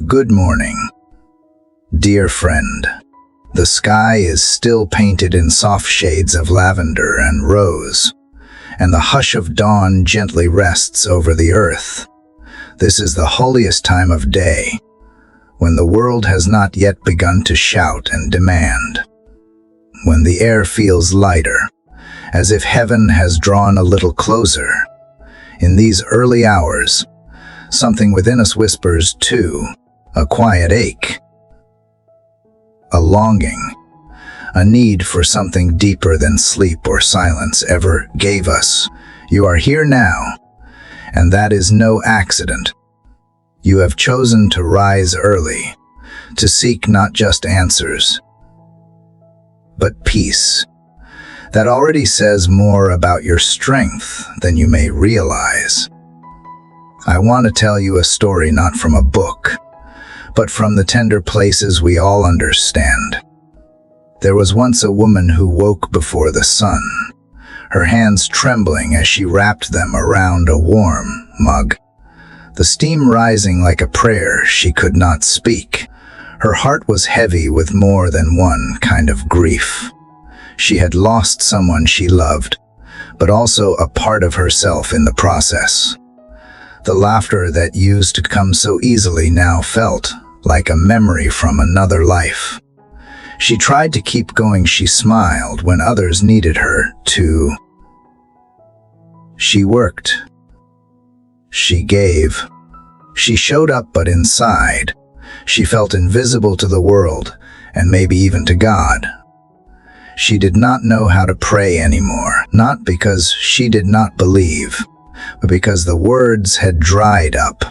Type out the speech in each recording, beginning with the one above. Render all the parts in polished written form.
Good morning, dear friend. The sky is still painted in soft shades of lavender and rose, and the hush of dawn gently rests over the earth. This is the holiest time of day, when the world has not yet begun to shout and demand. When the air feels lighter, as if heaven has drawn a little closer. In these early hours, something within us whispers too, a quiet ache, a longing, a need for something deeper than sleep or silence ever gave us. You are here now, and that is no accident. You have chosen to rise early, to seek not just answers, but peace. That already says more about your strength than you may realize. I want to tell you a story not from a book, but from the tender places we all understand. There was once a woman who woke before the sun, her hands trembling as she wrapped them around a warm mug. The steam rising like a prayer, she could not speak. Her heart was heavy with more than one kind of grief. She had lost someone she loved, but also a part of herself in the process. The laughter that used to come so easily now felt like a memory from another life. She tried to keep going. She smiled when others needed her to. She worked. She gave. She showed up, but inside, she felt invisible to the world and maybe even to God. She did not know how to pray anymore, not because she did not believe, but because the words had dried up.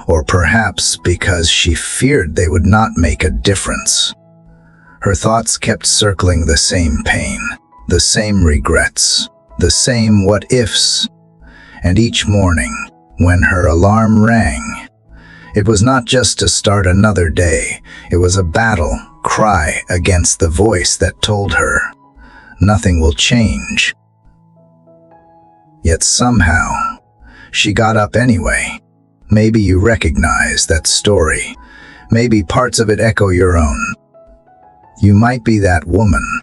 Or perhaps because she feared they would not make a difference. Her thoughts kept circling the same pain, the same regrets, the same what-ifs. And each morning, when her alarm rang, it was not just to start another day, it was a battle cry against the voice that told her, nothing will change. Yet somehow, she got up anyway. Maybe you recognize that story. Maybe parts of it echo your own. You might be that woman,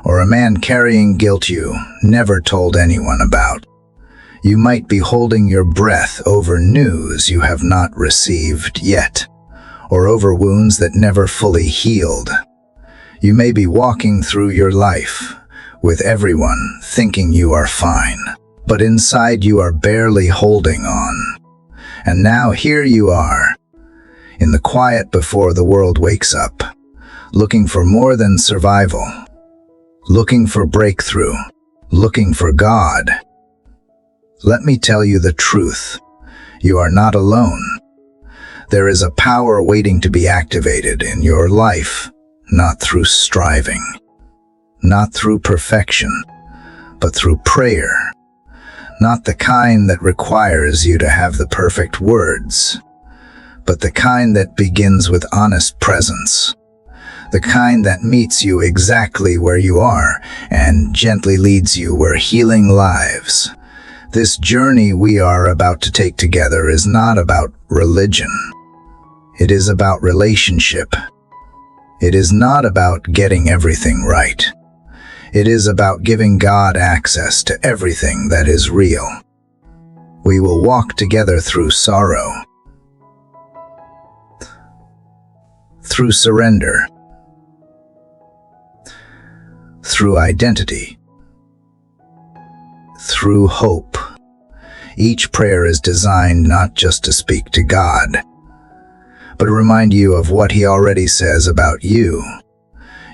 or a man carrying guilt you never told anyone about. You might be holding your breath over news you have not received yet, or over wounds that never fully healed. You may be walking through your life with everyone thinking you are fine, but inside you are barely holding on. And now here you are, in the quiet before the world wakes up, looking for more than survival, looking for breakthrough, looking for God. Let me tell you the truth. You are not alone. There is a power waiting to be activated in your life, not through striving, not through perfection, but through prayer. Not the kind that requires you to have the perfect words, but the kind that begins with honest presence. The kind that meets you exactly where you are and gently leads you where healing lives. This journey we are about to take together is not about religion. It is about relationship. It is not about getting everything right. It is about giving God access to everything that is real. We will walk together through sorrow, through surrender, through identity, through hope. Each prayer is designed not just to speak to God, but to remind you of what He already says about you.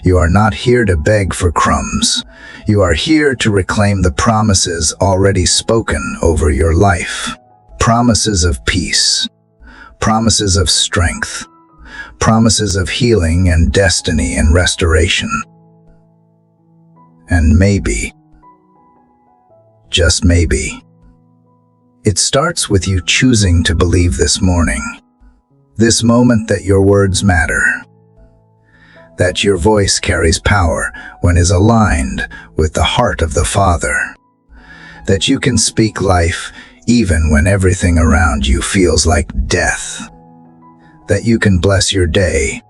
You are not here to beg for crumbs. You are here to reclaim the promises already spoken over your life. Promises of peace, promises of strength, promises of healing and destiny and restoration. And maybe, just maybe, it starts with you choosing to believe this morning, this moment, that your words matter, that your voice carries power when is aligned with the heart of the Father, that you can speak life even when everything around you feels like death, that you can bless your day,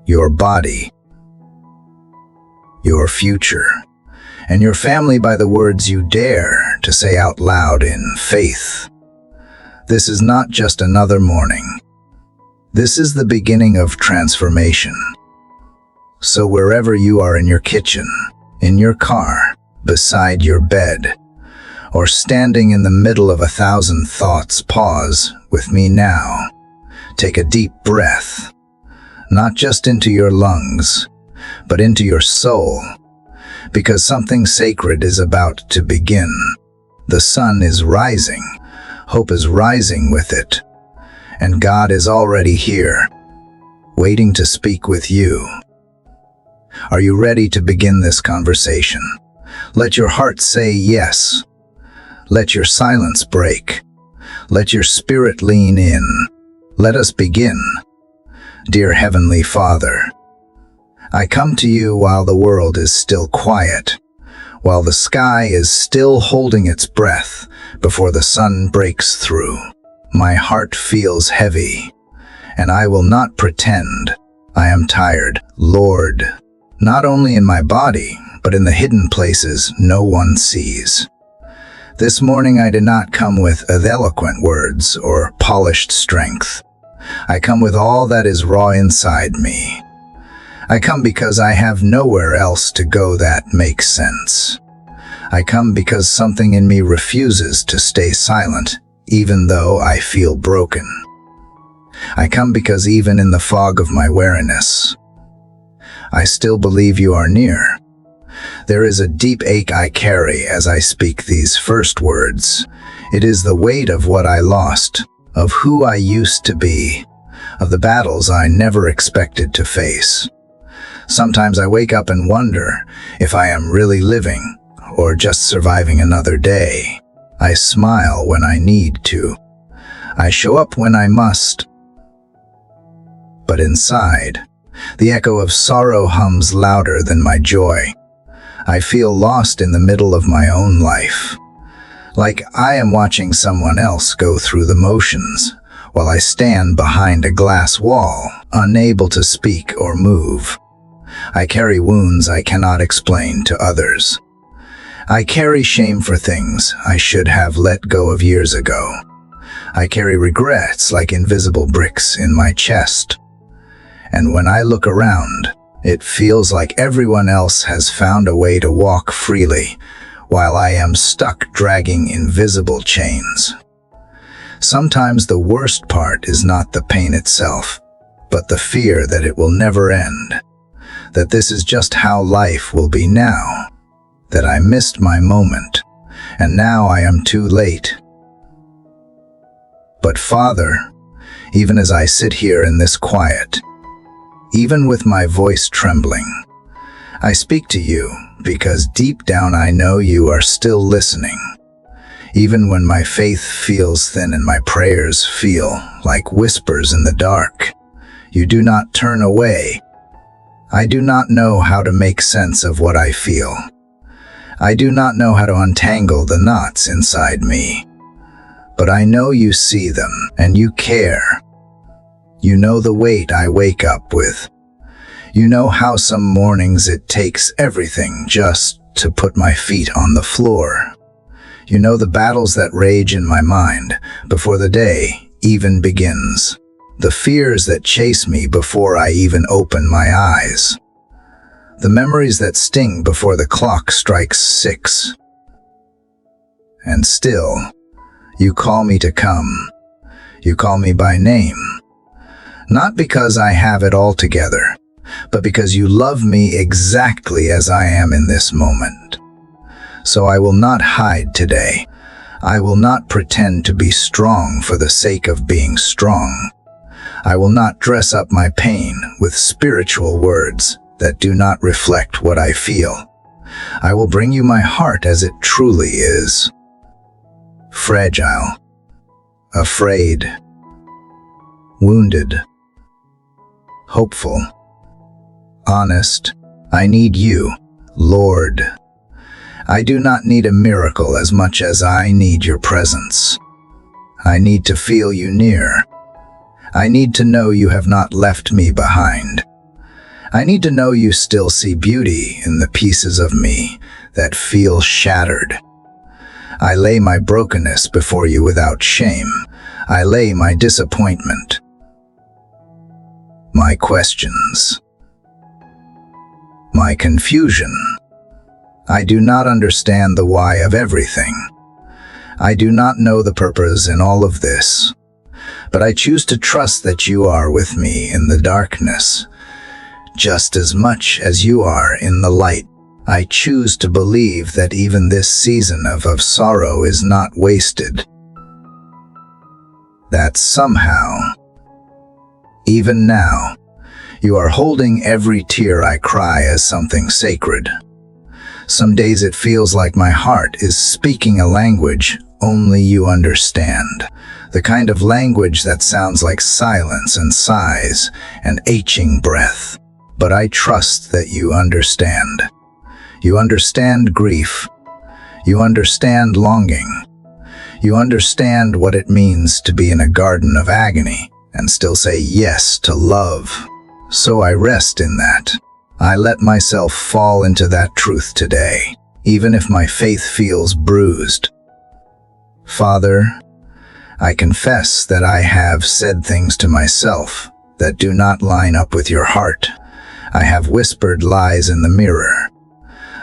your body, your future, and your family by the words you dare to say out loud in faith. This is not just another morning. This is the beginning of transformation. So wherever you are, in your kitchen, in your car, beside your bed, or standing in the middle of 1,000 thoughts, pause with me now. Take a deep breath, not just into your lungs, but into your soul, because something sacred is about to begin. The sun is rising, hope is rising with it, and God is already here, waiting to speak with you. Are you ready to begin this conversation? Let your heart say yes. Let your silence break. Let your spirit lean in. Let us begin. Dear Heavenly Father, I come to you while the world is still quiet, while the sky is still holding its breath before the sun breaks through. My heart feels heavy, and I will not pretend I am tired. Lord, not only in my body, but in the hidden places no one sees. This morning I did not come with eloquent words or polished strength. I come with all that is raw inside me. I come because I have nowhere else to go that makes sense. I come because something in me refuses to stay silent, even though I feel broken. I come because even in the fog of my weariness, I still believe you are near. There is a deep ache I carry as I speak these first words. It is the weight of what I lost, of who I used to be, of the battles I never expected to face. Sometimes I wake up and wonder if I am really living or just surviving another day. I smile when I need to. I show up when I must. But inside, the echo of sorrow hums louder than my joy. I feel lost in the middle of my own life, like I am watching someone else go through the motions, while I stand behind a glass wall, unable to speak or move. I carry wounds I cannot explain to others. I carry shame for things I should have let go of years ago. I carry regrets like invisible bricks in my chest. And when I look around, it feels like everyone else has found a way to walk freely, while I am stuck dragging invisible chains. Sometimes the worst part is not the pain itself, but the fear that it will never end, that this is just how life will be now, that I missed my moment, and now I am too late. But Father, even as I sit here in this quiet, even with my voice trembling, I speak to you because deep down I know you are still listening. Even when my faith feels thin and my prayers feel like whispers in the dark, you do not turn away. I do not know how to make sense of what I feel. I do not know how to untangle the knots inside me. But I know you see them and you care. You know the weight I wake up with. You know how some mornings it takes everything just to put my feet on the floor. You know the battles that rage in my mind before the day even begins. The fears that chase me before I even open my eyes. The memories that sting before the clock strikes 6. And still, you call me to come. You call me by name. Not because I have it all together, but because you love me exactly as I am in this moment. So I will not hide today. I will not pretend to be strong for the sake of being strong. I will not dress up my pain with spiritual words that do not reflect what I feel. I will bring you my heart as it truly is. Fragile, afraid, wounded, hopeful, honest. I need you, Lord. I do not need a miracle as much as I need your presence. I need to feel you near. I need to know you have not left me behind. I need to know you still see beauty in the pieces of me that feel shattered. I lay my brokenness before you without shame. I lay my disappointment, my questions, my confusion. I do not understand the why of everything. I do not know the purpose in all of this, but I choose to trust that you are with me in the darkness, just as much as you are in the light. I choose to believe that even this season of sorrow is not wasted, that somehow, even now, you are holding every tear I cry as something sacred. Some days it feels like my heart is speaking a language only you understand, the kind of language that sounds like silence and sighs and aching breath. But I trust that you understand. You understand grief. You understand longing. You understand what it means to be in a garden of agony and still say yes to love. So I rest in that. I let myself fall into that truth today, even if my faith feels bruised. Father, I confess that I have said things to myself that do not line up with your heart. I have whispered lies in the mirror.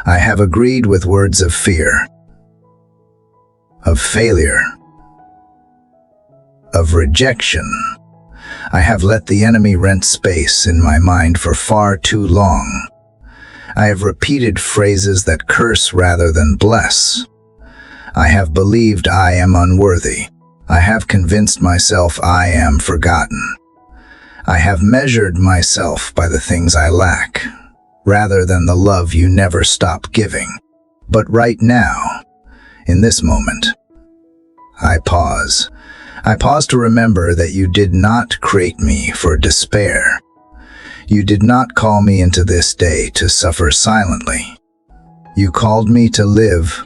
I have agreed with words of fear, of failure, of rejection. I have let the enemy rent space in my mind for far too long. I have repeated phrases that curse rather than bless. I have believed I am unworthy. I have convinced myself I am forgotten. I have measured myself by the things I lack, rather than the love you never stop giving. But right now, in this moment, I pause. I pause to remember that you did not create me for despair. You did not call me into this day to suffer silently. You called me to live.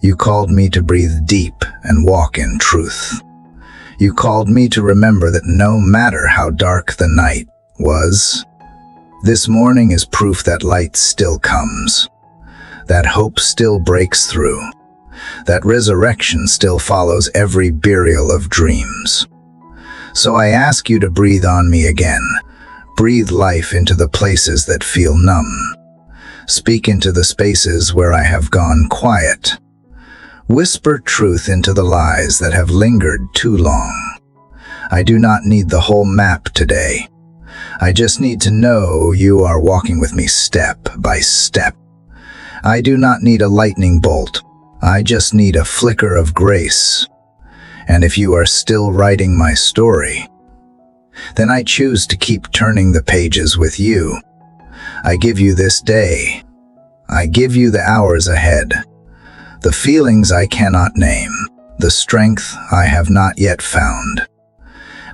You called me to breathe deep and walk in truth. You called me to remember that no matter how dark the night was, this morning is proof that light still comes, that hope still breaks through, that resurrection still follows every burial of dreams. So I ask you to breathe on me again. Breathe life into the places that feel numb. Speak into the spaces where I have gone quiet. Whisper truth into the lies that have lingered too long. I do not need the whole map today. I just need to know you are walking with me step by step. I do not need a lightning bolt. I just need a flicker of grace. And if you are still writing my story, then I choose to keep turning the pages with you. I give you this day. I give you the hours ahead, the feelings I cannot name, the strength I have not yet found.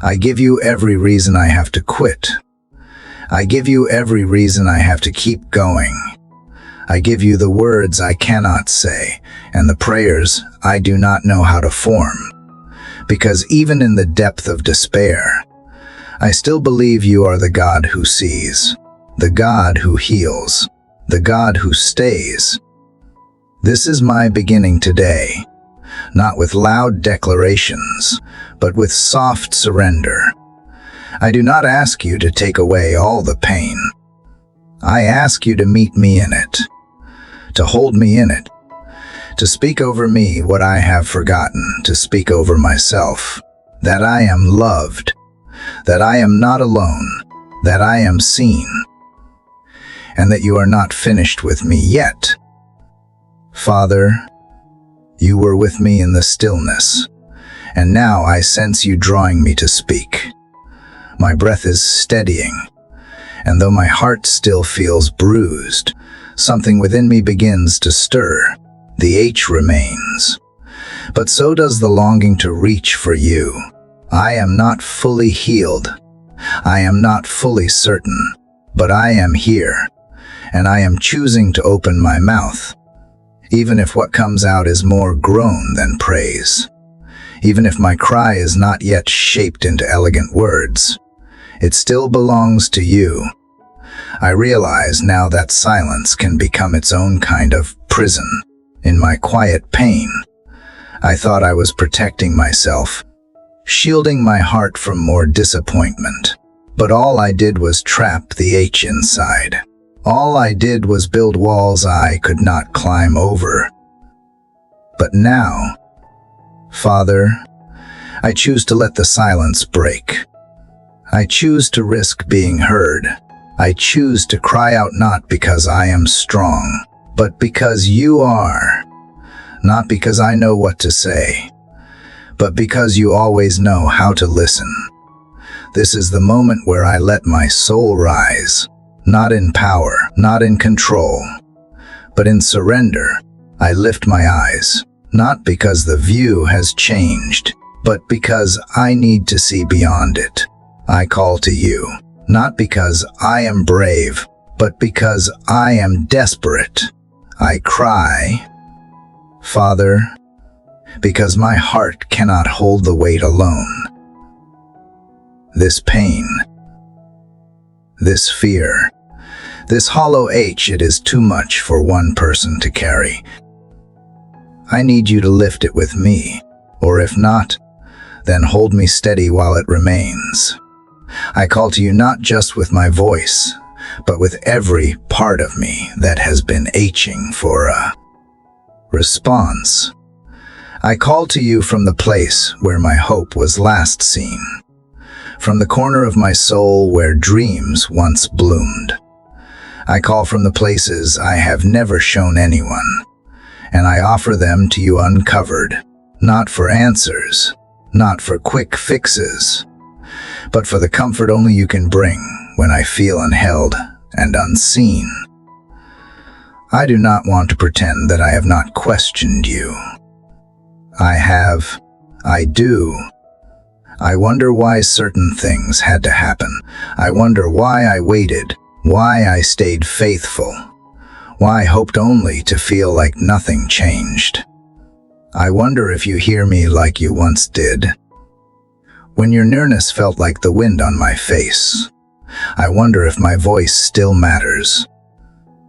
I give you every reason I have to quit. I give you every reason I have to keep going. I give you the words I cannot say and the prayers I do not know how to form. Because even in the depth of despair, I still believe you are the God who sees, the God who heals, the God who stays. This is my beginning today, not with loud declarations, but with soft surrender. I do not ask you to take away all the pain. I ask you to meet me in it, to hold me in it, to speak over me what I have forgotten, to speak over myself, that I am loved, that I am not alone, that I am seen, and that you are not finished with me yet. Father, you were with me in the stillness, and now I sense you drawing me to speak. My breath is steadying, and though my heart still feels bruised, something within me begins to stir. The H remains, but so does the longing to reach for you. I am not fully healed. I am not fully certain, but I am here, and I am choosing to open my mouth, even if what comes out is more groan than praise, Even if my cry is not yet shaped into elegant words, it still belongs to you. I realize now that silence can become its own kind of prison. In my quiet pain, I thought I was protecting myself, shielding my heart from more disappointment. But all I did was trap the H inside. All I did was build walls I could not climb over. But now, Father, I choose to let the silence break. I choose to risk being heard. I choose to cry out not because I am strong, but because you are. Not because I know what to say, but because you always know how to listen. This is the moment where I let my soul rise, not in power, not in control, but in surrender. I lift my eyes, not because the view has changed, but because I need to see beyond it. I call to you, not because I am brave, but because I am desperate. I cry, Father, because my heart cannot hold the weight alone. This pain, this fear, this hollow H, it is too much for one person to carry. I need you to lift it with me, or if not, then hold me steady while it remains. I call to you not just with my voice, but with every part of me that has been aching for a response. I call to you from the place where my hope was last seen, from the corner of my soul where dreams once bloomed. I call from the places I have never shown anyone, and I offer them to you uncovered, not for answers, not for quick fixes, but for the comfort only you can bring when I feel unheld and unseen. I do not want to pretend that I have not questioned you. I have. I do. I wonder why certain things had to happen. I wonder why I waited, why I stayed faithful, why I hoped only to feel like nothing changed. I wonder if you hear me like you once did, when your nearness felt like the wind on my face. I wonder if my voice still matters.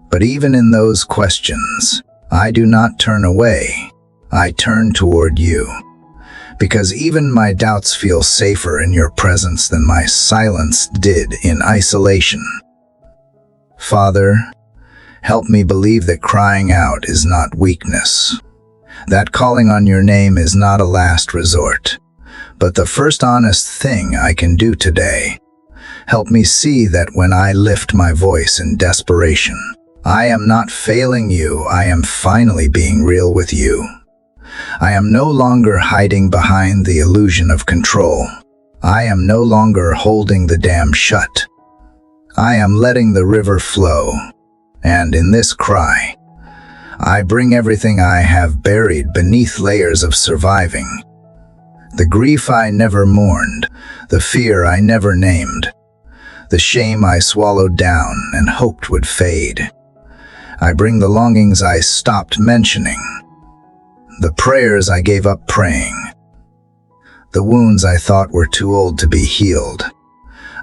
But even in those questions, I do not turn away. I turn toward you, because even my doubts feel safer in your presence than my silence did in isolation. Father, help me believe that crying out is not weakness, that calling on your name is not a last resort, but the first honest thing I can do today. Help me see that when I lift my voice in desperation, I am not failing you, I am finally being real with you. I am no longer hiding behind the illusion of control. I am no longer holding the dam shut. I am letting the river flow, and in this cry, I bring everything I have buried beneath layers of surviving. The grief I never mourned, the fear I never named, the shame I swallowed down and hoped would fade. I bring the longings I stopped mentioning, the prayers I gave up praying, the wounds I thought were too old to be healed.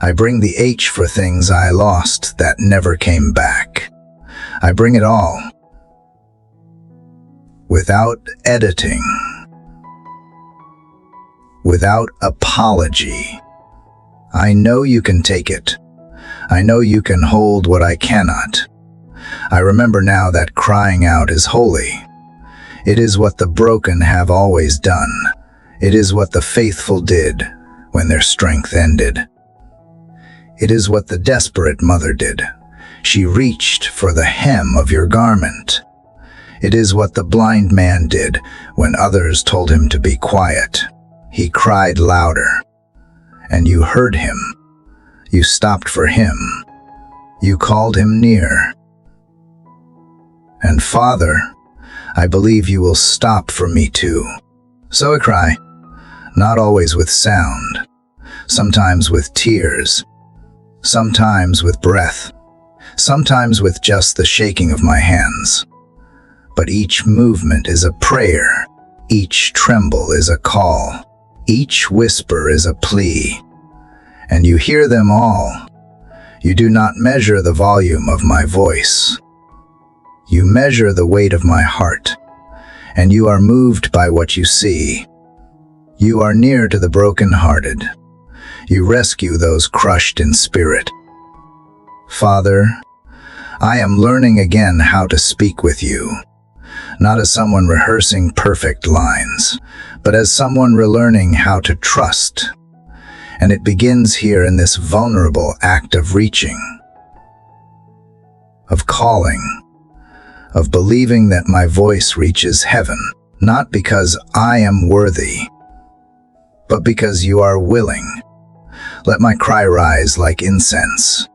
I bring the H for things I lost that never came back. I bring it all, without editing, without apology. I know you can take it. I know you can hold what I cannot. I remember now that crying out is holy. It is what the broken have always done. It is what the faithful did when their strength ended. It is what the desperate mother did. She reached for the hem of your garment. It is what the blind man did when others told him to be quiet. He cried louder, and you heard him. You stopped for him. You called him near. And Father, I believe you will stop for me too. So I cry, not always with sound, sometimes with tears, sometimes with breath, sometimes with just the shaking of my hands. But each movement is a prayer, Each tremble is a call. Each whisper is a plea. And you hear them all. You do not measure the volume of my voice. You measure the weight of my heart, and you are moved by what you see. You are near to the brokenhearted. You rescue those crushed in spirit. Father, I am learning again how to speak with you, not as someone rehearsing perfect lines, but as someone relearning how to trust. And it begins here in this vulnerable act of reaching, of calling, of believing that my voice reaches heaven, not because I am worthy, but because you are willing. Let my cry rise like incense.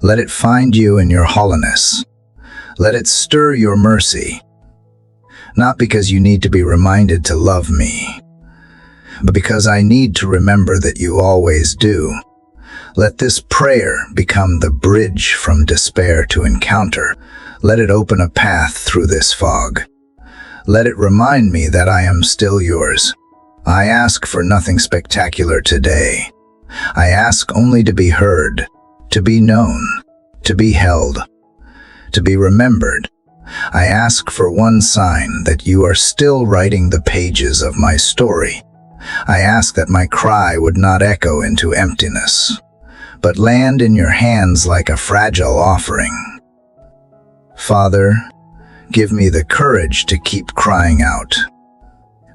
Let it find you in your hollowness. Let it stir your mercy, not because you need to be reminded to love me, but because I need to remember that you always do. Let this prayer become the bridge from despair to encounter. Let it open a path through this fog. Let it remind me that I am still yours. I ask for nothing spectacular today. I ask only to be heard, to be known, to be held, to be remembered. I ask for one sign that you are still writing the pages of my story. I ask that my cry would not echo into emptiness, but land in your hands like a fragile offering. Father, give me the courage to keep crying out.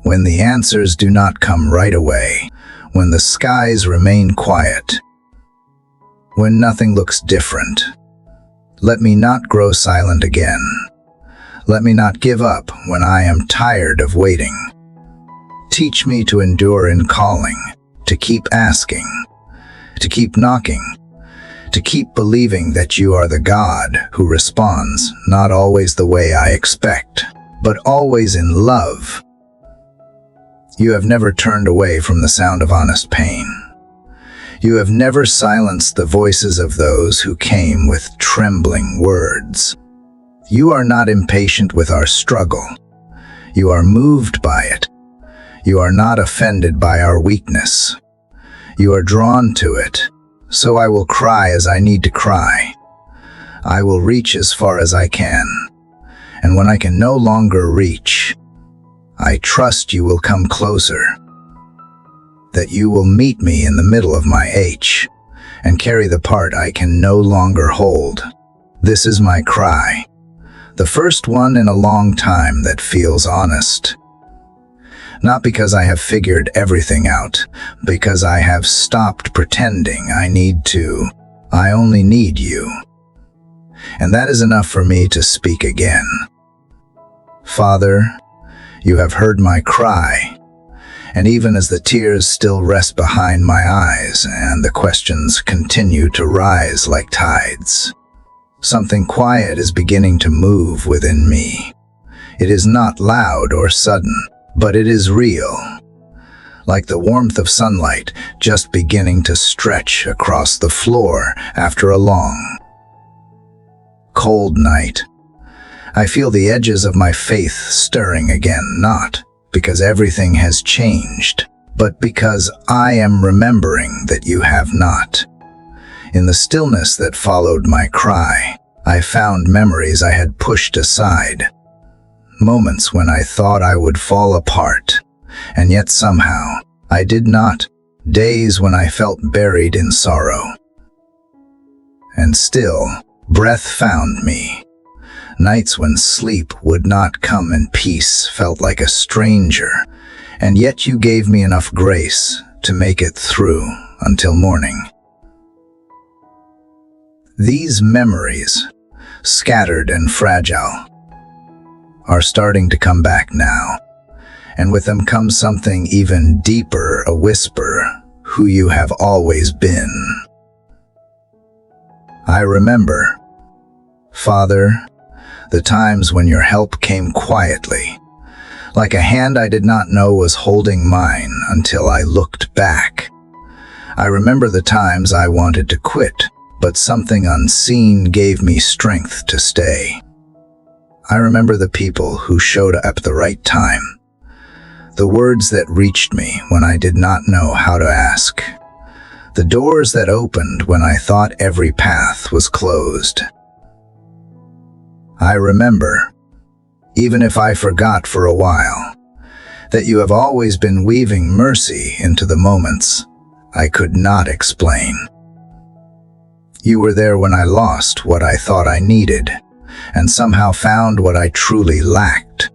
When the answers do not come right away, when the skies remain quiet, when nothing looks different, let me not grow silent again. Let me not give up when I am tired of waiting. Teach me to endure in calling, to keep asking, to keep knocking, to keep believing that you are the God who responds, not always the way I expect, but always in love. You have never turned away from the sound of honest pain. You have never silenced the voices of those who came with trembling words. You are not impatient with our struggle. You are moved by it. You are not offended by our weakness. You are drawn to it. So I will cry as I need to cry. I will reach as far as I can. And when I can no longer reach, I trust you will come closer, that you will meet me in the middle of my H and carry the part I can no longer hold. This is my cry, the first one in a long time that feels honest. Not because I have figured everything out, because I have stopped pretending I need to. I only need you. And that is enough for me to speak again. Father, you have heard my cry, and even as the tears still rest behind my eyes and the questions continue to rise like tides, something quiet is beginning to move within me. It is not loud or sudden, but it is real, like the warmth of sunlight just beginning to stretch across the floor after a long, cold night. I feel the edges of my faith stirring again, not because everything has changed, but because I am remembering that you have not. In the stillness that followed my cry, I found memories I had pushed aside. Moments when I thought I would fall apart, and yet somehow I did not. Days when I felt buried in sorrow. And still, breath found me. Nights when sleep would not come and peace felt like a stranger, and yet you gave me enough grace to make it through until morning. These memories, scattered and fragile, are starting to come back now, and with them comes something even deeper, a whisper, who you have always been. I remember, Father, the times when your help came quietly, like a hand I did not know was holding mine until I looked back. I remember the times I wanted to quit, but something unseen gave me strength to stay. I remember the people who showed up at the right time, The words that reached me when I did not know how to ask. The doors that opened when I thought every path was closed. I remember, even if I forgot for a while, that you have always been weaving mercy into the moments I could not explain. You were there when I lost what I thought I needed, and somehow found what I truly lacked.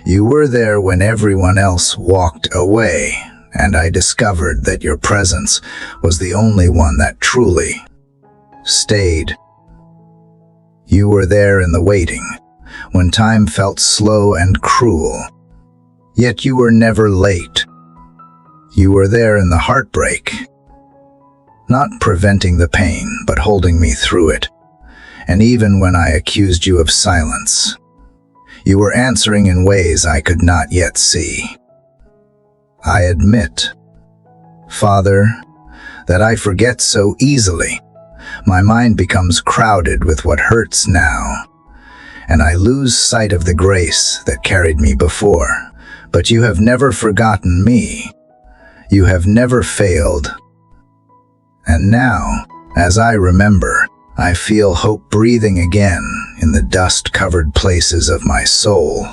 You were there when everyone else walked away, and I discovered that your presence was the only one that truly stayed. You were there in the waiting, when time felt slow and cruel. Yet you were never late. You were there in the heartbreak, not preventing the pain, but holding me through it. And even when I accused you of silence, you were answering in ways I could not yet see. I admit, Father, that I forget so easily. My mind becomes crowded with what hurts now, and I lose sight of the grace that carried me before. But you have never forgotten me. You have never failed. And now, as I remember, I feel hope breathing again in the dust-covered places of my soul.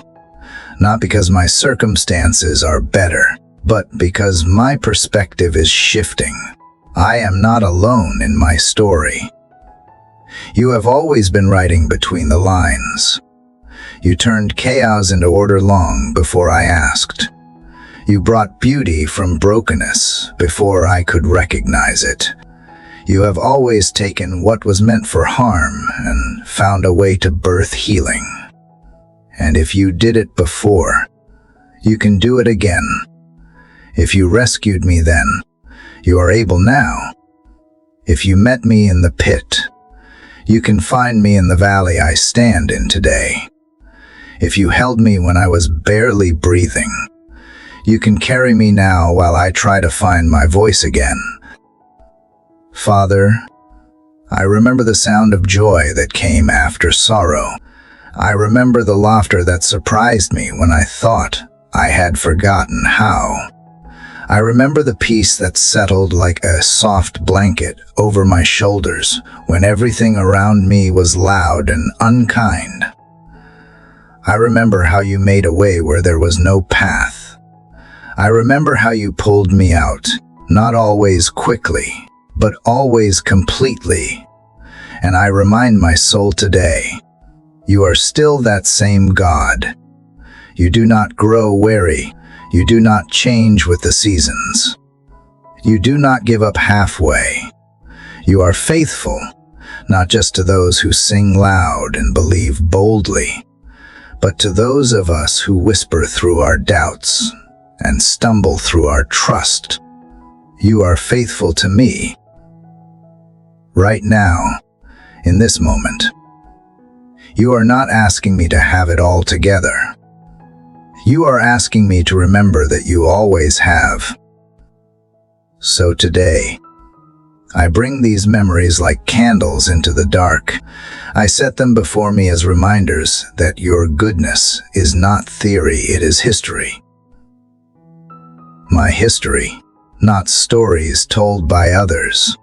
Not because my circumstances are better, but because my perspective is shifting. I am not alone in my story. You have always been writing between the lines. You turned chaos into order long before I asked. You brought beauty from brokenness before I could recognize it. You have always taken what was meant for harm and found a way to birth healing. And if you did it before, you can do it again. If you rescued me then, you are able now. If you met me in the pit, you can find me in the valley I stand in today. If you held me when I was barely breathing, you can carry me now while I try to find my voice again. Father, I remember the sound of joy that came after sorrow. I remember the laughter that surprised me when I thought I had forgotten how. I remember the peace that settled like a soft blanket over my shoulders when everything around me was loud and unkind. I remember how you made a way where there was no path. I remember how you pulled me out, not always quickly, but always completely. And I remind my soul today, you are still that same God. You do not grow weary. You do not change with the seasons. You do not give up halfway. You are faithful, not just to those who sing loud and believe boldly, but to those of us who whisper through our doubts and stumble through our trust. You are faithful to me. Right now, in this moment, you are not asking me to have it all together. You are asking me to remember that you always have. So today, I bring these memories like candles into the dark. I set them before me as reminders that your goodness is not theory, it is history. My history, not stories told by others,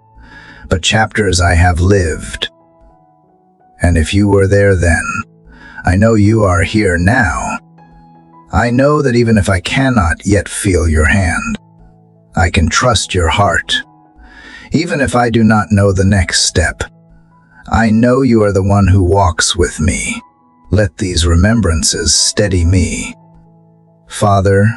but chapters I have lived. And if you were there then, I know you are here now. I know that even if I cannot yet feel your hand, I can trust your heart. Even if I do not know the next step, I know you are the one who walks with me. Let these remembrances steady me. Father,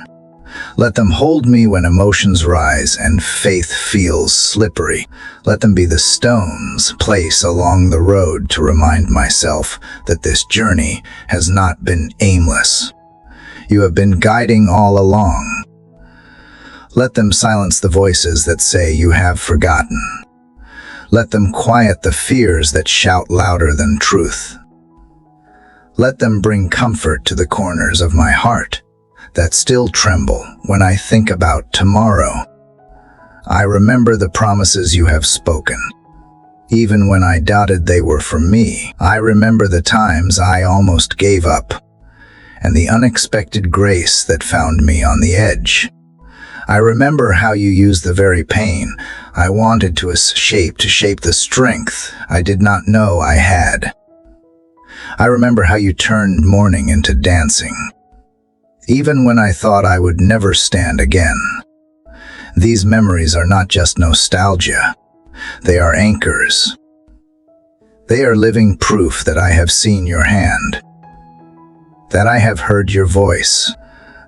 let them hold me when emotions rise and faith feels slippery. Let them be the stones placed along the road to remind myself that this journey has not been aimless. You have been guiding all along. Let them silence the voices that say you have forgotten. Let them quiet the fears that shout louder than truth. Let them bring comfort to the corners of my heart that still tremble when I think about tomorrow. I remember the promises you have spoken, even when I doubted they were for me. I remember the times I almost gave up, and the unexpected grace that found me on the edge. I remember how you used the very pain I wanted to shape the strength I did not know I had. I remember how you turned mourning into dancing, even when I thought I would never stand again. These memories are not just nostalgia. They are anchors. They are living proof that I have seen your hand, that I have heard your voice,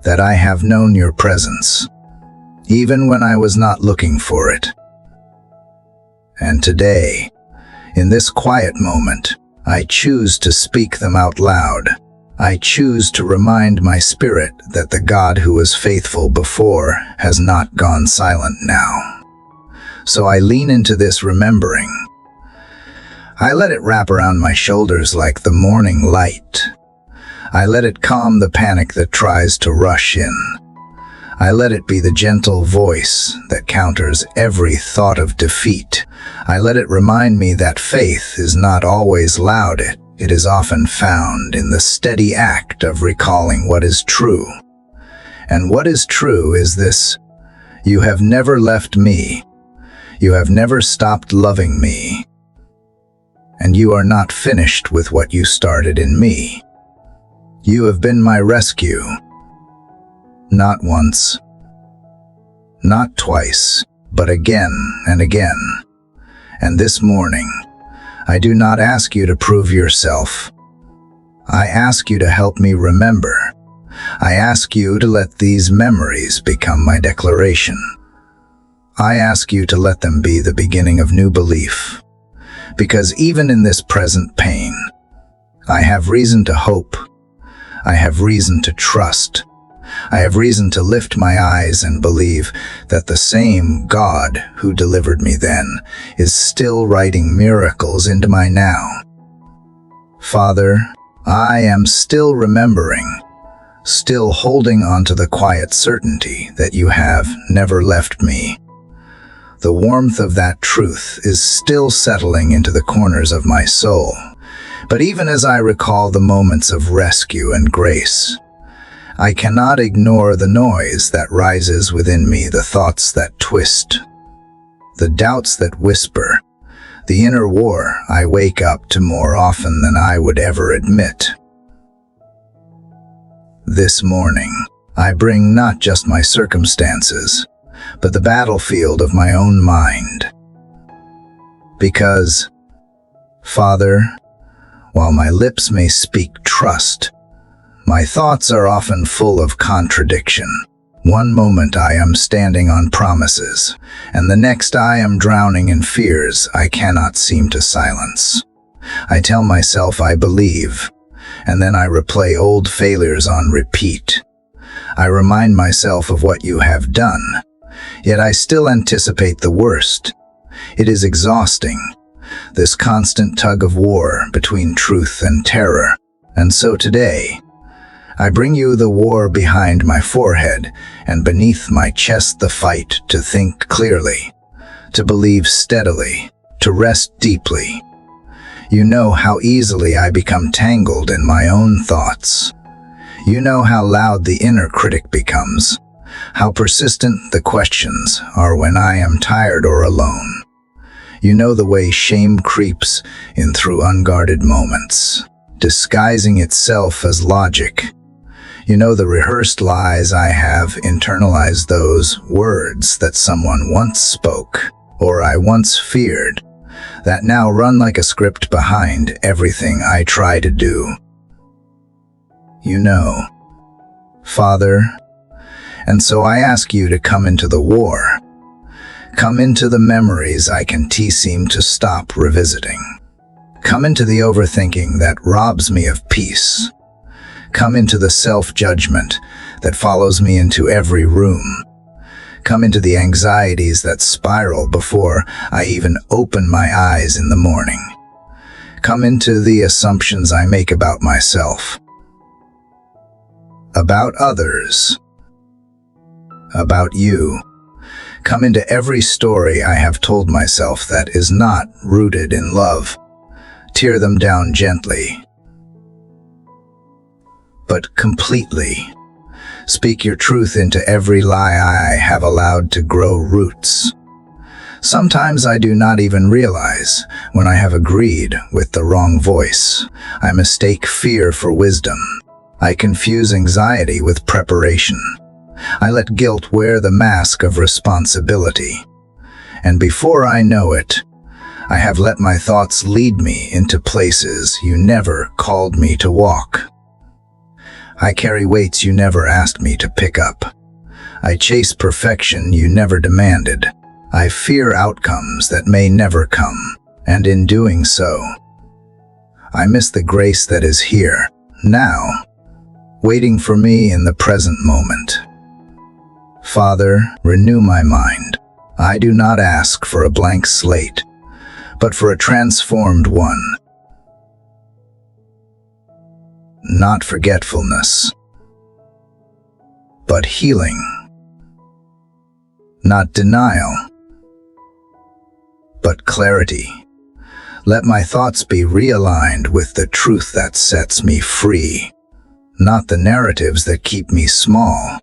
that I have known your presence, even when I was not looking for it. And today, in this quiet moment, I choose to speak them out loud. I choose to remind my spirit that the God who was faithful before has not gone silent now. So I lean into this remembering. I let it wrap around my shoulders like the morning light. I let it calm the panic that tries to rush in. I let it be the gentle voice that counters every thought of defeat. I let it remind me that faith is not always loud. It is often found in the steady act of recalling what is true. And what is true is this: you have never left me. You have never stopped loving me. And you are not finished with what you started in me. You have been my rescue. Not once, not twice, but again and again. And this morning, I do not ask you to prove yourself. I ask you to help me remember. I ask you to let these memories become my declaration. I ask you to let them be the beginning of new belief. Because even in this present pain, I have reason to hope. I have reason to trust. I have reason to lift my eyes and believe that the same God who delivered me then is still writing miracles into my now. Father, I am still remembering, still holding on to the quiet certainty that you have never left me. The warmth of that truth is still settling into the corners of my soul. But even as I recall the moments of rescue and grace, I cannot ignore the noise that rises within me, the thoughts that twist, the doubts that whisper, the inner war I wake up to more often than I would ever admit. This morning, I bring not just my circumstances, but the battlefield of my own mind. Because, Father, while my lips may speak trust, my thoughts are often full of contradiction. One moment I am standing on promises, and the next I am drowning in fears I cannot seem to silence. I tell myself I believe, and then I replay old failures on repeat. I remind myself of what you have done, yet I still anticipate the worst. It is exhausting, this constant tug of war between truth and terror. And so today, I bring you the war behind my forehead and beneath my chest, the fight to think clearly, to believe steadily, to rest deeply. You know how easily I become tangled in my own thoughts. You know how loud the inner critic becomes, how persistent the questions are when I am tired or alone. You know the way shame creeps in through unguarded moments, disguising itself as logic. You know the rehearsed lies I have internalized, those words that someone once spoke, or I once feared, that now run like a script behind everything I try to do. You know, Father, and so I ask you to come into the war. Come into the memories I can't seem to stop revisiting. Come into the overthinking that robs me of peace. Come into the self-judgment that follows me into every room. Come into the anxieties that spiral before I even open my eyes in the morning. Come into the assumptions I make about myself, about others, about you. Come into every story I have told myself that is not rooted in love. Tear them down gently. but completely. Speak your truth into every lie I have allowed to grow roots. Sometimes I do not even realize when I have agreed with the wrong voice. I mistake fear for wisdom. I confuse anxiety with preparation. I let guilt wear the mask of responsibility. And before I know it, I have let my thoughts lead me into places you never called me to walk. I carry weights you never asked me to pick up. I chase perfection you never demanded. I fear outcomes that may never come, and in doing so, I miss the grace that is here, now, waiting for me in the present moment. Father, renew my mind. I do not ask for a blank slate, but for a transformed one. Not forgetfulness, but healing. Not denial, but clarity. Let my thoughts be realigned with the truth that sets me free, not the narratives that keep me small.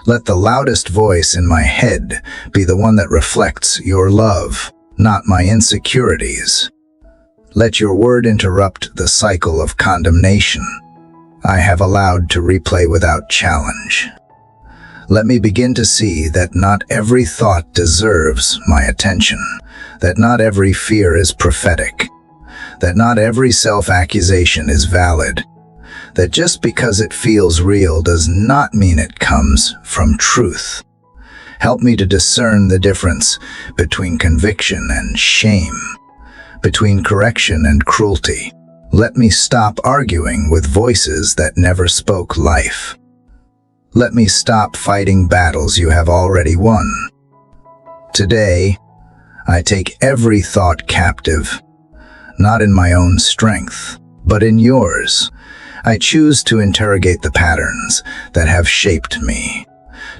Let the loudest voice in my head be the one that reflects your love, not my insecurities. Let your word interrupt the cycle of condemnation I have allowed to replay without challenge. Let me begin to see that not every thought deserves my attention, that not every fear is prophetic, that not every self-accusation is valid, that just because it feels real does not mean it comes from truth. Help me to discern the difference between conviction and shame, between correction and cruelty. Let me stop arguing with voices that never spoke life. Let me stop fighting battles you have already won. Today, I take every thought captive, not in my own strength, but in yours. I choose to interrogate the patterns that have shaped me,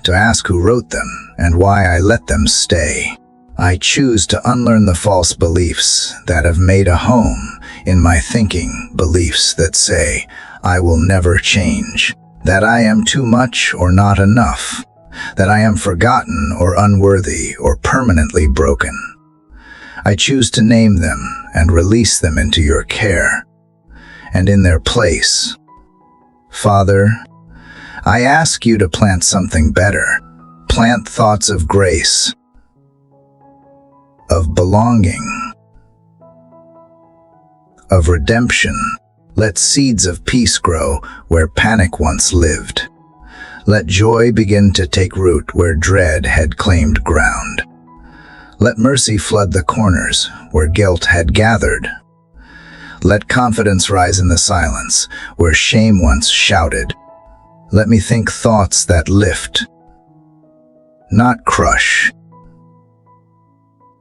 to ask who wrote them and why I let them stay. I choose to unlearn the false beliefs that have made a home in my thinking, beliefs that say I will never change, that I am too much or not enough, that I am forgotten or unworthy or permanently broken. I choose to name them and release them into your care. And in their place, Father, I ask you to plant something better. Plant thoughts of grace, of belonging, of redemption. Let seeds of peace grow where panic once lived. Let joy begin to take root where dread had claimed ground. Let mercy flood the corners where guilt had gathered. Let confidence rise in the silence where shame once shouted. Let me think thoughts that lift, not crush,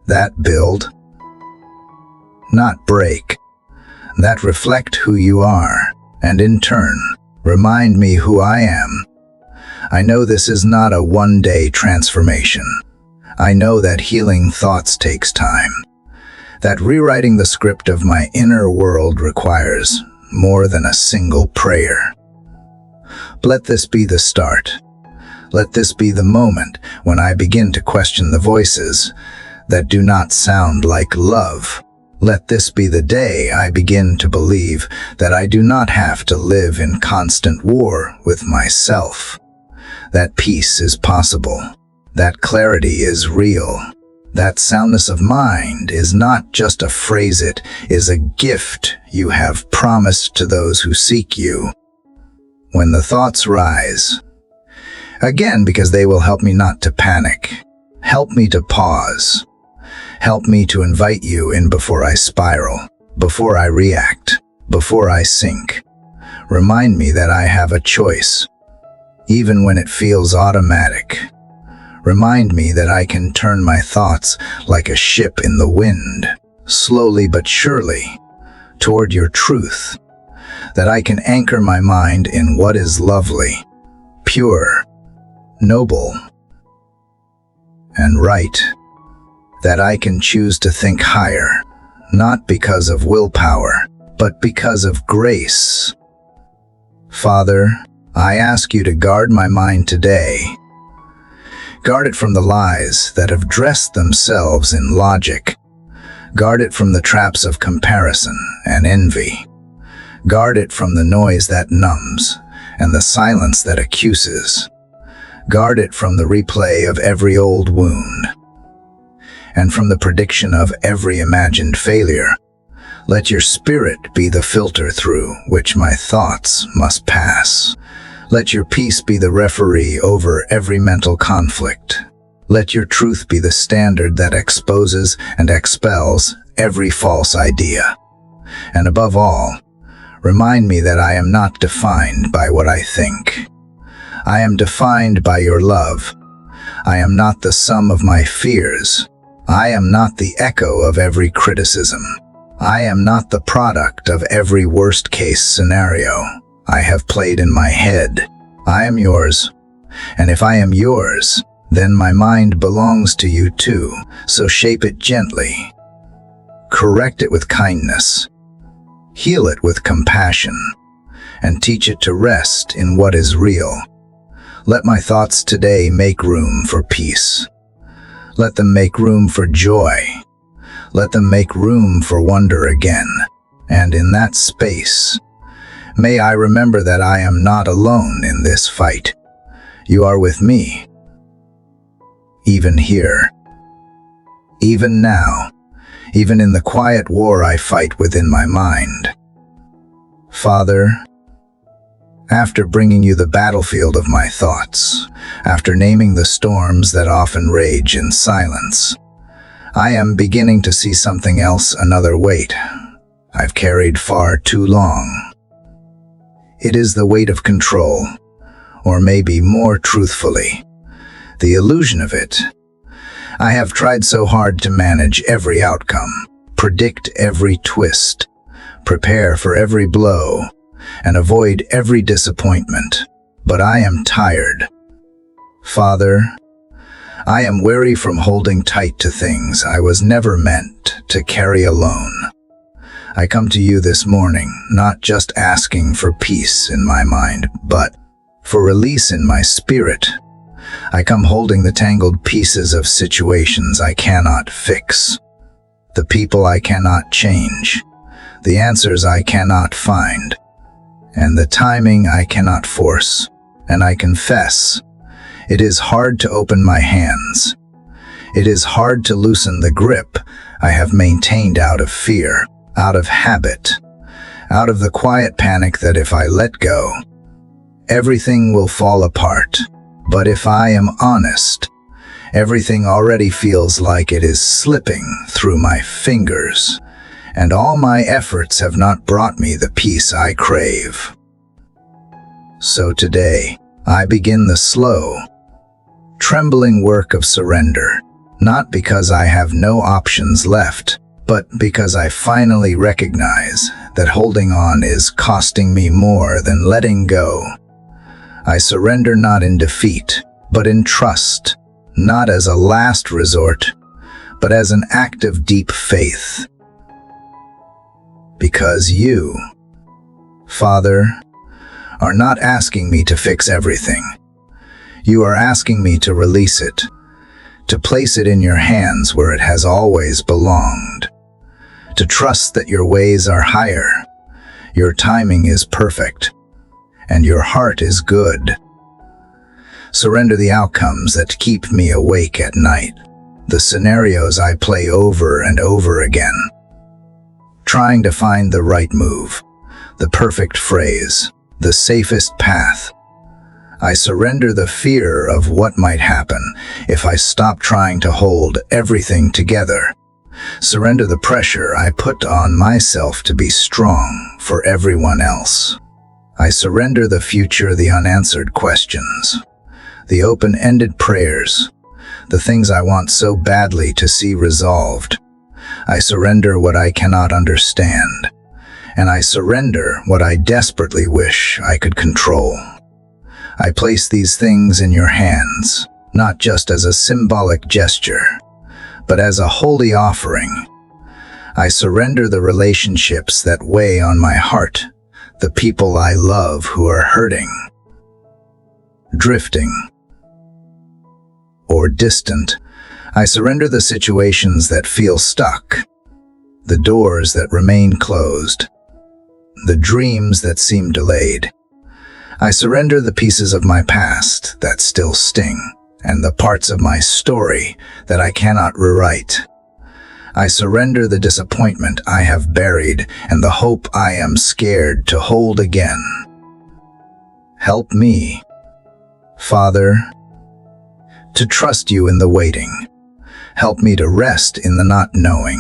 that build, not break, that reflect who you are, and in turn, remind me who I am. I know this is not a one-day transformation. I know that healing thoughts takes time, that rewriting the script of my inner world requires more than a single prayer. Let this be the start. Let this be the moment when I begin to question the voices that do not sound like love. Let this be the day I begin to believe that I do not have to live in constant war with myself, that peace is possible, that clarity is real, that soundness of mind is not just a phrase, it is a gift you have promised to those who seek you. When the thoughts rise, again, because they will help me not to panic, help me to pause, help me to invite you in before I spiral, before I react, before I sink. Remind me that I have a choice, even when it feels automatic. Remind me that I can turn my thoughts like a ship in the wind, slowly but surely, toward your truth. That I can anchor my mind in what is lovely, pure, noble, and right. That I can choose to think higher, not because of willpower, but because of grace. Father, I ask you to guard my mind today. Guard it from the lies that have dressed themselves in logic. Guard it from the traps of comparison and envy. Guard it from the noise that numbs and the silence that accuses. Guard it from the replay of every old wound and from the prediction of every imagined failure. Let your spirit be the filter through which my thoughts must pass. Let your peace be the referee over every mental conflict. Let your truth be the standard that exposes and expels every false idea. And above all, remind me that I am not defined by what I think. I am defined by your love. I am not the sum of my fears. I am not the echo of every criticism. I am not the product of every worst-case scenario I have played in my head. I am yours. And if I am yours, then my mind belongs to you too. So shape it gently. Correct it with kindness. Heal it with compassion. And teach it to rest in what is real. Let my thoughts today make room for peace. Let them make room for joy. Let them make room for wonder again. And in that space, may I remember that I am not alone in this fight. You are with me. Even here. Even now. Even in the quiet war I fight within my mind. Father, after bringing you the battlefield of my thoughts, after naming the storms that often rage in silence, I am beginning to see something else, another weight I've carried far too long. It is the weight of control, or maybe more truthfully, the illusion of it. I have tried so hard to manage every outcome, predict every twist, prepare for every blow, and avoid every disappointment. But I am tired. Father, I am weary from holding tight to things I was never meant to carry alone. I come to you this morning, not just asking for peace in my mind, but for release in my spirit. I come holding the tangled pieces of situations I cannot fix, the people I cannot change, the answers I cannot find, and the timing I cannot force. And I confess, it is hard to open my hands. It is hard to loosen the grip I have maintained out of fear, out of habit, out of the quiet panic that if I let go, everything will fall apart. But if I am honest, everything already feels like it is slipping through my fingers, and all my efforts have not brought me the peace I crave. So today, I begin the slow, trembling work of surrender, not because I have no options left, but because I finally recognize that holding on is costing me more than letting go. I surrender not in defeat, but in trust, not as a last resort, but as an act of deep faith. Because you, Father, are not asking me to fix everything. You are asking me to release it, to place it in your hands where it has always belonged, to trust that your ways are higher, your timing is perfect, and your heart is good. Surrender the outcomes that keep me awake at night, the scenarios I play over and over again, trying to find the right move, the perfect phrase, the safest path. I surrender the fear of what might happen if I stop trying to hold everything together. Surrender the pressure I put on myself to be strong for everyone else. I surrender the future, the unanswered questions, the open-ended prayers, the things I want so badly to see resolved. I surrender what I cannot understand, and I surrender what I desperately wish I could control. I place these things in your hands, not just as a symbolic gesture, but as a holy offering. I surrender the relationships that weigh on my heart, the people I love who are hurting, drifting, or distant. I surrender the situations that feel stuck, the doors that remain closed, the dreams that seem delayed. I surrender the pieces of my past that still sting, and the parts of my story that I cannot rewrite. I surrender the disappointment I have buried and the hope I am scared to hold again. Help me, Father, to trust you in the waiting. Help me to rest in the not knowing.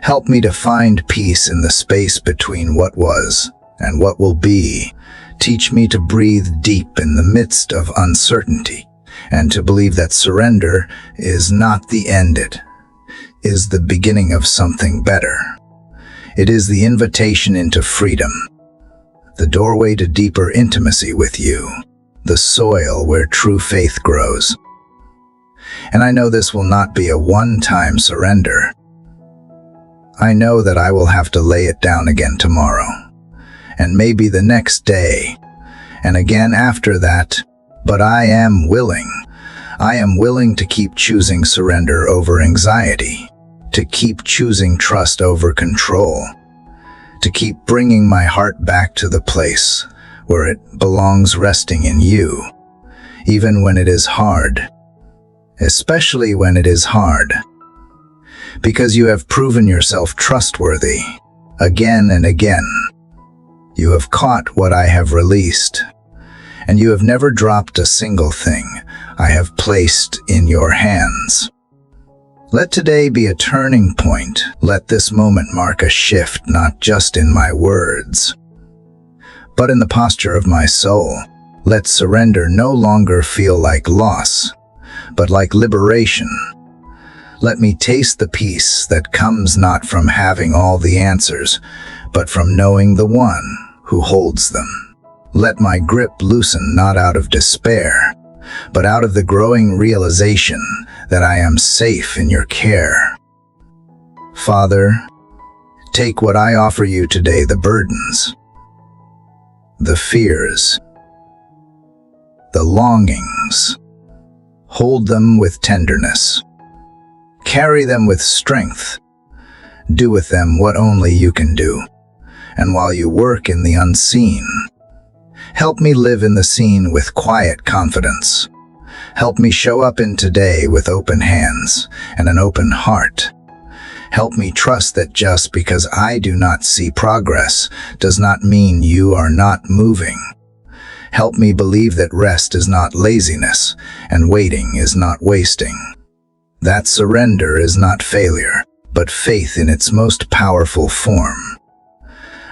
Help me to find peace in the space between what was and what will be. Teach me to breathe deep in the midst of uncertainty and to believe that surrender is not the end. It is the beginning of something better. It is the invitation into freedom, the doorway to deeper intimacy with you, the soil where true faith grows. And I know this will not be a one-time surrender. I know that I will have to lay it down again tomorrow, and maybe the next day, and again after that, but I am willing. I am willing to keep choosing surrender over anxiety, to keep choosing trust over control, to keep bringing my heart back to the place where it belongs, resting in you, even when it is hard, especially when it is hard, because you have proven yourself trustworthy again and again. You have caught what I have released, and you have never dropped a single thing I have placed in your hands. Let today be a turning point. Let this moment mark a shift, not just in my words, but in the posture of my soul. Let surrender no longer feel like loss, but like liberation. Let me taste the peace that comes not from having all the answers, but from knowing the one who holds them. Let my grip loosen not out of despair, but out of the growing realization that I am safe in your care. Father, take what I offer you today, the burdens, the fears, the longings. Hold them with tenderness. Carry them with strength. Do with them what only you can do. And while you work in the unseen, help me live in the seen with quiet confidence. Help me show up in today with open hands and an open heart. Help me trust that just because I do not see progress does not mean you are not moving. Help me believe that rest is not laziness and waiting is not wasting. That surrender is not failure, but faith in its most powerful form.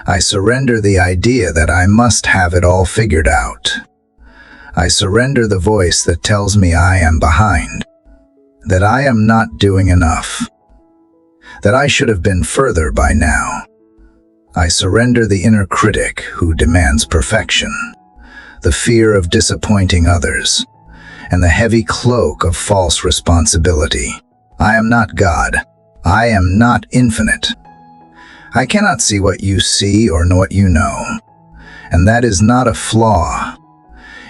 I surrender the idea that I must have it all figured out. I surrender the voice that tells me I am behind, that I am not doing enough, that I should have been further by now. I surrender the inner critic who demands perfection, the fear of disappointing others, and the heavy cloak of false responsibility. I am not God. I am not infinite. I cannot see what you see or know what you know, and that is not a flaw.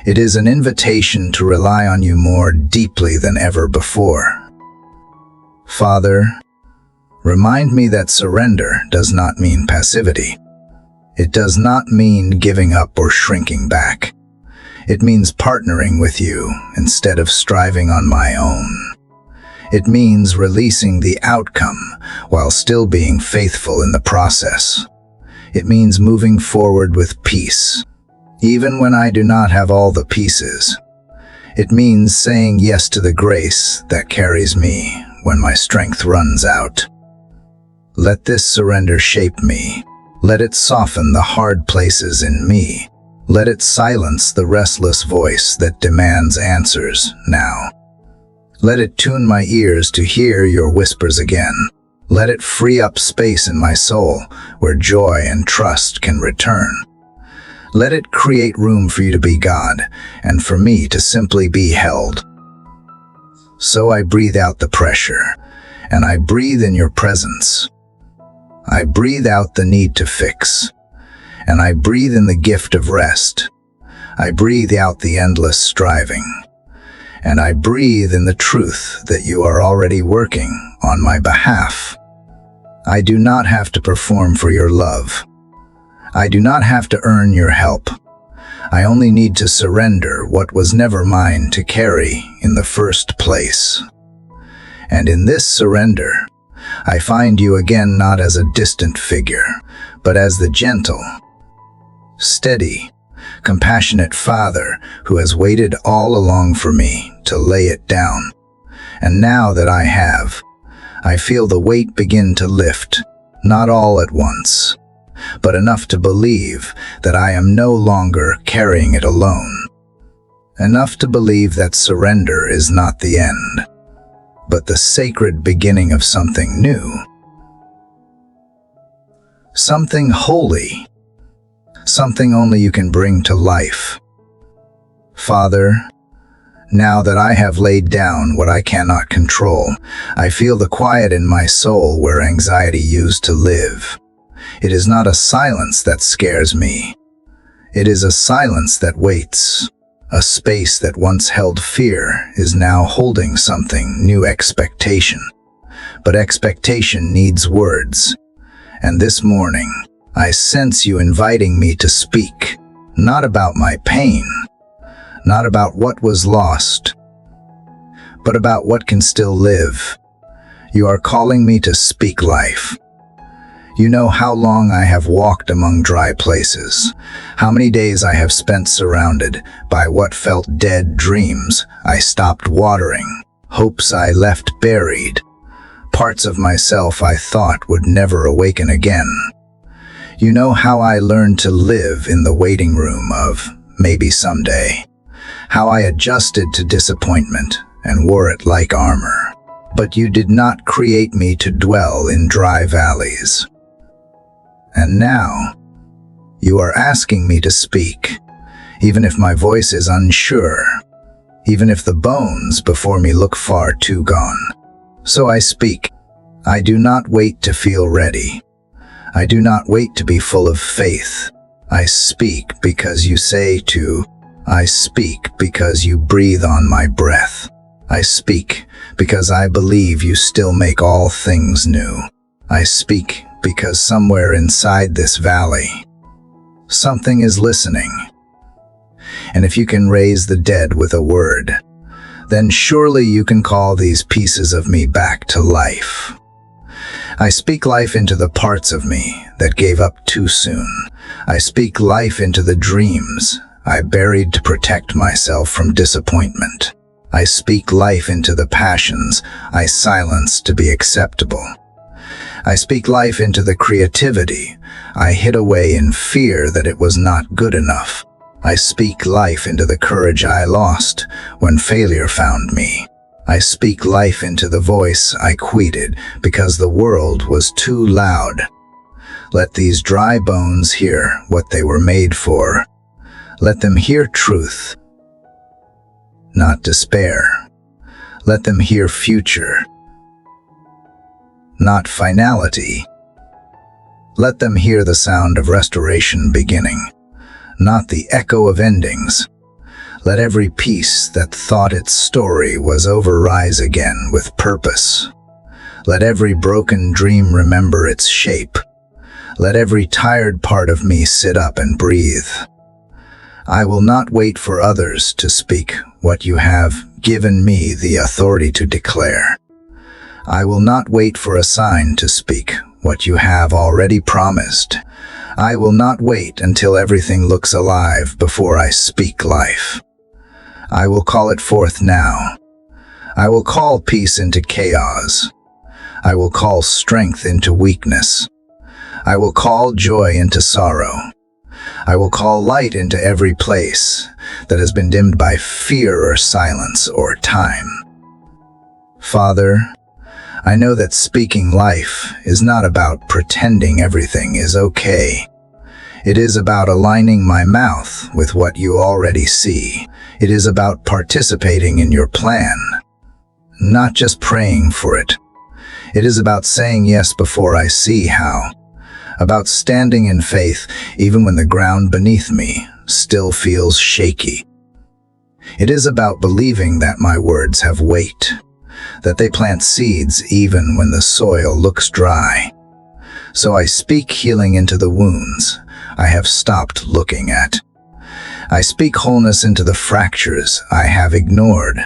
It is an invitation to rely on you more deeply than ever before. Father, remind me that surrender does not mean passivity. It does not mean giving up or shrinking back. It means partnering with you instead of striving on my own. It means releasing the outcome while still being faithful in the process. It means moving forward with peace, even when I do not have all the pieces. It means saying yes to the grace that carries me when my strength runs out. Let this surrender shape me. Let it soften the hard places in me. Let it silence the restless voice that demands answers now. Let it tune my ears to hear your whispers again. Let it free up space in my soul where joy and trust can return. Let it create room for you to be God and for me to simply be held. So I breathe out the pressure, and I breathe in your presence. I breathe out the need to fix, and I breathe in the gift of rest. I breathe out the endless striving, and I breathe in the truth that you are already working on my behalf. I do not have to perform for your love. I do not have to earn your help. I only need to surrender what was never mine to carry in the first place. And in this surrender, I find you again not as a distant figure, but as the gentle, steady, compassionate Father who has waited all along for me to lay it down. And now that I have, I feel the weight begin to lift, not all at once, but enough to believe that I am no longer carrying it alone. Enough to believe that surrender is not the end, but the sacred beginning of something new. Something holy, something only you can bring to life. Father, now that I have laid down what I cannot control, I feel the quiet in my soul where anxiety used to live. It is not a silence that scares me. It is a silence that waits. A space that once held fear is now holding something, new expectation. But expectation needs words. And this morning, I sense you inviting me to speak, not about my pain, not about what was lost, but about what can still live. You are calling me to speak life. You know how long I have walked among dry places, how many days I have spent surrounded by what felt dead dreams I stopped watering, hopes I left buried, parts of myself I thought would never awaken again. You know how I learned to live in the waiting room of maybe someday, how I adjusted to disappointment and wore it like armor. But you did not create me to dwell in dry valleys. And now, you are asking me to speak, even if my voice is unsure, even if the bones before me look far too gone. So I speak. I do not wait to feel ready. I do not wait to be full of faith. I speak because you say to. I speak because you breathe on my breath. I speak because I believe you still make all things new. I speak because somewhere inside this valley, something is listening. And if you can raise the dead with a word, then surely you can call these pieces of me back to life. I speak life into the parts of me that gave up too soon. I speak life into the dreams I buried to protect myself from disappointment. I speak life into the passions I silenced to be acceptable. I speak life into the creativity I hid away in fear that it was not good enough. I speak life into the courage I lost when failure found me. I speak life into the voice I quieted because the world was too loud. Let these dry bones hear what they were made for. Let them hear truth, not despair. Let them hear future, not finality. Let them hear the sound of restoration beginning, not the echo of endings. Let every piece that thought its story was over rise again with purpose. Let every broken dream remember its shape. Let every tired part of me sit up and breathe. I will not wait for others to speak what you have given me the authority to declare. I will not wait for a sign to speak what you have already promised. I will not wait until everything looks alive before I speak life. I will call it forth now. I will call peace into chaos. I will call strength into weakness. I will call joy into sorrow. I will call light into every place that has been dimmed by fear or silence or time. Father, I know that speaking life is not about pretending everything is okay. It is about aligning my mouth with what you already see. It is about participating in your plan, not just praying for it. It is about saying yes before I see how, about standing in faith even when the ground beneath me still feels shaky. It is about believing that my words have weight, that they plant seeds even when the soil looks dry. So I speak healing into the wounds I have stopped looking at. I speak wholeness into the fractures I have ignored.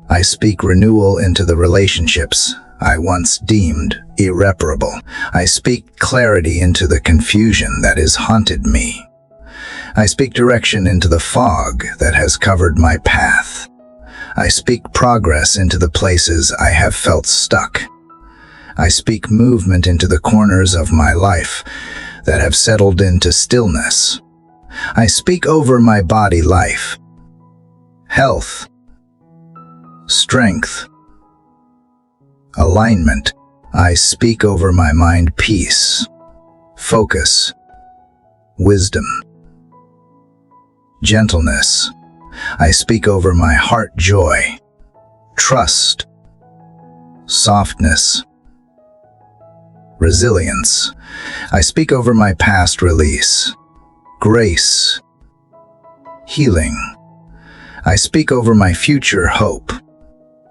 I speak renewal into the relationships I once deemed irreparable. I speak clarity into the confusion that has haunted me. I speak direction into the fog that has covered my path. I speak progress into the places I have felt stuck. I speak movement into the corners of my life that have settled into stillness. I speak over my body life, health, strength, alignment. I speak over my mind peace, focus, wisdom, gentleness. I speak over my heart joy, trust, softness, resilience. I speak over my past release, grace, healing. I speak over my future hope,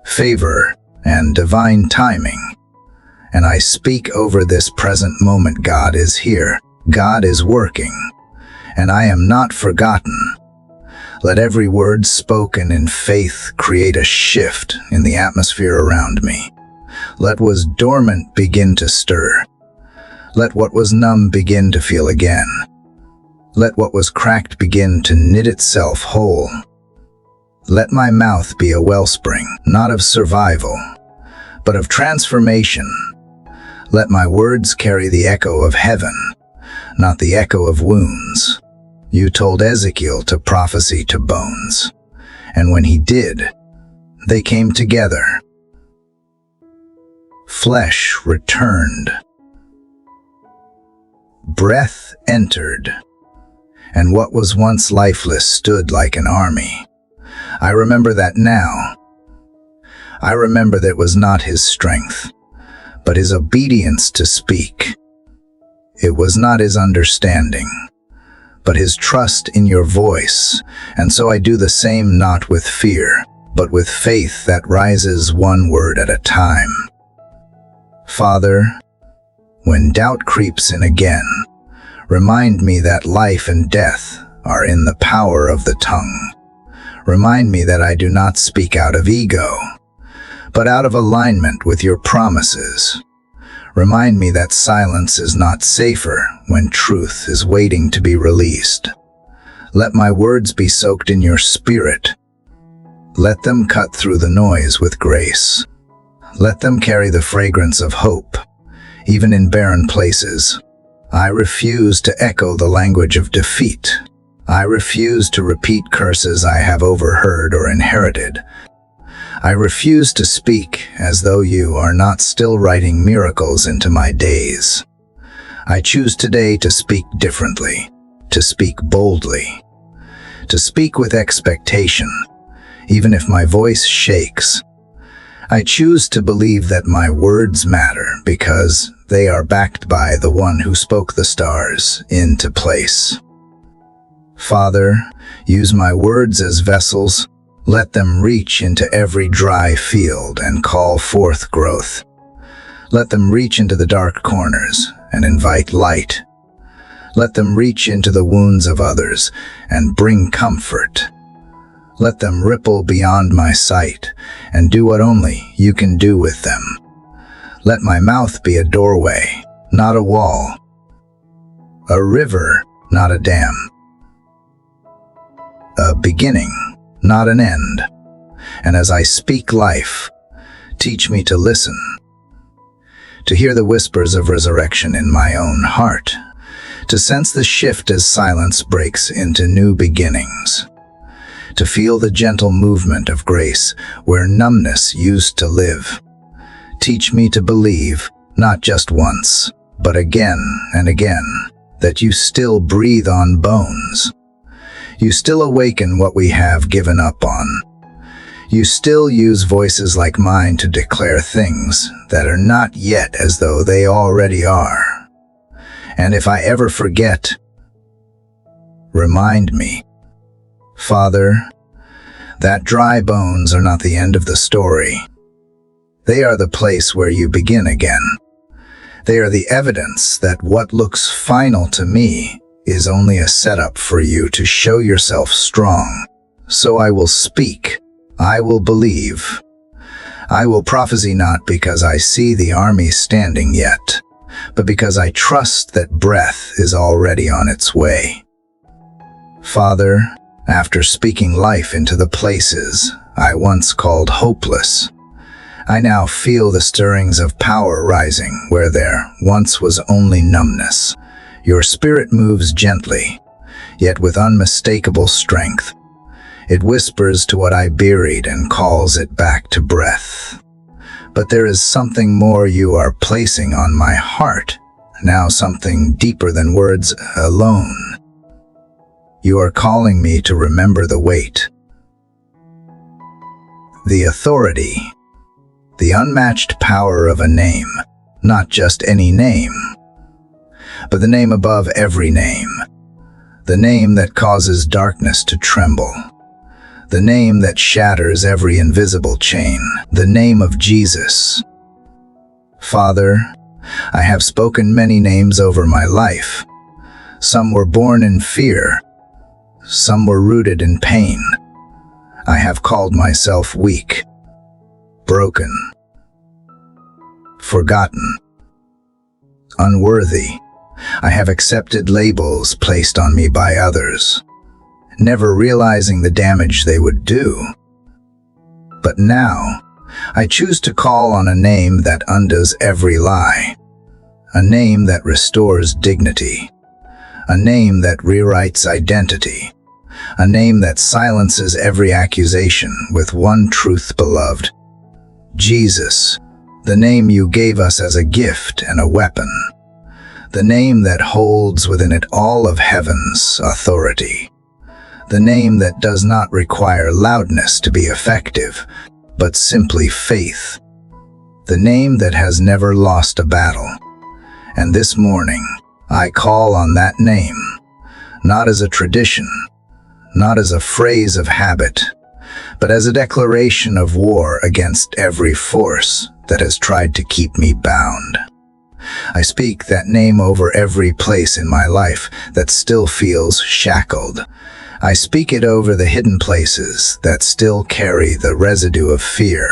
favor, and divine timing. And I speak over this present moment. God is here. God is working. And I am not forgotten. Let every word spoken in faith create a shift in the atmosphere around me. Let what was dormant begin to stir. Let what was numb begin to feel again. Let what was cracked begin to knit itself whole. Let my mouth be a wellspring, not of survival, but of transformation. Let my words carry the echo of heaven, not the echo of wounds. You told Ezekiel to prophesy to bones, and when he did, they came together. Flesh returned. Breath entered, and what was once lifeless stood like an army. I remember that now. I remember that it was not his strength, but his obedience to speak. It was not his understanding, but his trust in your voice. And so I do the same, not with fear, but with faith that rises one word at a time. Father, when doubt creeps in again, remind me that life and death are in the power of the tongue. Remind me that I do not speak out of ego, but out of alignment with your promises. Remind me that silence is not safer when truth is waiting to be released. Let my words be soaked in your spirit. Let them cut through the noise with grace. Let them carry the fragrance of hope, even in barren places. I refuse to echo the language of defeat. I refuse to repeat curses I have overheard or inherited. I refuse to speak as though you are not still writing miracles into my days. I choose today to speak differently, to speak boldly, to speak with expectation, even if my voice shakes. I choose to believe that my words matter because they are backed by the one who spoke the stars into place. Father, use my words as vessels. Let them reach into every dry field and call forth growth. Let them reach into the dark corners and invite light. Let them reach into the wounds of others and bring comfort. Let them ripple beyond my sight and do what only you can do with them. Let my mouth be a doorway, not a wall. A river, not a dam. A beginning, not an end. And as I speak life, teach me to listen, to hear the whispers of resurrection in my own heart, to sense the shift as silence breaks into new beginnings, to feel the gentle movement of grace where numbness used to live. Teach me to believe, not just once, but again and again, that you still breathe on bones. You still awaken what we have given up on. You still use voices like mine to declare things that are not yet as though they already are. And if I ever forget, remind me. Father, that dry bones are not the end of the story. They are the place where you begin again. They are the evidence that what looks final to me is only a setup for you to show yourself strong. So I will speak, I will believe, I will prophesy not because I see the army standing yet, but because I trust that breath is already on its way. Father, after speaking life into the places I once called hopeless, I now feel the stirrings of power rising where there once was only numbness. Your spirit moves gently, yet with unmistakable strength. It whispers to what I buried and calls it back to breath. But there is something more you are placing on my heart, now something deeper than words alone. You are calling me to remember the weight, the authority, the unmatched power of a name, not just any name, but the name above every name, the name that causes darkness to tremble, the name that shatters every invisible chain, the name of Jesus. Father, I have spoken many names over my life. Some were born in fear, some were rooted in pain. I have called myself weak, broken, forgotten, unworthy. I have accepted labels placed on me by others, never realizing the damage they would do. But now, I choose to call on a name that undoes every lie, a name that restores dignity, a name that rewrites identity, a name that silences every accusation with one truth, beloved. Jesus, the name you gave us as a gift and a weapon, the name that holds within it all of heaven's authority, the name that does not require loudness to be effective, but simply faith, the name that has never lost a battle. And this morning, I call on that name, not as a tradition, not as a phrase of habit, but as a declaration of war against every force that has tried to keep me bound. I speak that name over every place in my life that still feels shackled. I speak it over the hidden places that still carry the residue of fear.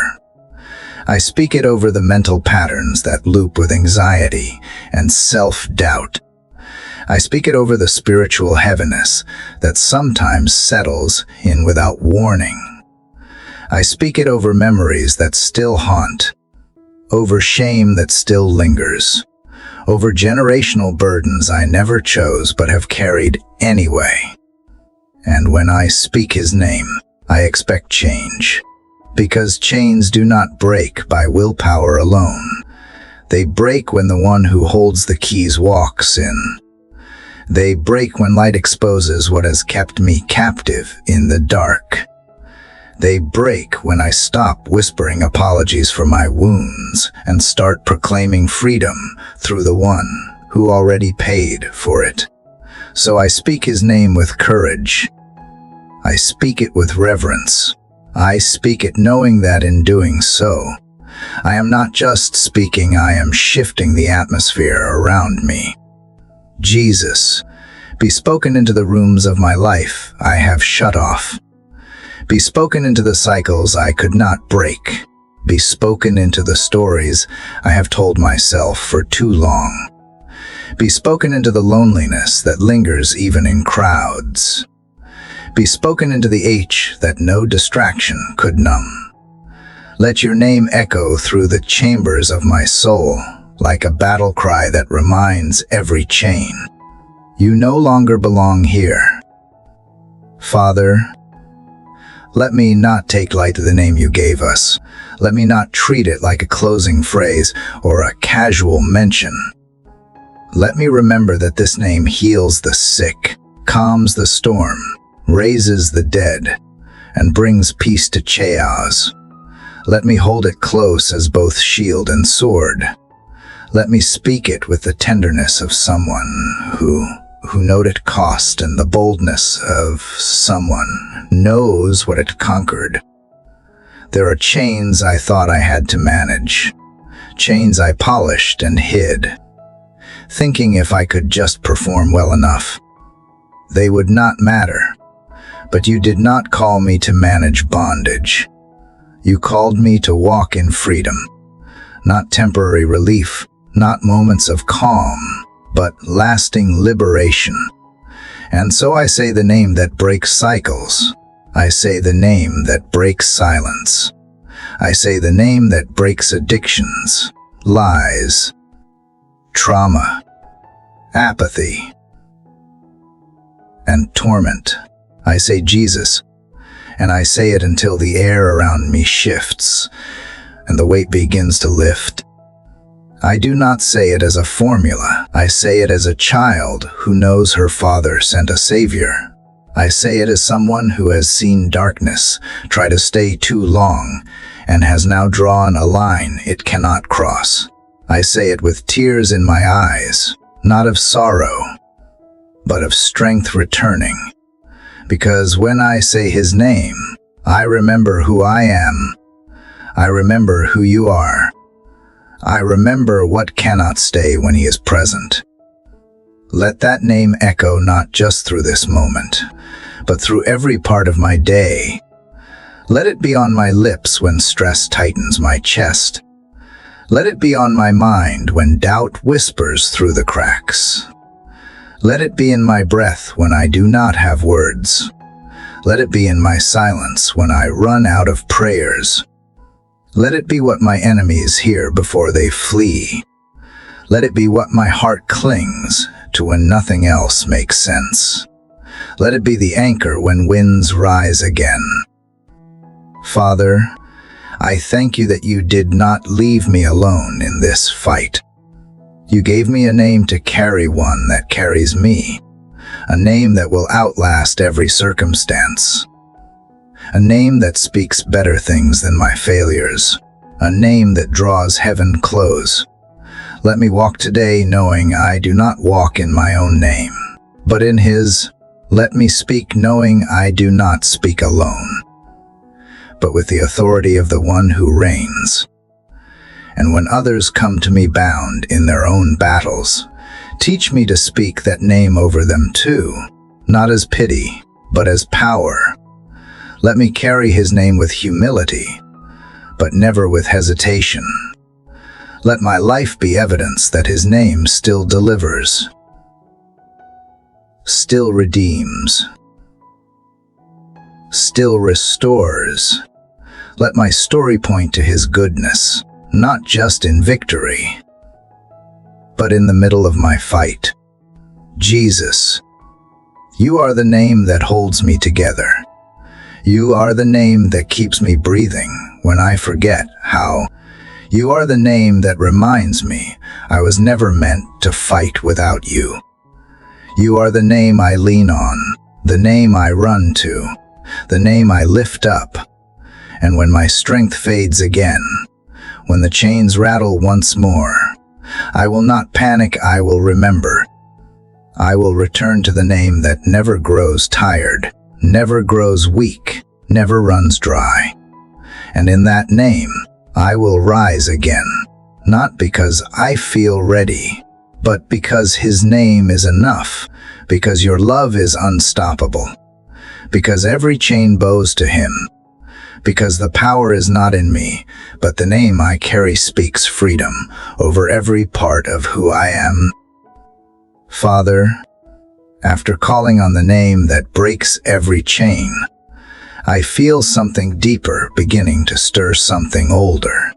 I speak it over the mental patterns that loop with anxiety and self-doubt. I speak it over the spiritual heaviness that sometimes settles in without warning. I speak it over memories that still haunt, over shame that still lingers, over generational burdens I never chose but have carried anyway. And when I speak his name, I expect change, because chains do not break by willpower alone. They break when the one who holds the keys walks in. They break when light exposes what has kept me captive in the dark. They break when I stop whispering apologies for my wounds and start proclaiming freedom through the one who already paid for it. So I speak his name with courage. I speak it with reverence. I speak it knowing that in doing so, I am not just speaking, I am shifting the atmosphere around me. Jesus, be spoken into the rooms of my life I have shut off. Be spoken into the cycles I could not break. Be spoken into the stories I have told myself for too long. Be spoken into the loneliness that lingers even in crowds. Be spoken into the ache that no distraction could numb. Let your name echo through the chambers of my soul like a battle cry that reminds every chain, you no longer belong here. Father, let me not take light to the name you gave us. Let me not treat it like a closing phrase or a casual mention. Let me remember that this name heals the sick, calms the storm, raises the dead, and brings peace to chaos. Let me hold it close as both shield and sword. Let me speak it with the tenderness of someone who knowed it cost, and the boldness of someone knows what it conquered. There are chains I thought I had to manage, chains I polished and hid, thinking if I could just perform well enough, they would not matter. But you did not call me to manage bondage. You called me to walk in freedom, not temporary relief, not moments of calm, but lasting liberation. And so I say the name that breaks cycles. I say the name that breaks silence. I say the name that breaks addictions, lies, trauma, apathy, and torment. I say Jesus, and I say it until the air around me shifts and the weight begins to lift. I do not say it as a formula. I say it as a child who knows her father sent a savior. I say it as someone who has seen darkness try to stay too long and has now drawn a line it cannot cross. I say it with tears in my eyes, not of sorrow, but of strength returning. Because when I say his name, I remember who I am. I remember who you are. I remember what cannot stay when he is present. Let that name echo not just through this moment, but through every part of my day. Let it be on my lips when stress tightens my chest. Let it be on my mind when doubt whispers through the cracks. Let it be in my breath when I do not have words. Let it be in my silence when I run out of prayers. Let it be what my enemies hear before they flee. Let it be what my heart clings to when nothing else makes sense. Let it be the anchor when winds rise again. Father, I thank you that you did not leave me alone in this fight. You gave me a name to carry, one that carries me, a name that will outlast every circumstance, a name that speaks better things than my failures, a name that draws heaven close. Let me walk today knowing I do not walk in my own name, but in his. Let me speak knowing I do not speak alone, but with the authority of the one who reigns. And when others come to me bound in their own battles, teach me to speak that name over them too, not as pity, but as power. Let me carry his name with humility, but never with hesitation. Let my life be evidence that his name still delivers, still redeems, still restores. Let my story point to his goodness, not just in victory, but in the middle of my fight. Jesus, you are the name that holds me together. You are the name that keeps me breathing when I forget how. You are the name that reminds me I was never meant to fight without you. You are the name I lean on, the name I run to, the name I lift up. And when my strength fades again, when the chains rattle once more, I will not panic, I will remember. I will return to the name that never grows tired, never grows weak, never runs dry. And in that name, I will rise again, not because I feel ready, but because his name is enough, because your love is unstoppable, because every chain bows to him, because the power is not in me, but the name I carry speaks freedom over every part of who I am. Father, after calling on the name that breaks every chain, I feel something deeper beginning to stir, something older,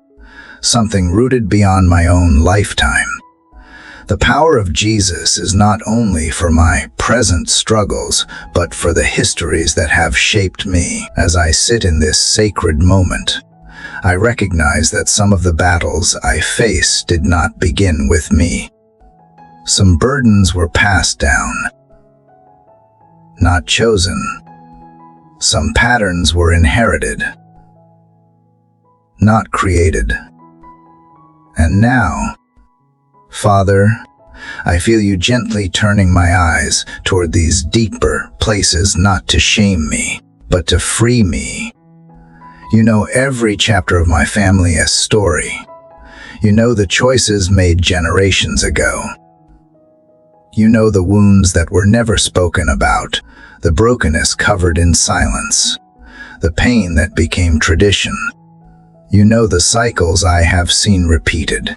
something rooted beyond my own lifetime. The power of Jesus is not only for my present struggles, but for the histories that have shaped me. As I sit in this sacred moment, I recognize that some of the battles I face did not begin with me. Some burdens were passed down, not chosen. Some patterns were inherited, not created. And now, Father, I feel you gently turning my eyes toward these deeper places, not to shame me, but to free me. You know every chapter of my family as story. You know the choices made generations ago. You know the wounds that were never spoken about, the brokenness covered in silence, the pain that became tradition. You know the cycles I have seen repeated,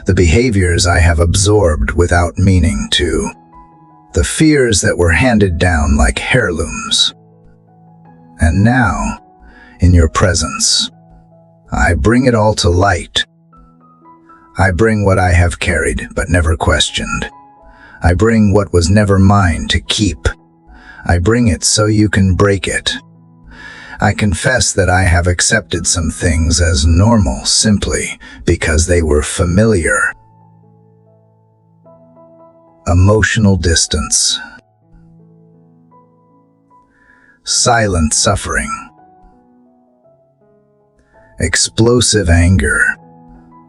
the behaviors I have absorbed without meaning to, the fears that were handed down like heirlooms. And now, in your presence, I bring it all to light. I bring what I have carried but never questioned. I bring what was never mine to keep. I bring it so you can break it. I confess that I have accepted some things as normal simply because they were familiar. Emotional distance. Silent suffering. Explosive anger.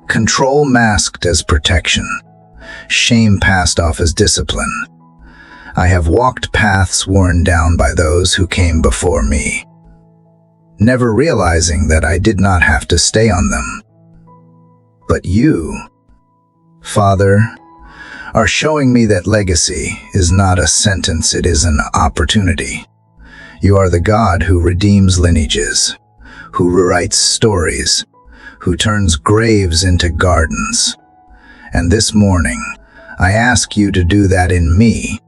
Control masked as protection. Shame passed off as discipline. I have walked paths worn down by those who came before me, never realizing that I did not have to stay on them. But you, Father, are showing me that legacy is not a sentence, it is an opportunity. You are the God who redeems lineages, who rewrites stories, who turns graves into gardens. And this morning, I ask you to do that in me.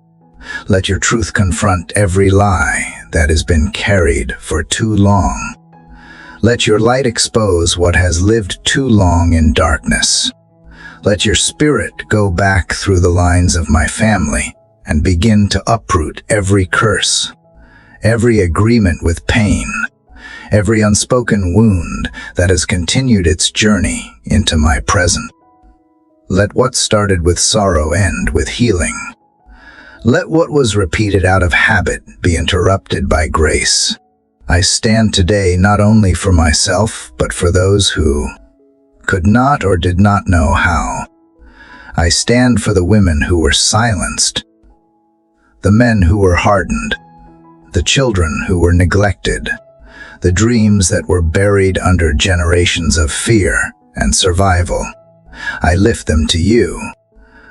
Let your truth confront every lie that has been carried for too long. Let your light expose what has lived too long in darkness. Let your spirit go back through the lines of my family and begin to uproot every curse, every agreement with pain, every unspoken wound that has continued its journey into my present. Let what started with sorrow end with healing. Let what was repeated out of habit be interrupted by grace. I stand today not only for myself, but for those who could not or did not know how. I stand for the women who were silenced, the men who were hardened, the children who were neglected, the dreams that were buried under generations of fear and survival. I lift them to you,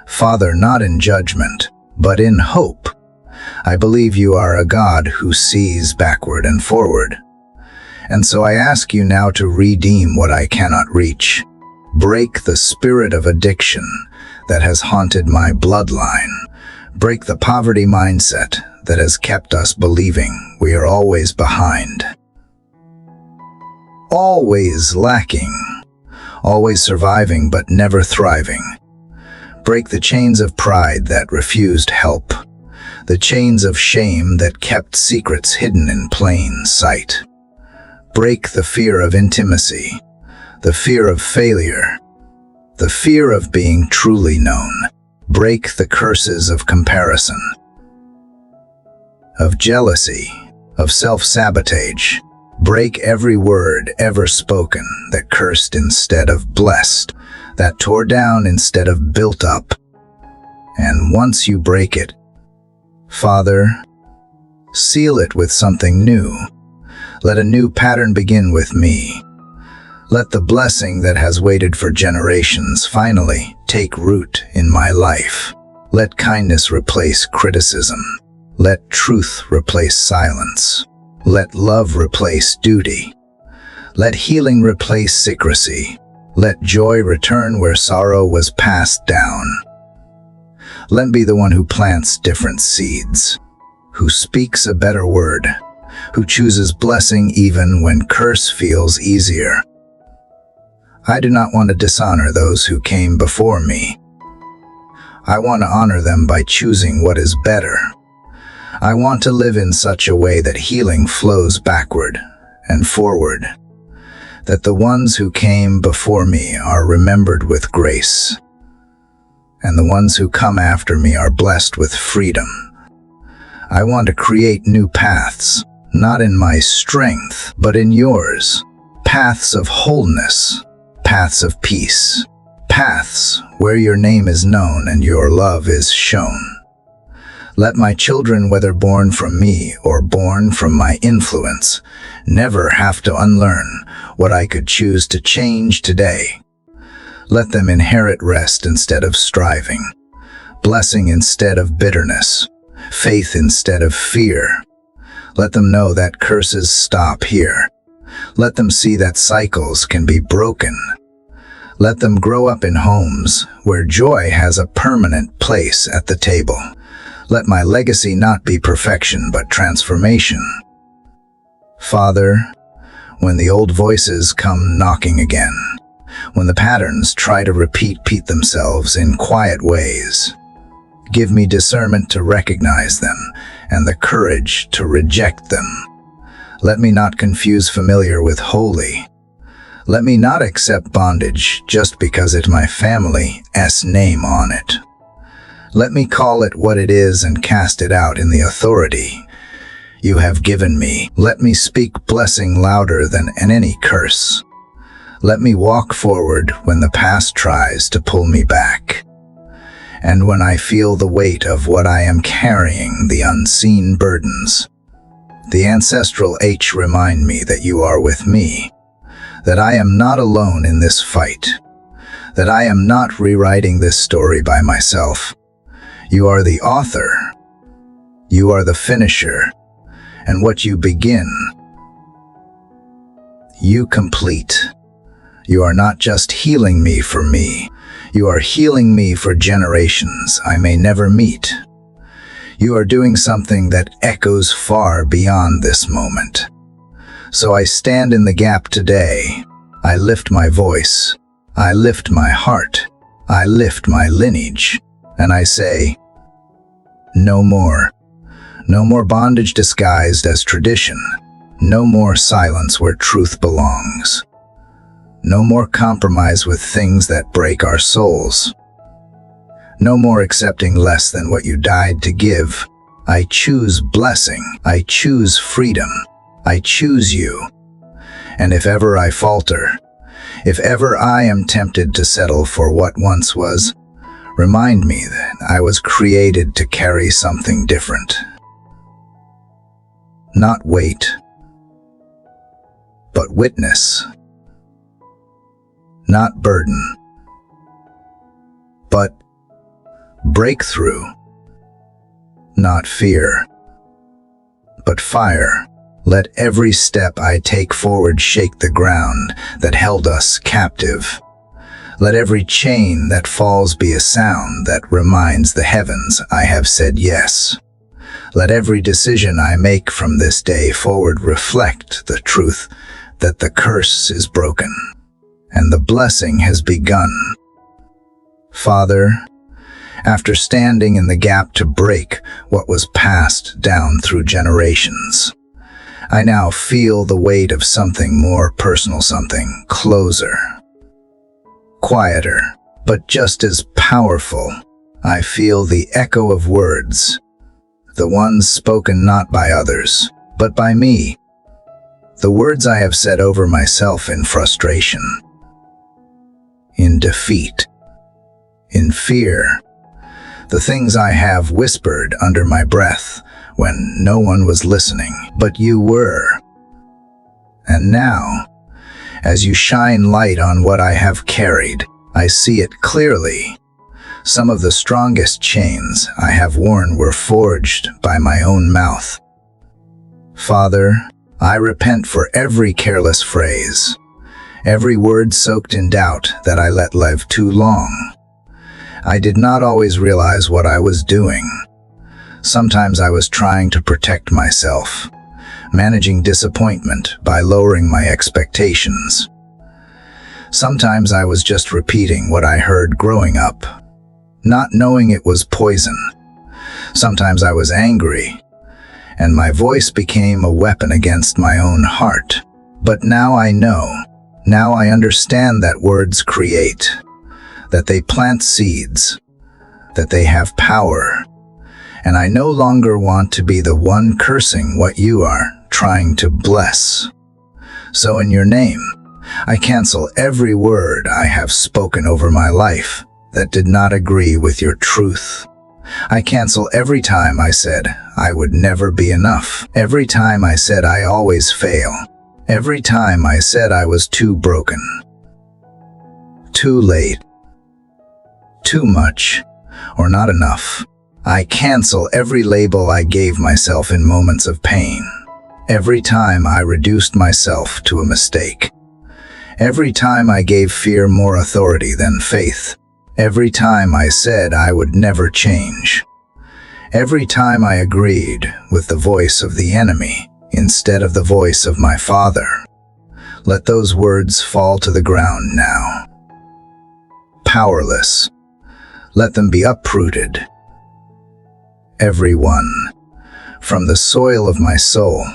Father, not in judgment, but in hope. I believe you are a God who sees backward and forward. And so I ask you now to redeem what I cannot reach. Break the spirit of addiction that has haunted my bloodline. Break the poverty mindset that has kept us believing we are always behind, always lacking, always surviving but never thriving. Break the chains of pride that refused help, the chains of shame that kept secrets hidden in plain sight. Break the fear of intimacy, the fear of failure, the fear of being truly known. Break the curses of comparison, of jealousy, of self-sabotage. Break every word ever spoken that cursed instead of blessed, that tore down instead of built up. And once you break it, Father, seal it with something new. Let a new pattern begin with me. Let the blessing that has waited for generations finally take root in my life. Let kindness replace criticism. Let truth replace silence. Let love replace duty. Let healing replace secrecy. Let joy return where sorrow was passed down. Let me be the one who plants different seeds, who speaks a better word, who chooses blessing even when curse feels easier. I do not want to dishonor those who came before me. I want to honor them by choosing what is better. I want to live in such a way that healing flows backward and forward, that the ones who came before me are remembered with grace, and the ones who come after me are blessed with freedom. I want to create new paths, not in my strength, but in yours. Paths of wholeness, paths of peace, paths where your name is known and your love is shown. Let my children, whether born from me or born from my influence, never have to unlearn what I could choose to change today. Let them inherit rest instead of striving, blessing instead of bitterness, faith instead of fear. Let them know that curses stop here. Let them see that cycles can be broken. Let them grow up in homes where joy has a permanent place at the table. Let my legacy not be perfection but transformation. Father, when the old voices come knocking again, when the patterns try to repeat themselves in quiet ways, give me discernment to recognize them and the courage to reject them. Let me not confuse familiar with holy. Let me not accept bondage just because it's my family's name on it. Let me call it what it is and cast it out in the authority you have given me. Let me speak blessing louder than any curse. Let me walk forward when the past tries to pull me back. And when I feel the weight of what I am carrying, the unseen burdens, the ancestral remind me that you are with me, that I am not alone in this fight, that I am not rewriting this story by myself. You are the author, you are the finisher, and what you begin, you complete. You are not just healing me for me, you are healing me for generations I may never meet. You are doing something that echoes far beyond this moment. So I stand in the gap today. I lift my voice. I lift my heart. I lift my lineage. And I say, no more. No more bondage disguised as tradition. No more silence where truth belongs. No more compromise with things that break our souls. No more accepting less than what you died to give. I choose blessing. I choose freedom. I choose you. And if ever I falter, if ever I am tempted to settle for what once was, remind me that I was created to carry something different. Not weight, but witness. Not burden, but breakthrough. Not fear, but fire. Let every step I take forward shake the ground that held us captive. Let every chain that falls be a sound that reminds the heavens I have said yes. Let every decision I make from this day forward reflect the truth that the curse is broken and the blessing has begun. Father, after standing in the gap to break what was passed down through generations, I now feel the weight of something more personal, something closer, quieter, but just as powerful. I feel the echo of words, the ones spoken not by others, but by me. The words I have said over myself in frustration, in defeat, in fear. The things I have whispered under my breath when no one was listening, but you were. And now, as you shine light on what I have carried, I see it clearly. Some of the strongest chains I have worn were forged by my own mouth. Father, I repent for every careless phrase, every word soaked in doubt that I let live too long. I did not always realize what I was doing. Sometimes I was trying to protect myself, managing disappointment by lowering my expectations. Sometimes I was just repeating what I heard growing up, not knowing it was poison. Sometimes I was angry, and my voice became a weapon against my own heart. But now I know, now I understand that words create, that they plant seeds, that they have power, and I no longer want to be the one cursing what you are trying to bless. So in your name, I cancel every word I have spoken over my life that did not agree with your truth. I cancel every time I said I would never be enough. Every time I said I always fail. Every time I said I was too broken, too late, too much, or not enough. I cancel every label I gave myself in moments of pain. Every time I reduced myself to a mistake. Every time I gave fear more authority than faith. Every time I said I would never change. Every time I agreed with the voice of the enemy instead of the voice of my Father. Let those words fall to the ground now. Powerless. Let them be uprooted. Every one. From the soil of my soul,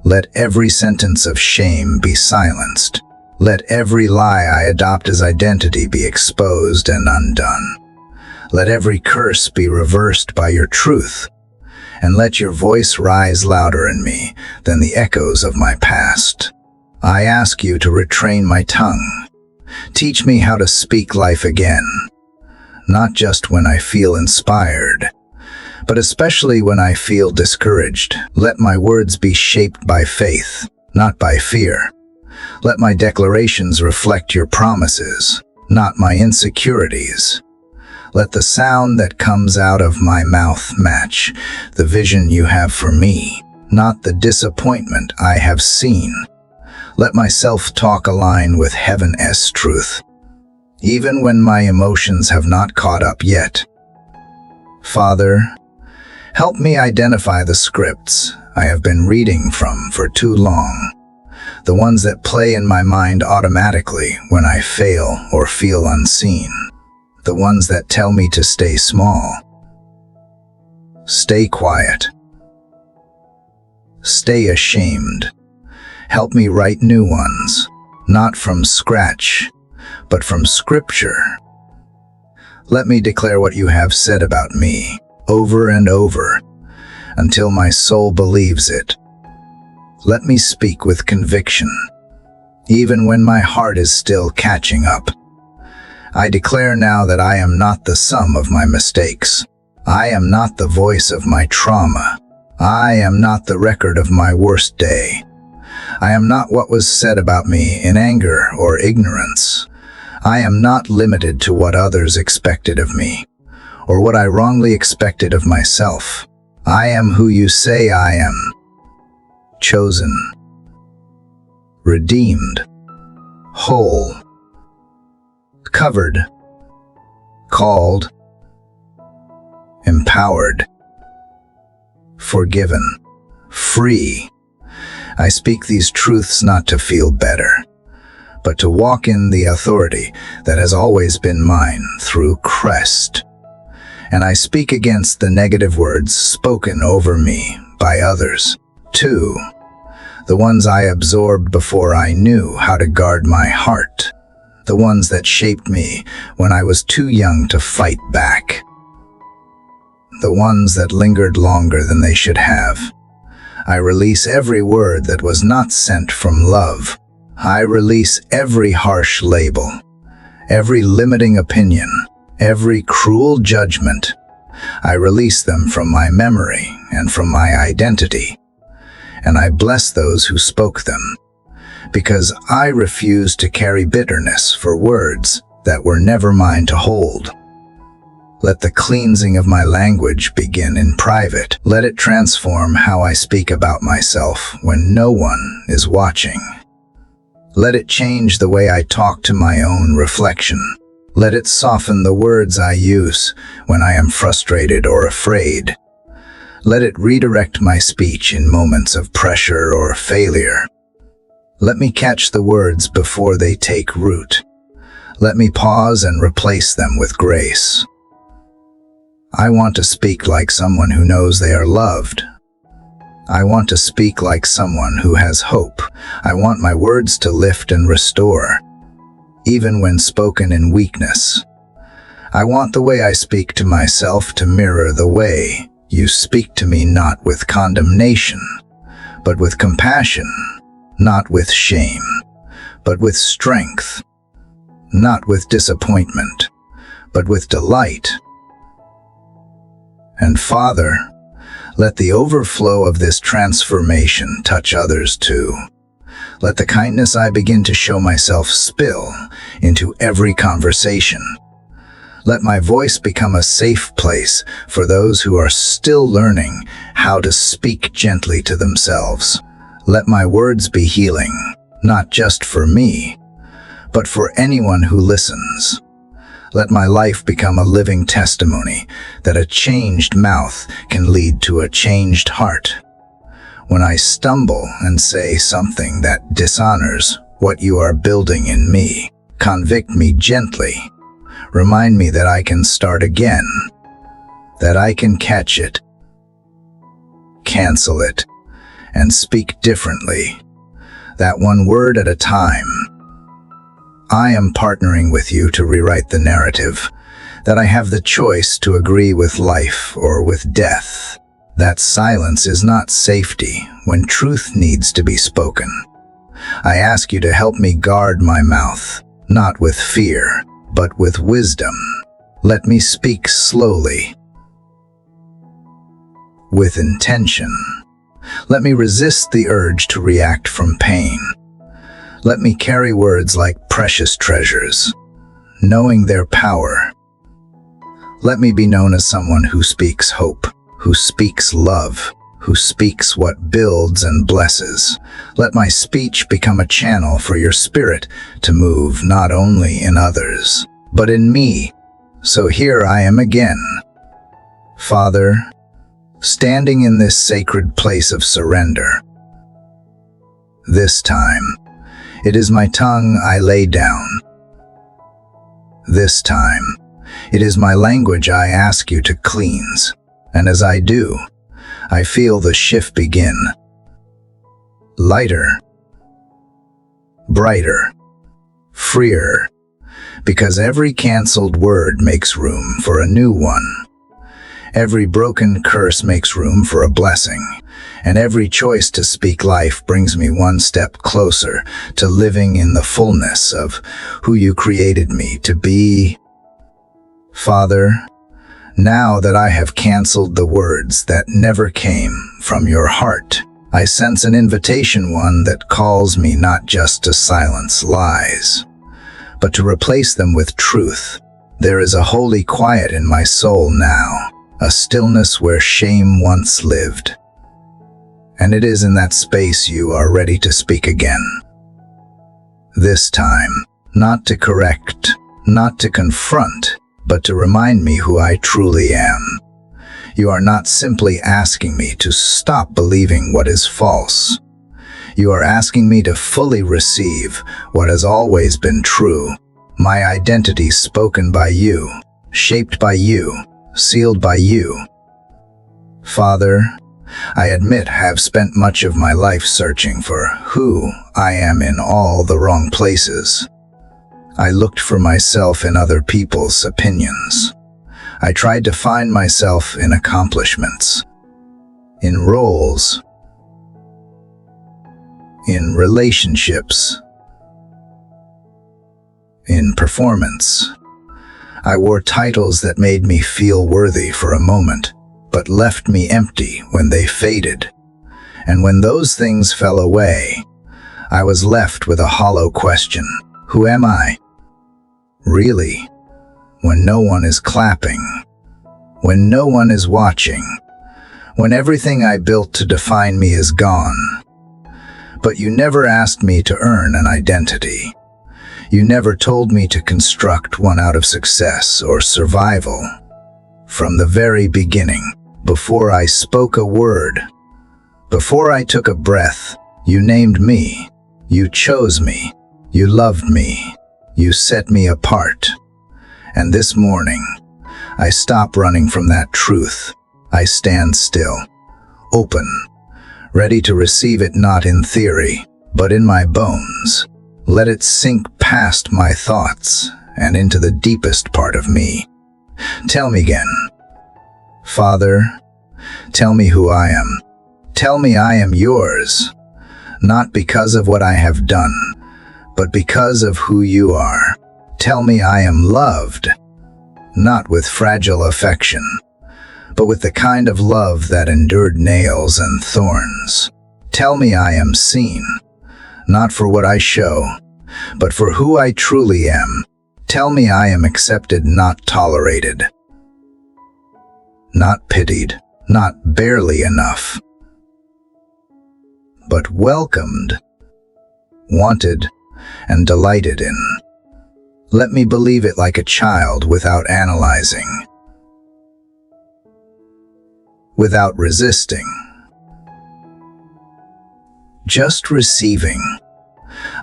let every sentence of shame be silenced. Let every lie I adopt as identity be exposed and undone. Let every curse be reversed by your truth, and let your voice rise louder in me than the echoes of my past. I ask you to retrain my tongue. Teach me how to speak life again, not just when I feel inspired, but especially when I feel discouraged. Let my words be shaped by faith, not by fear. Let my declarations reflect your promises, not my insecurities. Let the sound that comes out of my mouth match the vision you have for me, not the disappointment I have seen. Let my self-talk align with heaven's truth, even when my emotions have not caught up yet. Father, help me identify the scripts I have been reading from for too long, the ones that play in my mind automatically when I fail or feel unseen, the ones that tell me to stay small, stay quiet, stay ashamed. Help me write new ones, not from scratch, but from Scripture. Let me declare what you have said about me over and over until my soul believes it. Let me speak with conviction, even when my heart is still catching up. I declare now that I am not the sum of my mistakes. I am not the voice of my trauma. I am not the record of my worst day. I am not what was said about me in anger or ignorance. I am not limited to what others expected of me, or what I wrongly expected of myself. I am who you say I am. Chosen, redeemed, whole, covered, called, empowered, forgiven, free. I speak these truths not to feel better, but to walk in the authority that has always been mine through Christ. And I speak against the negative words spoken over me by others, too, the ones I absorbed before I knew how to guard my heart, the ones that shaped me when I was too young to fight back, the ones that lingered longer than they should have. I release every word that was not sent from love. I release every harsh label, every limiting opinion, every cruel judgment. I release them from my memory and from my identity. And I bless those who spoke them, because I refuse to carry bitterness for words that were never mine to hold. Let the cleansing of my language begin in private. Let it transform how I speak about myself when no one is watching. Let it change the way I talk to my own reflection. Let it soften the words I use when I am frustrated or afraid. Let it redirect my speech in moments of pressure or failure. Let me catch the words before they take root. Let me pause and replace them with grace. I want to speak like someone who knows they are loved. I want to speak like someone who has hope. I want my words to lift and restore, even when spoken in weakness. I want the way I speak to myself to mirror the way you speak to me, not with condemnation, but with compassion, not with shame, but with strength, not with disappointment, but with delight. And Father, let the overflow of this transformation touch others too. Let the kindness I begin to show myself spill into every conversation. Let my voice become a safe place for those who are still learning how to speak gently to themselves. Let my words be healing, not just for me, but for anyone who listens. Let my life become a living testimony that a changed mouth can lead to a changed heart. When I stumble and say something that dishonors what you are building in me, convict me gently. Remind me that I can start again, that I can catch it, cancel it, and speak differently, that one word at a time. I am partnering with you to rewrite the narrative, that I have the choice to agree with life or with death, that silence is not safety when truth needs to be spoken. I ask you to help me guard my mouth, not with fear, but with wisdom. Let me speak slowly, with intention. Let me resist the urge to react from pain. Let me carry words like precious treasures, knowing their power. Let me be known as someone who speaks hope, who speaks love, who speaks what builds and blesses. Let my speech become a channel for your spirit to move not only in others, but in me. So here I am again, Father, standing in this sacred place of surrender. This time, it is my tongue I lay down. This time, it is my language I ask you to cleanse. And as I do, I feel the shift begin. Lighter, brighter, freer, because every canceled word makes room for a new one. Every broken curse makes room for a blessing, and every choice to speak life brings me one step closer to living in the fullness of who you created me to be. Father, now that I have canceled the words that never came from your heart, I sense an invitation, one that calls me not just to silence lies, but to replace them with truth. There is a holy quiet in my soul now, a stillness where shame once lived. And it is in that space you are ready to speak again. This time, not to correct, not to confront, but to remind me who I truly am. You are not simply asking me to stop believing what is false. You are asking me to fully receive what has always been true, my identity spoken by you, shaped by you, sealed by you. Father, I admit I have spent much of my life searching for who I am in all the wrong places. I looked for myself in other people's opinions. I tried to find myself in accomplishments, in roles, in relationships, in performance. I wore titles that made me feel worthy for a moment, but left me empty when they faded. And when those things fell away, I was left with a hollow question. Who am I? Really? When no one is clapping, when no one is watching, when everything I built to define me is gone. But you never asked me to earn an identity. You never told me to construct one out of success or survival. From the very beginning, before I spoke a word, before I took a breath, you named me, you chose me, you loved me, you set me apart. And this morning, I stop running from that truth. I stand still, open, ready to receive it not in theory, but in my bones. Let it sink past my thoughts and into the deepest part of me. Tell me again, Father, tell me who I am. Tell me I am yours, not because of what I have done, but because of who you are. Tell me I am loved, not with fragile affection, but with the kind of love that endured nails and thorns. Tell me I am seen, not for what I show, but for who I truly am. Tell me I am accepted, not tolerated, not pitied, not barely enough, but welcomed, wanted, and delighted in. Let me believe it like a child without analyzing, without resisting, just receiving.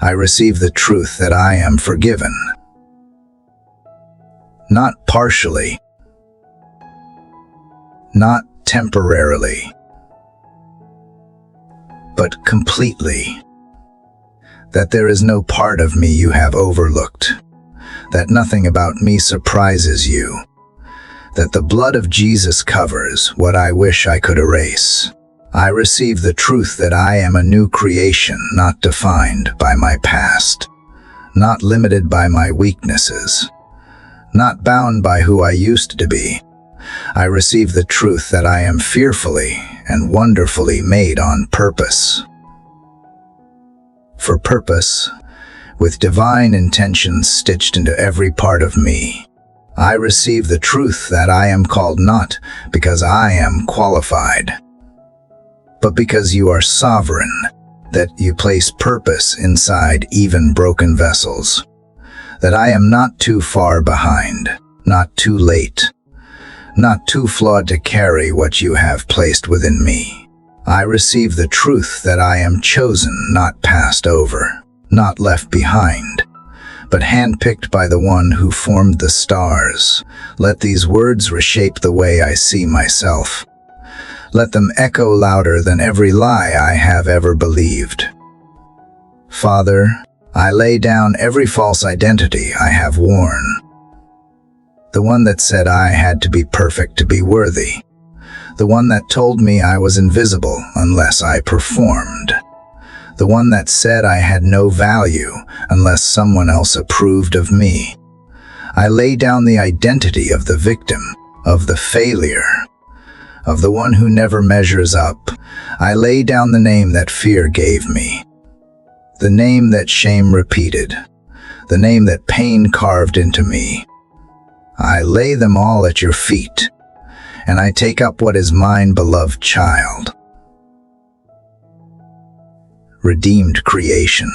I receive the truth that I am forgiven, not partially, not temporarily, but completely. That there is no part of me you have overlooked, that nothing about me surprises you, that the blood of Jesus covers what I wish I could erase. I receive the truth that I am a new creation, not defined by my past, not limited by my weaknesses, not bound by who I used to be. I receive the truth that I am fearfully and wonderfully made on purpose. For purpose, with divine intentions stitched into every part of me. I receive the truth that I am called not because I am qualified, but because you are sovereign, that you place purpose inside even broken vessels, that I am not too far behind, not too late, not too flawed to carry what you have placed within me. I receive the truth that I am chosen, not passed over, not left behind, but handpicked by the one who formed the stars. Let these words reshape the way I see myself. Let them echo louder than every lie I have ever believed. Father, I lay down every false identity I have worn. The one that said I had to be perfect to be worthy. The one that told me I was invisible unless I performed. The one that said I had no value unless someone else approved of me. I lay down the identity of the victim, of the failure, of the one who never measures up. I lay down the name that fear gave me, the name that shame repeated, the name that pain carved into me. I lay them all at your feet, and I take up what is mine, beloved child. Redeemed creation,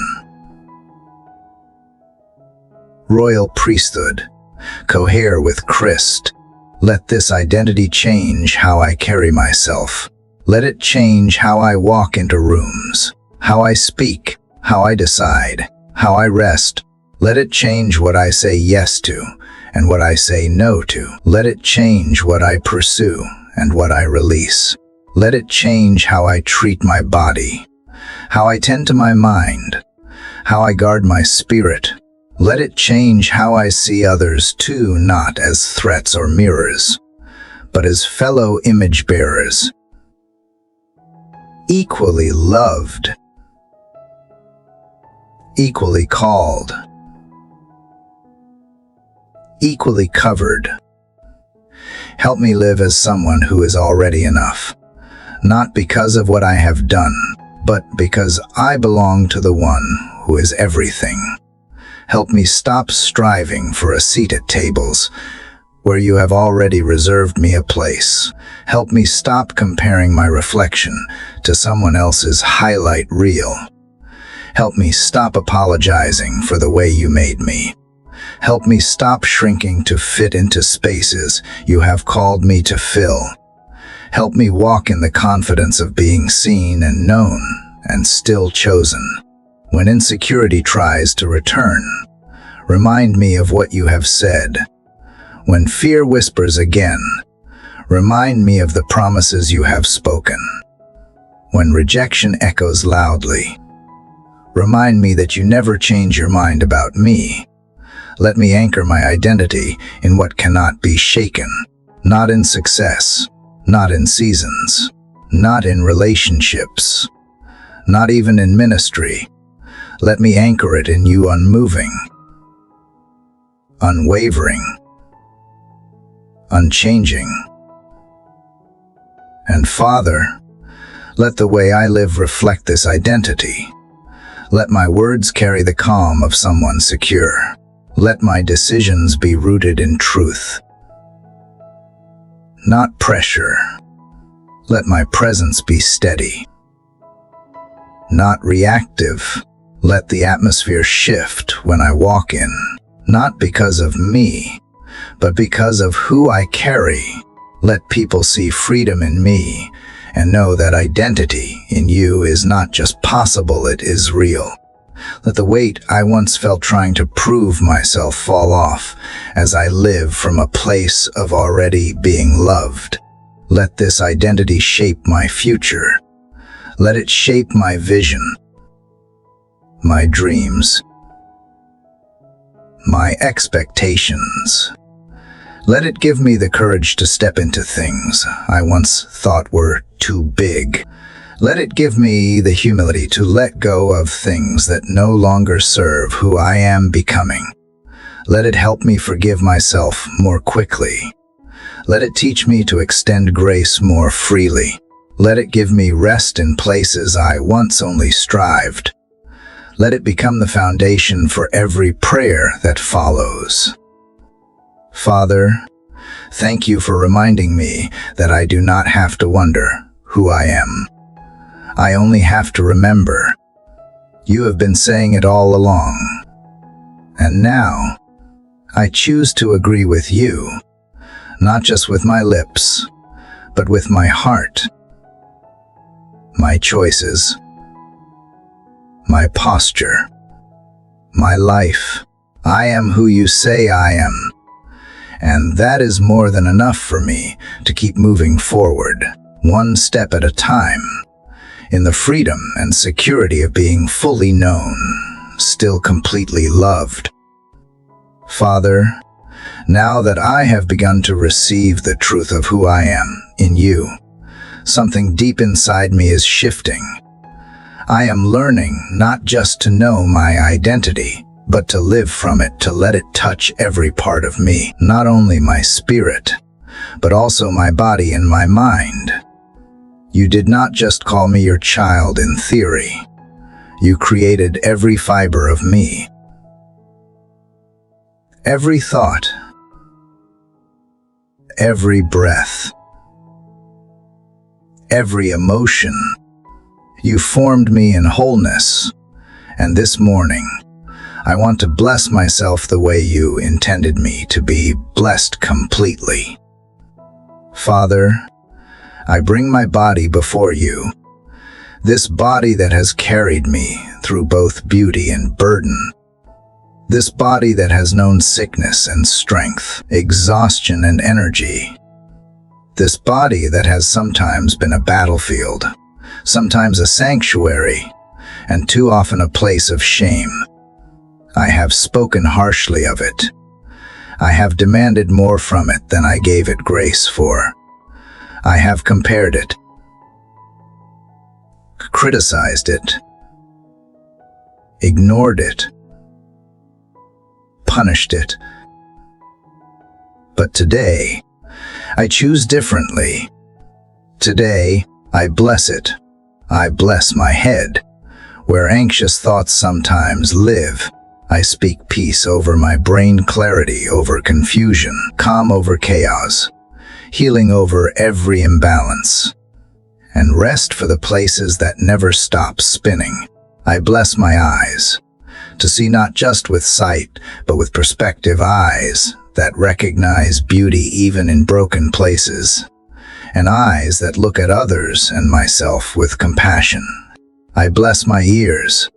royal priesthood, cohere with Christ. Let this identity change how I carry myself. Let it change how I walk into rooms, how I speak, how I decide, how I rest. Let it change what I say yes to and what I say no to. Let it change what I pursue and what I release. Let it change how I treat my body, how I tend to my mind, how I guard my spirit. Let it change how I see others too, not as threats or mirrors, but as fellow image bearers, equally loved, equally called, equally covered. Help me live as someone who is already enough, not because of what I have done, but because I belong to the one who is everything. Help me stop striving for a seat at tables where you have already reserved me a place. Help me stop comparing my reflection to someone else's highlight reel. Help me stop apologizing for the way you made me. Help me stop shrinking to fit into spaces you have called me to fill. Help me walk in the confidence of being seen and known and still chosen. When insecurity tries to return, remind me of what you have said. When fear whispers again, remind me of the promises you have spoken. When rejection echoes loudly, remind me that you never change your mind about me. Let me anchor my identity in what cannot be shaken, not in success, not in seasons, not in relationships, not even in ministry. Let me anchor it in you unmoving, unwavering, unchanging. And Father, let the way I live reflect this identity. Let my words carry the calm of someone secure. Let my decisions be rooted in truth, not pressure. Let my presence be steady, not reactive. Let the atmosphere shift when I walk in, not because of me, but because of who I carry. Let people see freedom in me and know that identity in you is not just possible, it is real. Let the weight I once felt trying to prove myself fall off as I live from a place of already being loved. Let this identity shape my future. Let it shape my vision, my dreams, my expectations. Let it give me the courage to step into things I once thought were too big. Let it give me the humility to let go of things that no longer serve who I am becoming. Let it help me forgive myself more quickly. Let it teach me to extend grace more freely. Let it give me rest in places I once only strived. Let it become the foundation for every prayer that follows. Father, thank you for reminding me that I do not have to wonder who I am. I only have to remember. You have been saying it all along. And now, I choose to agree with you, not just with my lips, but with my heart, my choices, my posture, my life. I am who you say I am. And that is more than enough for me to keep moving forward, one step at a time, in the freedom and security of being fully known, still completely loved. Father, now that I have begun to receive the truth of who I am in you, something deep inside me is shifting. I am learning not just to know my identity, but to live from it, to let it touch every part of me, not only my spirit, but also my body and my mind. You did not just call me your child in theory. You created every fiber of me. Every thought, every breath, every emotion. You formed me in wholeness, and this morning, I want to bless myself the way you intended me to be blessed completely. Father, I bring my body before you, this body that has carried me through both beauty and burden, this body that has known sickness and strength, exhaustion and energy, this body that has sometimes been a battlefield, sometimes a sanctuary, and too often a place of shame. I have spoken harshly of it. I have demanded more from it than I gave it grace for. I have compared it, criticized it, ignored it, punished it. But today, I choose differently. Today, I bless it. I bless my head. Where anxious thoughts sometimes live, I speak peace over my brain, clarity over confusion, calm over chaos, healing over every imbalance, and rest for the places that never stop spinning. I bless my eyes, to see not just with sight, but with perspective, eyes that recognize beauty even in broken places, and eyes that look at others and myself with compassion. I bless my ears,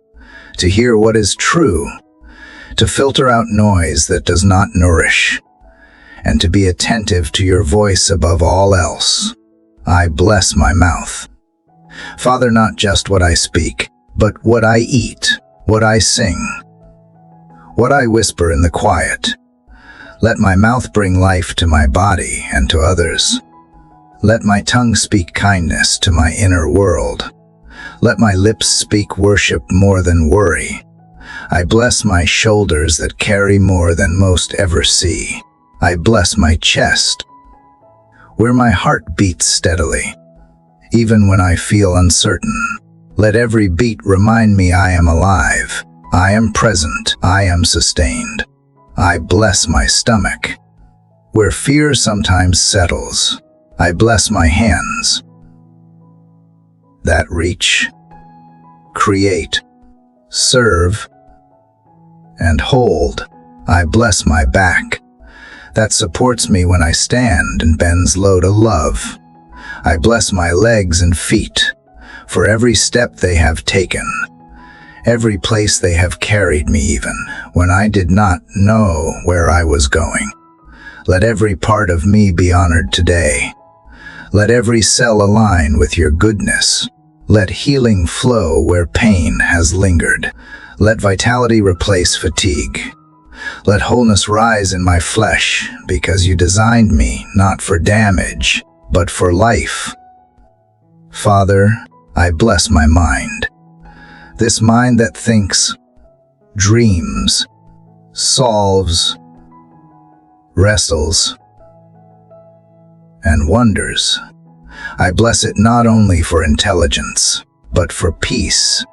to hear what is true, to filter out noise that does not nourish, and to be attentive to your voice above all else. I bless my mouth. Father, not just what I speak, but what I eat, what I sing, what I whisper in the quiet. Let my mouth bring life to my body and to others. Let my tongue speak kindness to my inner world. Let my lips speak worship more than worry. I bless my shoulders that carry more than most ever see. I bless my chest, where my heart beats steadily. Even when I feel uncertain, let every beat remind me I am alive. I am present. I am sustained. I bless my stomach, where fear sometimes settles. I bless my hands that reach, create, serve, and hold. I bless my back that supports me when I stand and bends low to love. I bless my legs and feet for every step they have taken, every place they have carried me even when I did not know where I was going. Let every part of me be honored today. Let every cell align with your goodness. Let healing flow where pain has lingered. Let vitality replace fatigue. Let wholeness rise in my flesh, because you designed me not for damage, but for life. Father, I bless my mind. This mind that thinks, dreams, solves, wrestles, and wonders. I bless it not only for intelligence, but for peace.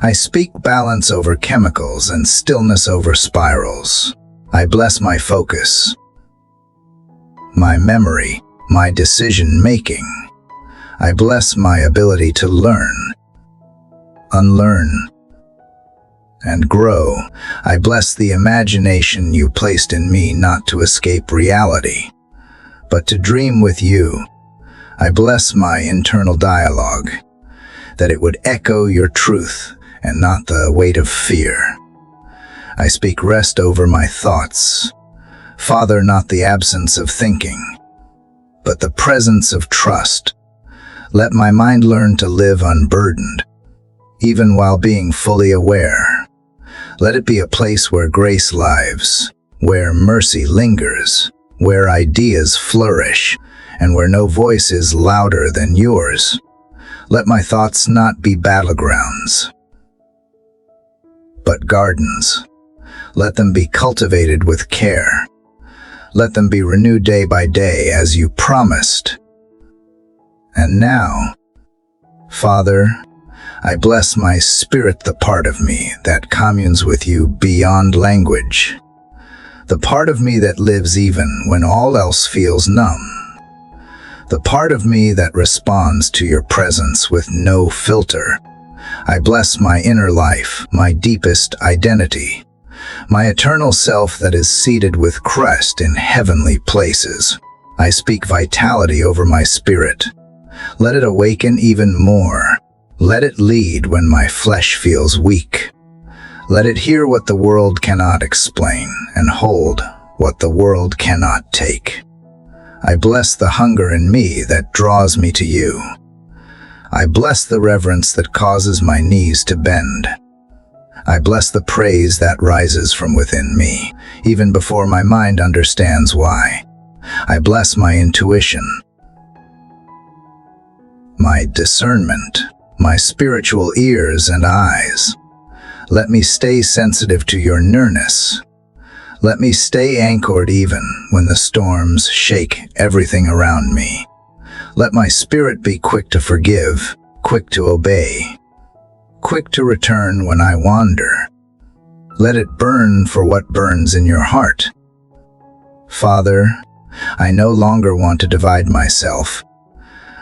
I speak balance over chemicals and stillness over spirals. I bless my focus, my memory, my decision-making. I bless my ability to learn, unlearn, and grow. I bless the imagination you placed in me not to escape reality, but to dream with you. I bless my internal dialogue, that it would echo your truth and not the weight of fear. I speak rest over my thoughts. Father, not the absence of thinking, but the presence of trust. Let my mind learn to live unburdened, even while being fully aware. Let it be a place where grace lives, where mercy lingers, where ideas flourish, and where no voice is louder than yours. Let my thoughts not be battlegrounds, but gardens. Let them be cultivated with care. Let them be renewed day by day as you promised. And now, Father, I bless my spirit, the part of me that communes with you beyond language, the part of me that lives even when all else feels numb, the part of me that responds to your presence with no filter. I bless my inner life, my deepest identity, my eternal self that is seated with Christ in heavenly places. I speak vitality over my spirit. Let it awaken even more. Let it lead when my flesh feels weak. Let it hear what the world cannot explain and hold what the world cannot take. I bless the hunger in me that draws me to you. I bless the reverence that causes my knees to bend. I bless the praise that rises from within me, even before my mind understands why. I bless my intuition, my discernment, my spiritual ears and eyes. Let me stay sensitive to your nearness. Let me stay anchored even when the storms shake everything around me. Let my spirit be quick to forgive, quick to obey, quick to return when I wander. Let it burn for what burns in your heart. Father, I no longer want to divide myself.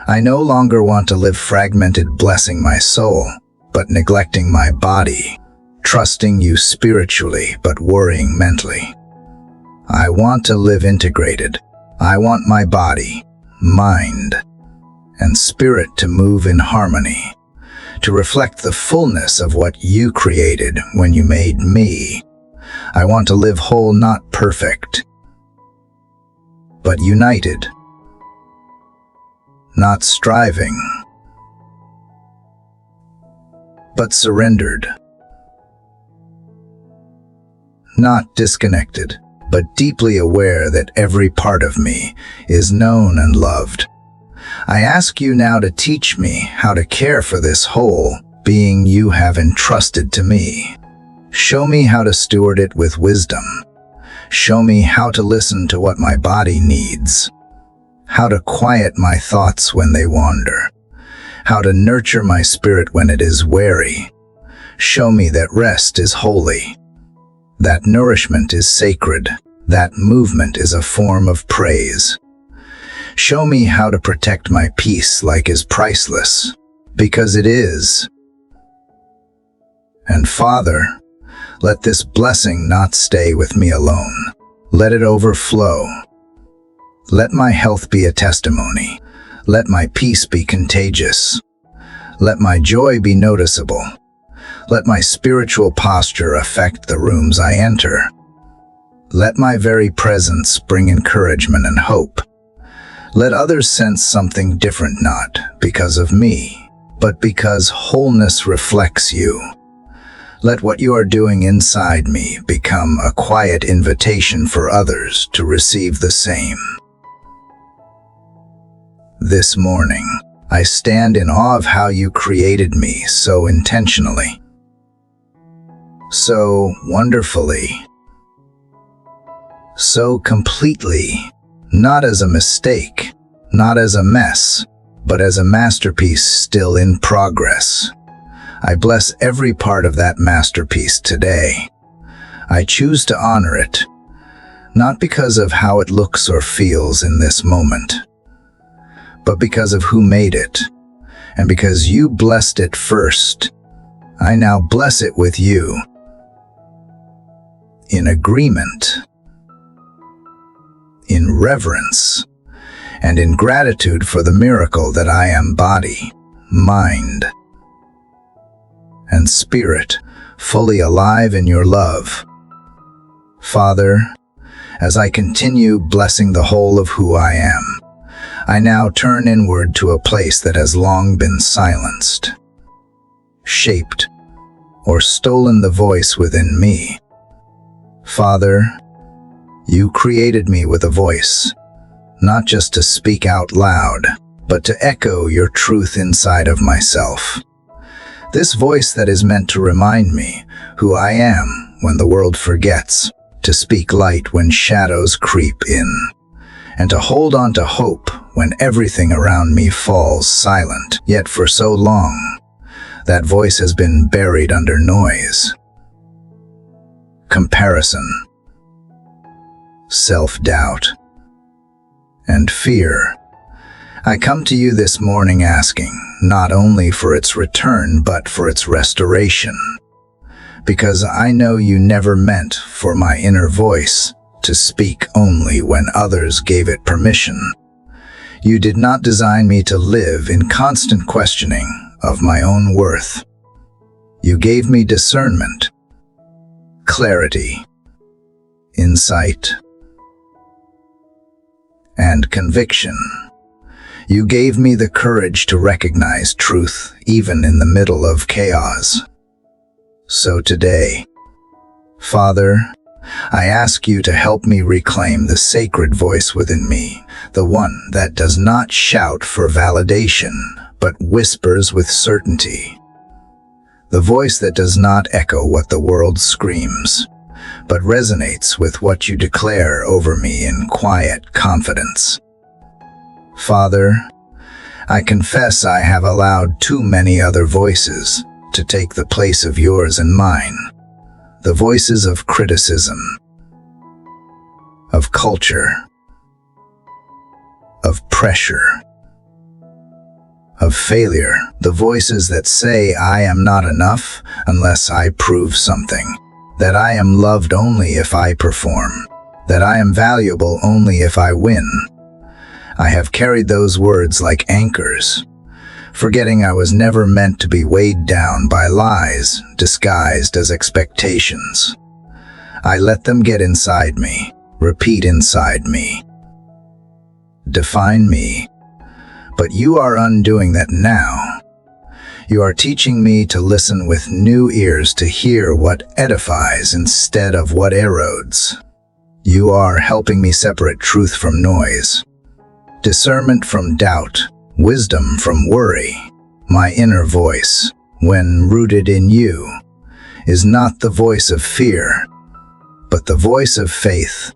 I no longer want to live fragmented, blessing my soul, but neglecting my body, trusting you spiritually, but worrying mentally. I want to live integrated. I want my body, mind, and spirit to move in harmony, to reflect the fullness of what you created when you made me. I want to live whole, not perfect, but united, not striving, but surrendered, not disconnected, but deeply aware that every part of me is known and loved. I ask you now to teach me how to care for this whole being you have entrusted to me. Show me how to steward it with wisdom. Show me how to listen to what my body needs, how to quiet my thoughts when they wander, how to nurture my spirit when it is weary. Show me that rest is holy, that nourishment is sacred, that movement is a form of praise. Show me how to protect my peace like is priceless, because it is. And Father, let this blessing not stay with me alone. Let it overflow. Let my health be a testimony. Let my peace be contagious. Let my joy be noticeable. Let my spiritual posture affect the rooms I enter. Let my very presence bring encouragement and hope. Let others sense something different, not because of me, but because wholeness reflects you. Let what you are doing inside me become a quiet invitation for others to receive the same. This morning, I stand in awe of how you created me so intentionally, so wonderfully, so completely, not as a mistake, not as a mess, but as a masterpiece still in progress. I bless every part of that masterpiece today. I choose to honor it, not because of how it looks or feels in this moment, but because of who made it, and because you blessed it first. I now bless it with you, in agreement, in reverence, and in gratitude for the miracle that I am body, mind, and spirit, fully alive in your love. Father, as I continue blessing the whole of who I am, I now turn inward to a place that has long been silenced, shaped, or stolen the voice within me. Father, you created me with a voice, not just to speak out loud, but to echo your truth inside of myself. This voice that is meant to remind me who I am when the world forgets, to speak light when shadows creep in, and to hold on to hope when everything around me falls silent. Yet for so long, that voice has been buried under noise, comparison, self-doubt, and fear. I come to you this morning asking not only for its return, but for its restoration, because I know you never meant for my inner voice to speak only when others gave it permission. You did not design me to live in constant questioning of my own worth. You gave me discernment, clarity, insight, and conviction. You gave me the courage to recognize truth even in the middle of chaos. So today, Father, I ask you to help me reclaim the sacred voice within me, the one that does not shout for validation, but whispers with certainty. The voice that does not echo what the world screams, but resonates with what you declare over me in quiet confidence. Father, I confess I have allowed too many other voices to take the place of yours and mine. The voices of criticism, of culture, of pressure, of failure. The voices that say I am not enough unless I prove something, that I am loved only if I perform, that I am valuable only if I win. I have carried those words like anchors, forgetting I was never meant to be weighed down by lies disguised as expectations. I let them get inside me, repeat inside me, define me. But you are undoing that now. You are teaching me to listen with new ears, to hear what edifies instead of what erodes. You are helping me separate truth from noise, discernment from doubt, wisdom from worry. My inner voice, when rooted in you, is not the voice of fear, but the voice of faith.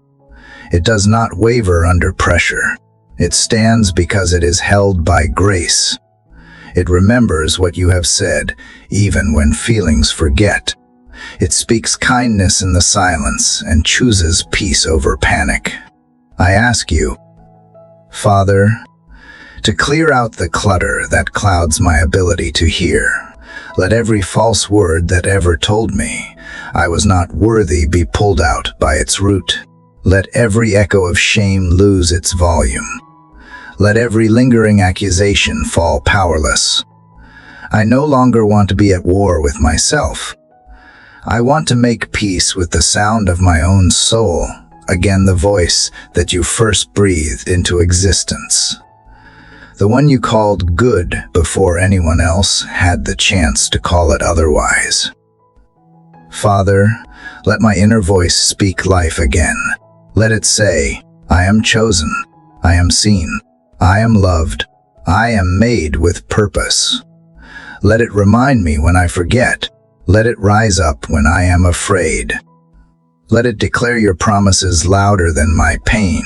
It does not waver under pressure. It stands because it is held by grace. It remembers what you have said, even when feelings forget. It speaks kindness in the silence and chooses peace over panic. I ask you, Father, to clear out the clutter that clouds my ability to hear. Let every false word that ever told me I was not worthy be pulled out by its root. Let every echo of shame lose its volume. Let every lingering accusation fall powerless. I no longer want to be at war with myself. I want to make peace with the sound of my own soul, again the voice that you first breathed into existence. The one you called good before anyone else had the chance to call it otherwise. Father, let my inner voice speak life again. Let it say, I am chosen, I am seen, I am loved, I am made with purpose. Let it remind me when I forget. Let it rise up when I am afraid. Let it declare your promises louder than my pain.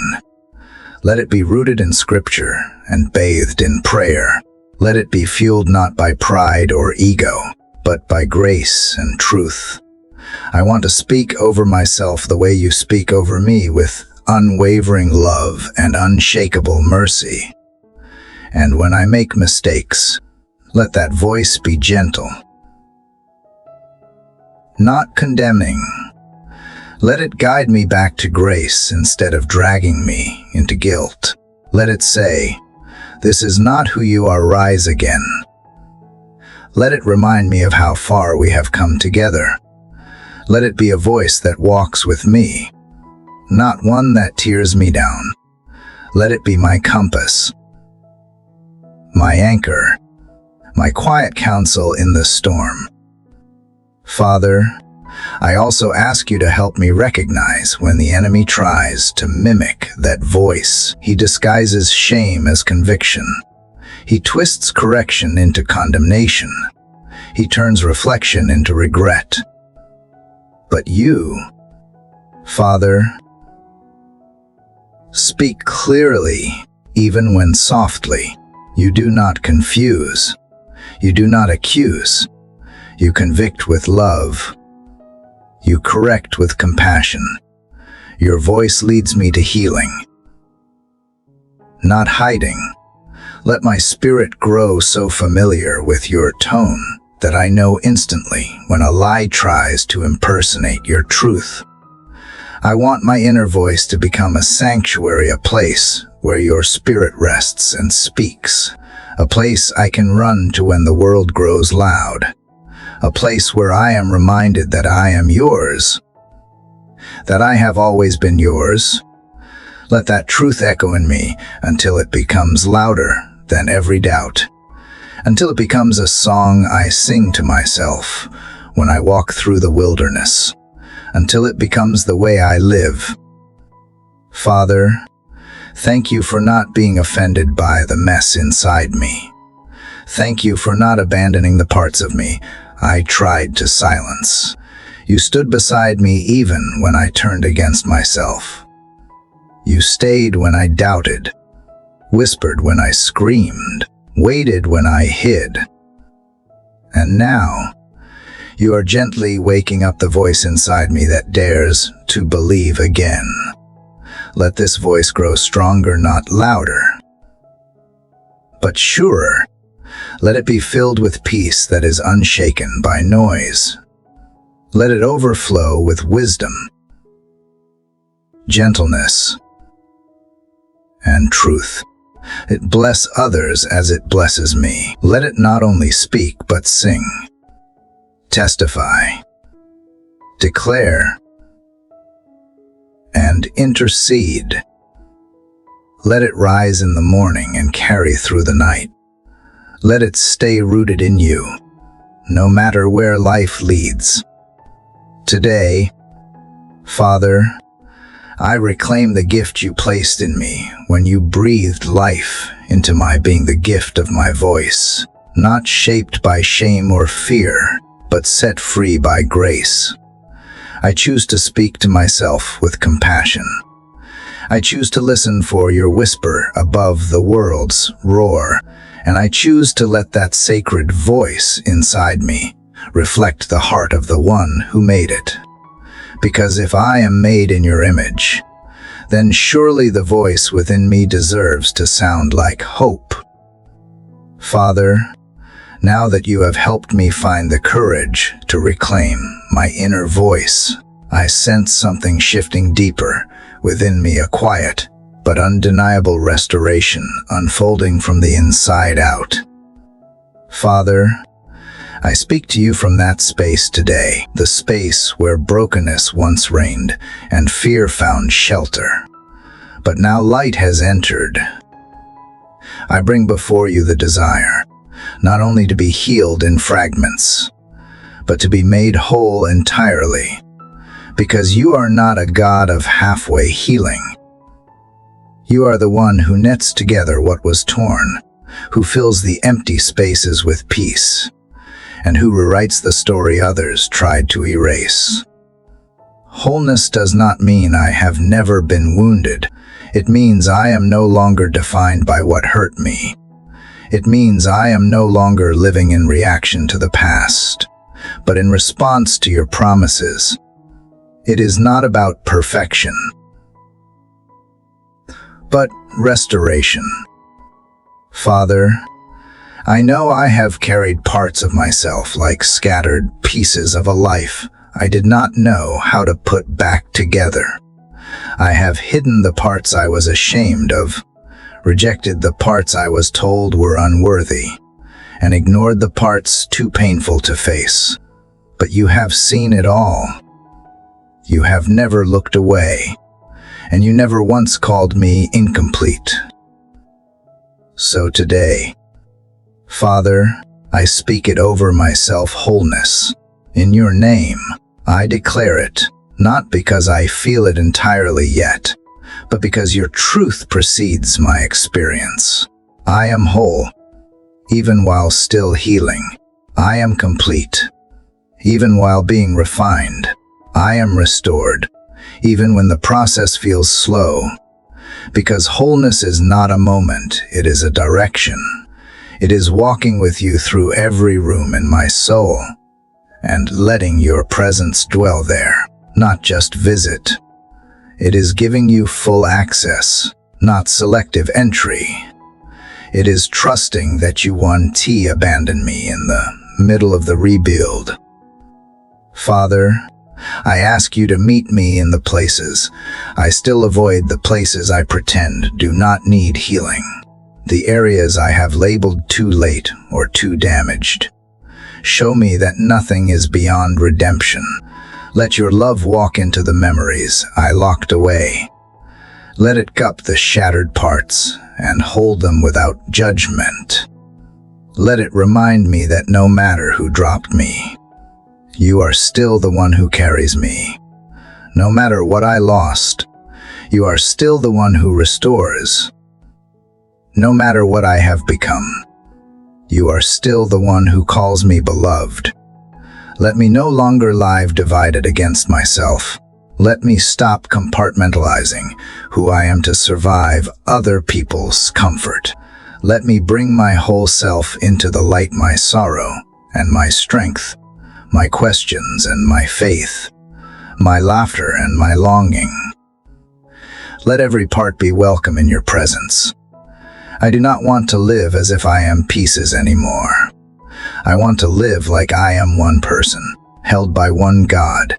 Let it be rooted in scripture and bathed in prayer. Let it be fueled not by pride or ego, but by grace and truth. I want to speak over myself the way you speak over me, with unwavering love and unshakable mercy. And when I make mistakes, let that voice be gentle, not condemning. Let it guide me back to grace instead of dragging me into guilt. Let it say, this is not who you are, rise again. Let it remind me of how far we have come together. Let it be a voice that walks with me, not one that tears me down. Let it be my compass, my anchor, my quiet counsel in the storm. Father, I also ask you to help me recognize when the enemy tries to mimic that voice. He disguises shame as conviction. He twists correction into condemnation. He turns reflection into regret. But you, Father, speak clearly, even when softly. You do not confuse. You do not accuse. You convict with love. You correct with compassion. Your voice leads me to healing, not hiding. Let my spirit grow so familiar with your tone that I know instantly when a lie tries to impersonate your truth. I want my inner voice to become a sanctuary, a place where your spirit rests and speaks, a place I can run to when the world grows loud, a place where I am reminded that I am yours, that I have always been yours. Let that truth echo in me until it becomes louder than every doubt, until it becomes a song I sing to myself when I walk through the wilderness, until it becomes the way I live. Father, thank you for not being offended by the mess inside me. Thank you for not abandoning the parts of me I tried to silence. You stood beside me even when I turned against myself. You stayed when I doubted, whispered when I screamed, waited when I hid. And now, you are gently waking up the voice inside me that dares to believe again. Let this voice grow stronger, not louder, but surer. Let it be filled with peace that is unshaken by noise. Let it overflow with wisdom, gentleness, and truth. It bless others as it blesses me. Let it not only speak but sing, testify, declare, and intercede. Let it rise in the morning and carry through the night. Let it stay rooted in you, no matter where life leads. Today, Father, I reclaim the gift you placed in me when you breathed life into my being, the gift of my voice, not shaped by shame or fear, but set free by grace. I choose to speak to myself with compassion. I choose to listen for your whisper above the world's roar, and I choose to let that sacred voice inside me reflect the heart of the one who made it. Because if I am made in your image, then surely the voice within me deserves to sound like hope. Father, now that you have helped me find the courage to reclaim my inner voice, I sense something shifting deeper within me, a quiet but undeniable restoration unfolding from the inside out. Father, I speak to you from that space today, the space where brokenness once reigned and fear found shelter. But now light has entered. I bring before you the desire, not only to be healed in fragments, but to be made whole entirely, because you are not a God of halfway healing. You are the one who knits together what was torn, who fills the empty spaces with peace, and who rewrites the story others tried to erase. Wholeness does not mean I have never been wounded. It means I am no longer defined by what hurt me. It means I am no longer living in reaction to the past, but in response to your promises. It is not about perfection, but restoration. Father, I know I have carried parts of myself like scattered pieces of a life I did not know how to put back together. I have hidden the parts I was ashamed of, rejected the parts I was told were unworthy, and ignored the parts too painful to face. But you have seen it all. You have never looked away, and you never once called me incomplete. So today, Father, I speak it over myself, wholeness. In your name, I declare it, not because I feel it entirely yet, but because your truth precedes my experience. I am whole, even while still healing. I am complete, even while being refined. I am restored, even when the process feels slow. Because wholeness is not a moment, it is a direction. It is walking with you through every room in my soul, and letting your presence dwell there, not just visit. It is giving you full access, not selective entry. It is trusting that you won't abandon me in the middle of the rebuild. Father, I ask you to meet me in the places I still avoid, the places I pretend do not need healing, the areas I have labeled too late or too damaged. Show me that nothing is beyond redemption. Let your love walk into the memories I locked away. Let it cup the shattered parts and hold them without judgment. Let it remind me that no matter who dropped me, you are still the one who carries me. No matter what I lost, you are still the one who restores. No matter what I have become, you are still the one who calls me beloved. Let me no longer live divided against myself. Let me stop compartmentalizing who I am to survive other people's comfort. Let me bring my whole self into the light, my sorrow and my strength, my questions and my faith, my laughter and my longing. Let every part be welcome in your presence. I do not want to live as if I am pieces anymore. I want to live like I am one person, held by one God,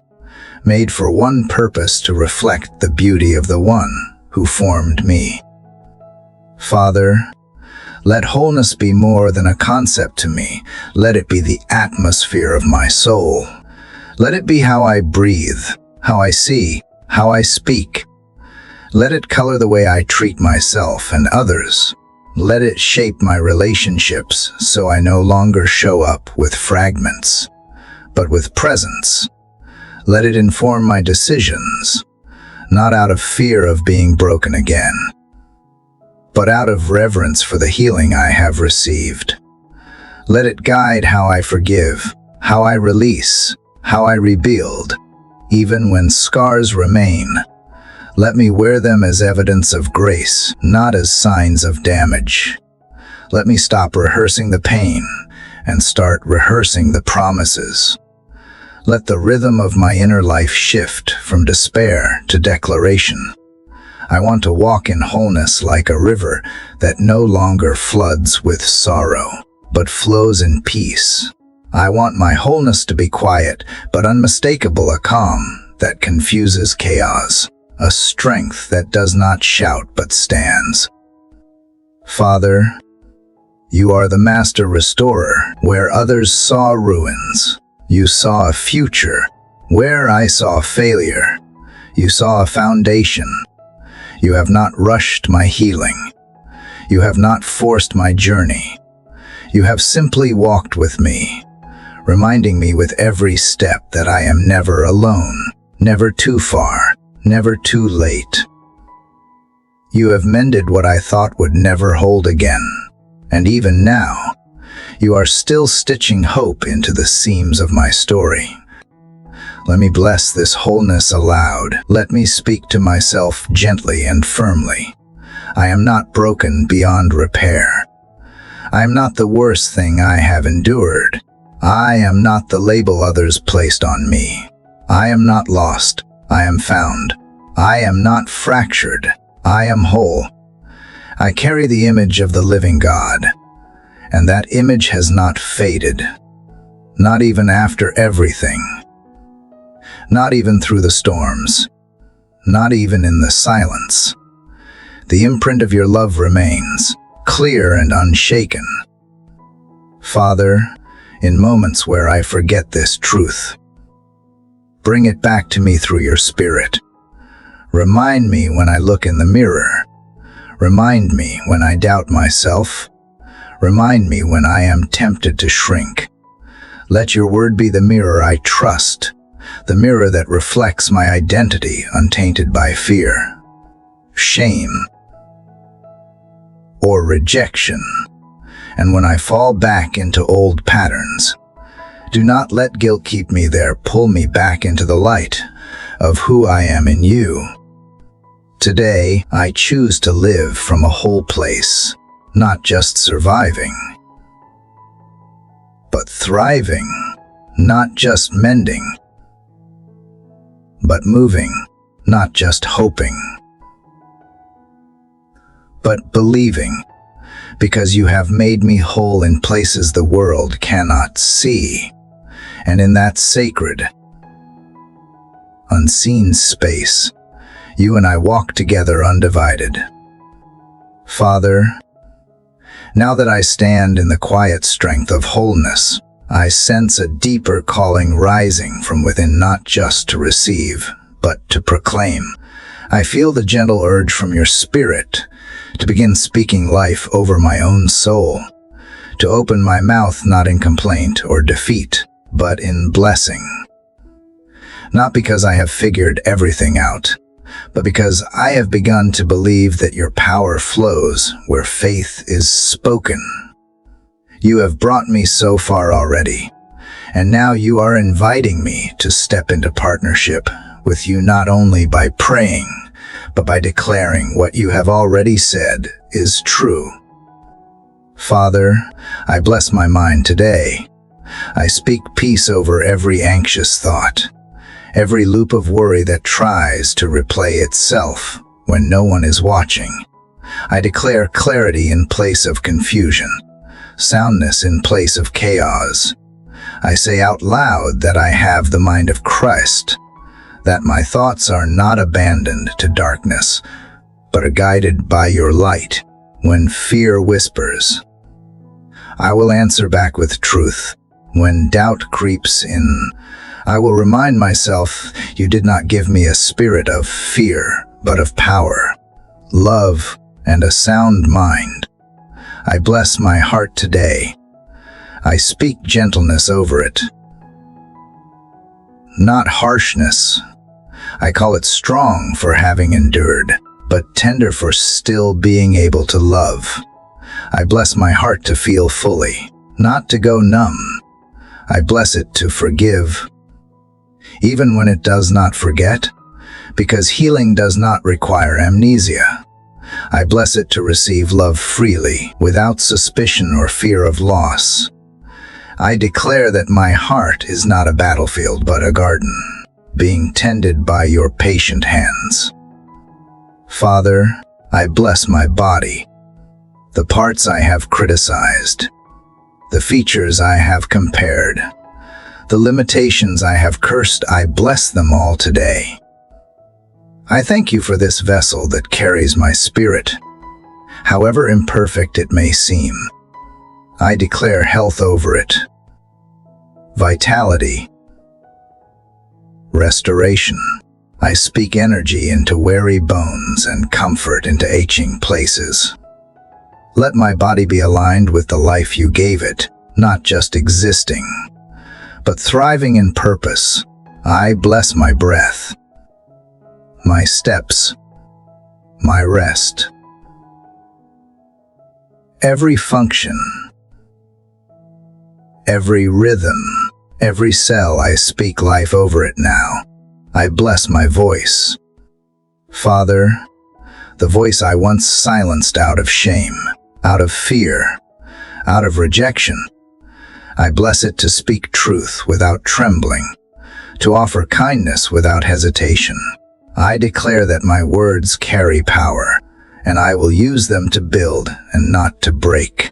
made for one purpose, to reflect the beauty of the one who formed me. Father, let wholeness be more than a concept to me. Let it be the atmosphere of my soul. Let it be how I breathe, how I see, how I speak. Let it color the way I treat myself and others. Let it shape my relationships so I no longer show up with fragments, but with presence. Let it inform my decisions, not out of fear of being broken again, but out of reverence for the healing I have received. Let it guide how I forgive, how I release, how I rebuild. Even when scars remain, let me wear them as evidence of grace, not as signs of damage. Let me stop rehearsing the pain and start rehearsing the promises. Let the rhythm of my inner life shift from despair to declaration. I want to walk in wholeness like a river that no longer floods with sorrow, but flows in peace. I want my wholeness to be quiet, but unmistakable, a calm that confuses chaos, a strength that does not shout but stands. Father, you are the master restorer. Where others saw ruins, you saw a future. Where I saw failure, you saw a foundation. You have not rushed my healing. You have not forced my journey. You have simply walked with me, reminding me with every step that I am never alone, never too far, never too late. You have mended what I thought would never hold again, and even now, you are still stitching hope into the seams of my story. Let me bless this wholeness aloud. Let me speak to myself gently and firmly. I am not broken beyond repair. I am not the worst thing I have endured. I am not the label others placed on me. I am not lost. I am found. I am not fractured. I am whole. I carry the image of the living God, and that image has not faded. Not even after everything. Not even through the storms. Not even in the silence. The imprint of your love remains, clear and unshaken. Father, in moments where I forget this truth, bring it back to me through your Spirit. Remind me when I look in the mirror. Remind me when I doubt myself. Remind me when I am tempted to shrink. Let your word be the mirror I trust, the mirror that reflects my identity untainted by fear, shame, or rejection. And when I fall back into old patterns, do not let guilt keep me there. Pull me back into the light of who I am in you. Today, I choose to live from a whole place, not just surviving, but thriving, not just mending, but moving, not just hoping, but believing, because you have made me whole in places the world cannot see, and in that sacred, unseen space, you and I walk together undivided. Father, now that I stand in the quiet strength of wholeness, I sense a deeper calling rising from within, not just to receive, but to proclaim. I feel the gentle urge from your Spirit to begin speaking life over my own soul, to open my mouth not in complaint or defeat, but in blessing. Not because I have figured everything out, but because I have begun to believe that your power flows where faith is spoken. You have brought me so far already, and now you are inviting me to step into partnership with you, not only by praying, but by declaring what you have already said is true. Father, I bless my mind today. I speak peace over every anxious thought, every loop of worry that tries to replay itself when no one is watching. I declare clarity in place of confusion, soundness in place of chaos. I say out loud that I have the mind of Christ, that my thoughts are not abandoned to darkness, but are guided by your light. When fear whispers, I will answer back with truth. When doubt creeps in, I will remind myself you did not give me a spirit of fear, but of power, love, and a sound mind. I bless my heart today. I speak gentleness over it, not harshness. I call it strong for having endured, but tender for still being able to love. I bless my heart to feel fully, not to go numb. I bless it to forgive, even when it does not forget, because healing does not require amnesia. I bless it to receive love freely, without suspicion or fear of loss. I declare that my heart is not a battlefield but a garden, being tended by your patient hands. Father, I bless my body, the parts I have criticized, the features I have compared, the limitations I have cursed. I bless them all today. I thank you for this vessel that carries my spirit, however imperfect it may seem. I declare health over it, vitality, restoration. I speak energy into weary bones and comfort into aching places. Let my body be aligned with the life you gave it, not just existing, but thriving in purpose. I bless my breath, my steps, my rest. Every function, every rhythm, every cell, I speak life over it now. I bless my voice. Father, the voice I once silenced out of shame, out of fear, out of rejection, I bless it to speak truth without trembling, to offer kindness without hesitation. I declare that my words carry power, and I will use them to build and not to break,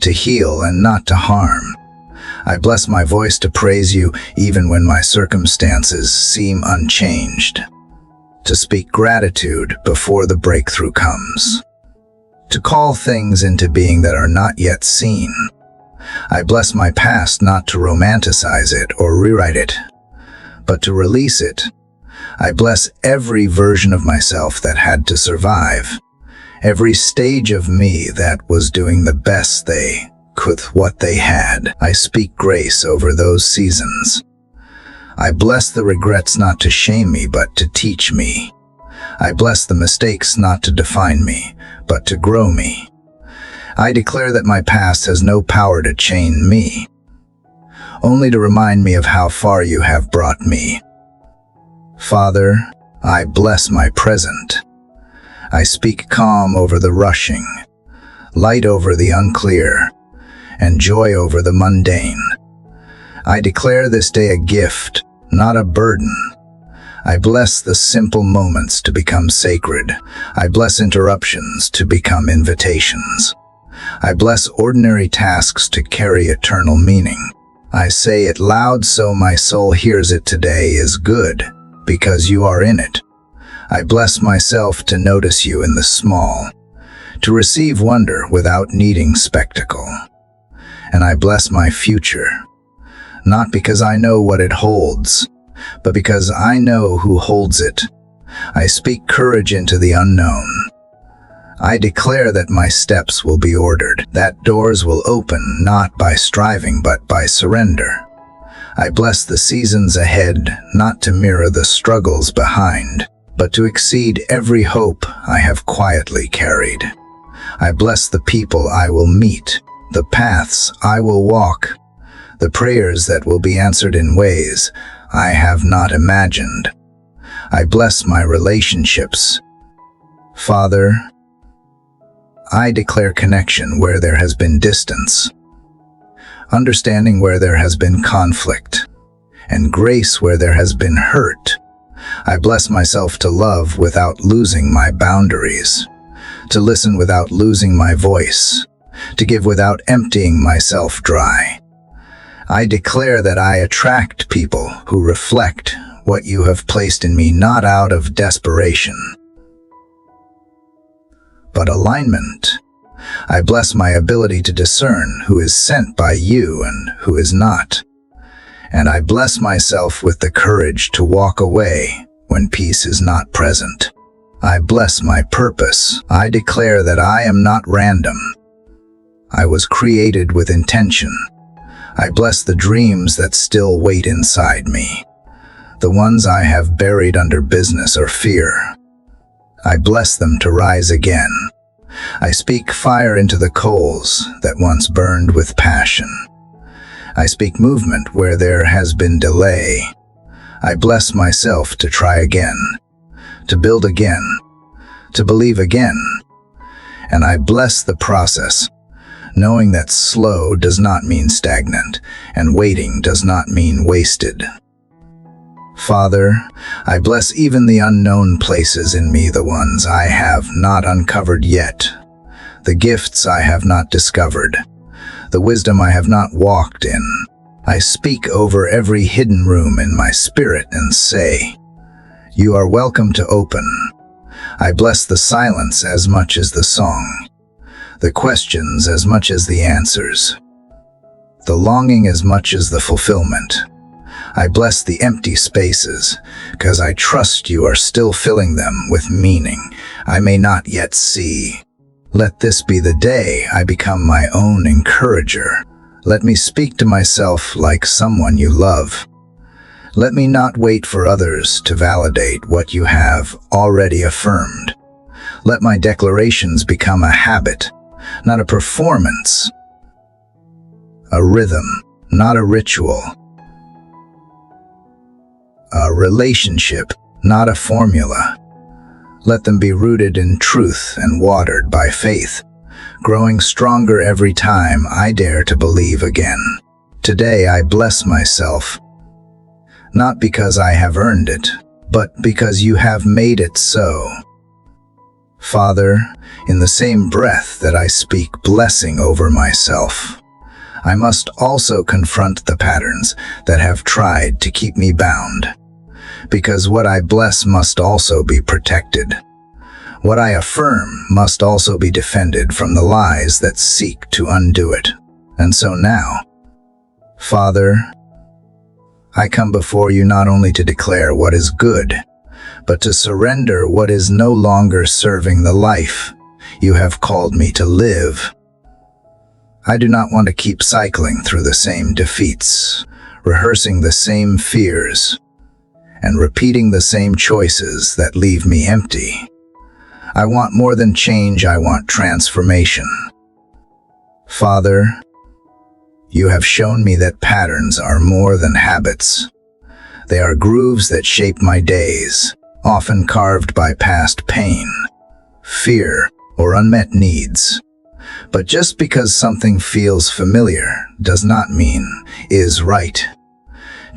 to heal and not to harm. I bless my voice to praise you even when my circumstances seem unchanged, to speak gratitude before the breakthrough comes, to call things into being that are not yet seen. I bless my past not to romanticize it or rewrite it, but to release it. I bless every version of myself that had to survive, every stage of me that was doing the best they could with what they had. I speak grace over those seasons. I bless the regrets not to shame me, but to teach me. I bless the mistakes not to define me, but to grow me. I declare that my past has no power to chain me, only to remind me of how far you have brought me. Father, I bless my present. I speak calm over the rushing, light over the unclear, and joy over the mundane. I declare this day a gift, not a burden. I bless the simple moments to become sacred. I bless interruptions to become invitations. I bless ordinary tasks to carry eternal meaning. I say it loud so my soul hears it. Today is good, because you are in it. I bless myself to notice you in the small, to receive wonder without needing spectacle. And I bless my future, not because I know what it holds, but because I know who holds it. I speak courage into the unknown. I declare that my steps will be ordered, that doors will open not by striving but by surrender. I bless the seasons ahead, not to mirror the struggles behind, but to exceed every hope I have quietly carried. I bless the people I will meet, the paths I will walk, the prayers that will be answered in ways I have not imagined. I bless my relationships. Father, I declare connection where there has been distance, understanding where there has been conflict, and grace where there has been hurt. I bless myself to love without losing my boundaries, to listen without losing my voice, to give without emptying myself dry. I declare that I attract people who reflect what you have placed in me, not out of desperation, but alignment. I bless my ability to discern who is sent by you and who is not. And I bless myself with the courage to walk away when peace is not present. I bless my purpose. I declare that I am not random. I was created with intention. I bless the dreams that still wait inside me, the ones I have buried under business or fear. I bless them to rise again. I speak fire into the coals that once burned with passion. I speak movement where there has been delay. I bless myself to try again, to build again, to believe again. And I bless the process, knowing that slow does not mean stagnant, and waiting does not mean wasted. Father, I bless even the unknown places in me, the ones I have not uncovered yet, the gifts I have not discovered, the wisdom I have not walked in. I speak over every hidden room in my spirit and say, "You are welcome to open." I bless the silence as much as the song, the questions as much as the answers, the longing as much as the fulfillment. I bless the empty spaces, because I trust you are still filling them with meaning I may not yet see. Let this be the day I become my own encourager. Let me speak to myself like someone you love. Let me not wait for others to validate what you have already affirmed. Let my declarations become a habit, not a performance, a rhythm, not a ritual, a relationship, not a formula. Let them be rooted in truth and watered by faith, growing stronger every time I dare to believe again. Today I bless myself, not because I have earned it, but because you have made it so. Father, in the same breath that I speak blessing over myself, I must also confront the patterns that have tried to keep me bound, because what I bless must also be protected. What I affirm must also be defended from the lies that seek to undo it. And so now, Father, I come before you not only to declare what is good, but to surrender what is no longer serving the life you have called me to live. I do not want to keep cycling through the same defeats, rehearsing the same fears, and repeating the same choices that leave me empty. I want more than change, I want transformation. Father, you have shown me that patterns are more than habits. They are grooves that shape my days, often carved by past pain, fear, or unmet needs. But just because something feels familiar does not mean is right.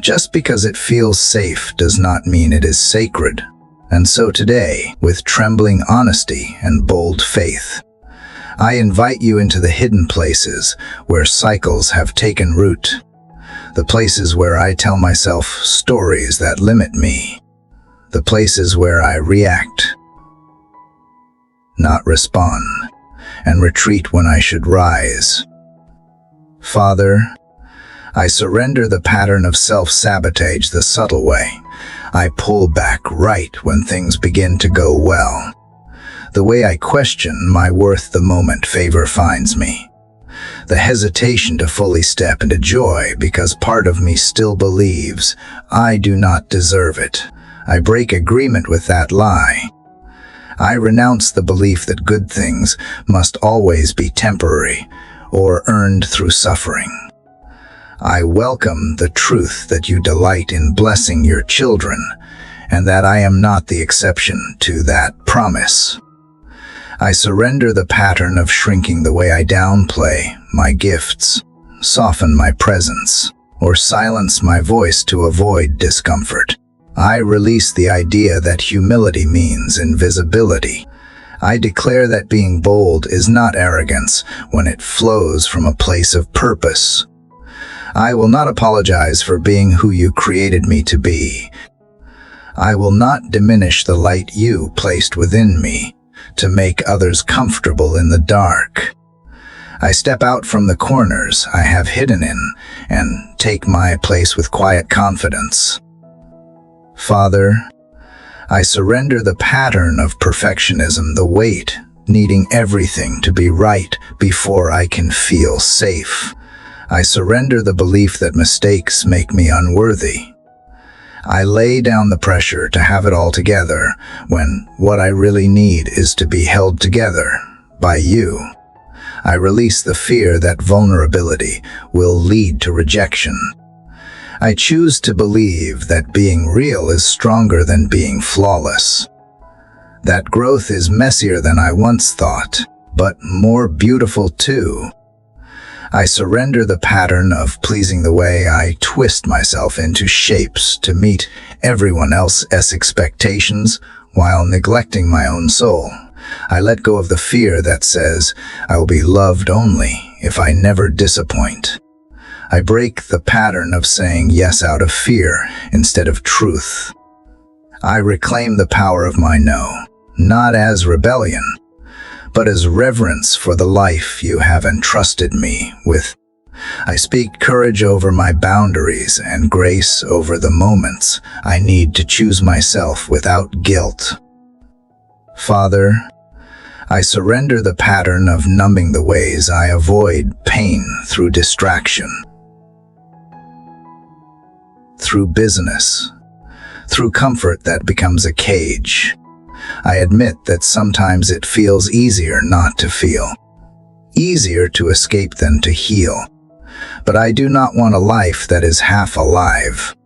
Just because it feels safe does not mean it is sacred. And so today, with trembling honesty and bold faith, I invite you into the hidden places where cycles have taken root, the places where I tell myself stories that limit me, the places where I react, not respond, and retreat when I should rise. Father, I surrender the pattern of self-sabotage the subtle way. I pull back right when things begin to go well. The way I question my worth the moment favor finds me. The hesitation to fully step into joy because part of me still believes I do not deserve it. I break agreement with that lie. I renounce the belief that good things must always be temporary or earned through suffering. I welcome the truth that you delight in blessing your children, and that I am not the exception to that promise. I surrender the pattern of shrinking the way I downplay my gifts, soften my presence, or silence my voice to avoid discomfort. I release the idea that humility means invisibility. I declare that being bold is not arrogance when it flows from a place of purpose. I will not apologize for being who you created me to be. I will not diminish the light you placed within me to make others comfortable in the dark. I step out from the corners I have hidden in and take my place with quiet confidence. Father, I surrender the pattern of perfectionism, the weight, needing everything to be right before I can feel safe. I surrender the belief that mistakes make me unworthy. I lay down the pressure to have it all together when what I really need is to be held together by you. I release the fear that vulnerability will lead to rejection. I choose to believe that being real is stronger than being flawless. That growth is messier than I once thought, but more beautiful too. I surrender the pattern of pleasing the way I twist myself into shapes to meet everyone else's expectations while neglecting my own soul. I let go of the fear that says I will be loved only if I never disappoint. I break the pattern of saying yes out of fear instead of truth. I reclaim the power of my no, not as rebellion, but as reverence for the life you have entrusted me with. I speak courage over my boundaries and grace over the moments I need to choose myself without guilt. Father, I surrender the pattern of numbing the ways I avoid pain through distraction, through business, through comfort that becomes a cage. I admit that sometimes it feels easier not to feel, easier to escape than to heal. But I do not want a life that is half alive.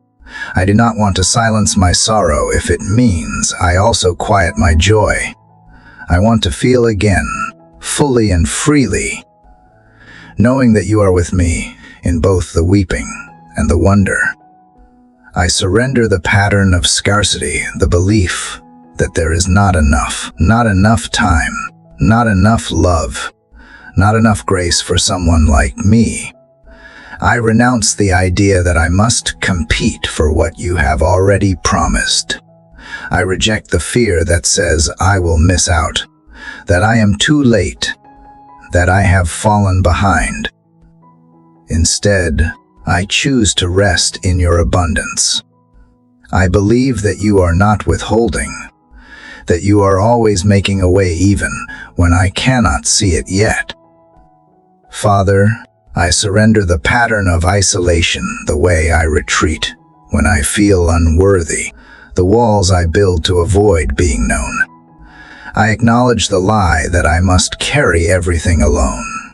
I do not want to silence my sorrow if it means I also quiet my joy. I want to feel again, fully and freely, knowing that you are with me in both the weeping and the wonder. I surrender the pattern of scarcity, the belief that there is not enough time, not enough love, not enough grace for someone like me. I renounce the idea that I must compete for what you have already promised. I reject the fear that says I will miss out, that I am too late, that I have fallen behind. Instead, I choose to rest in your abundance. I believe that you are not withholding, that you are always making a way even when I cannot see it yet. Father, I surrender the pattern of isolation, the way I retreat when I feel unworthy, the walls I build to avoid being known. I acknowledge the lie that I must carry everything alone.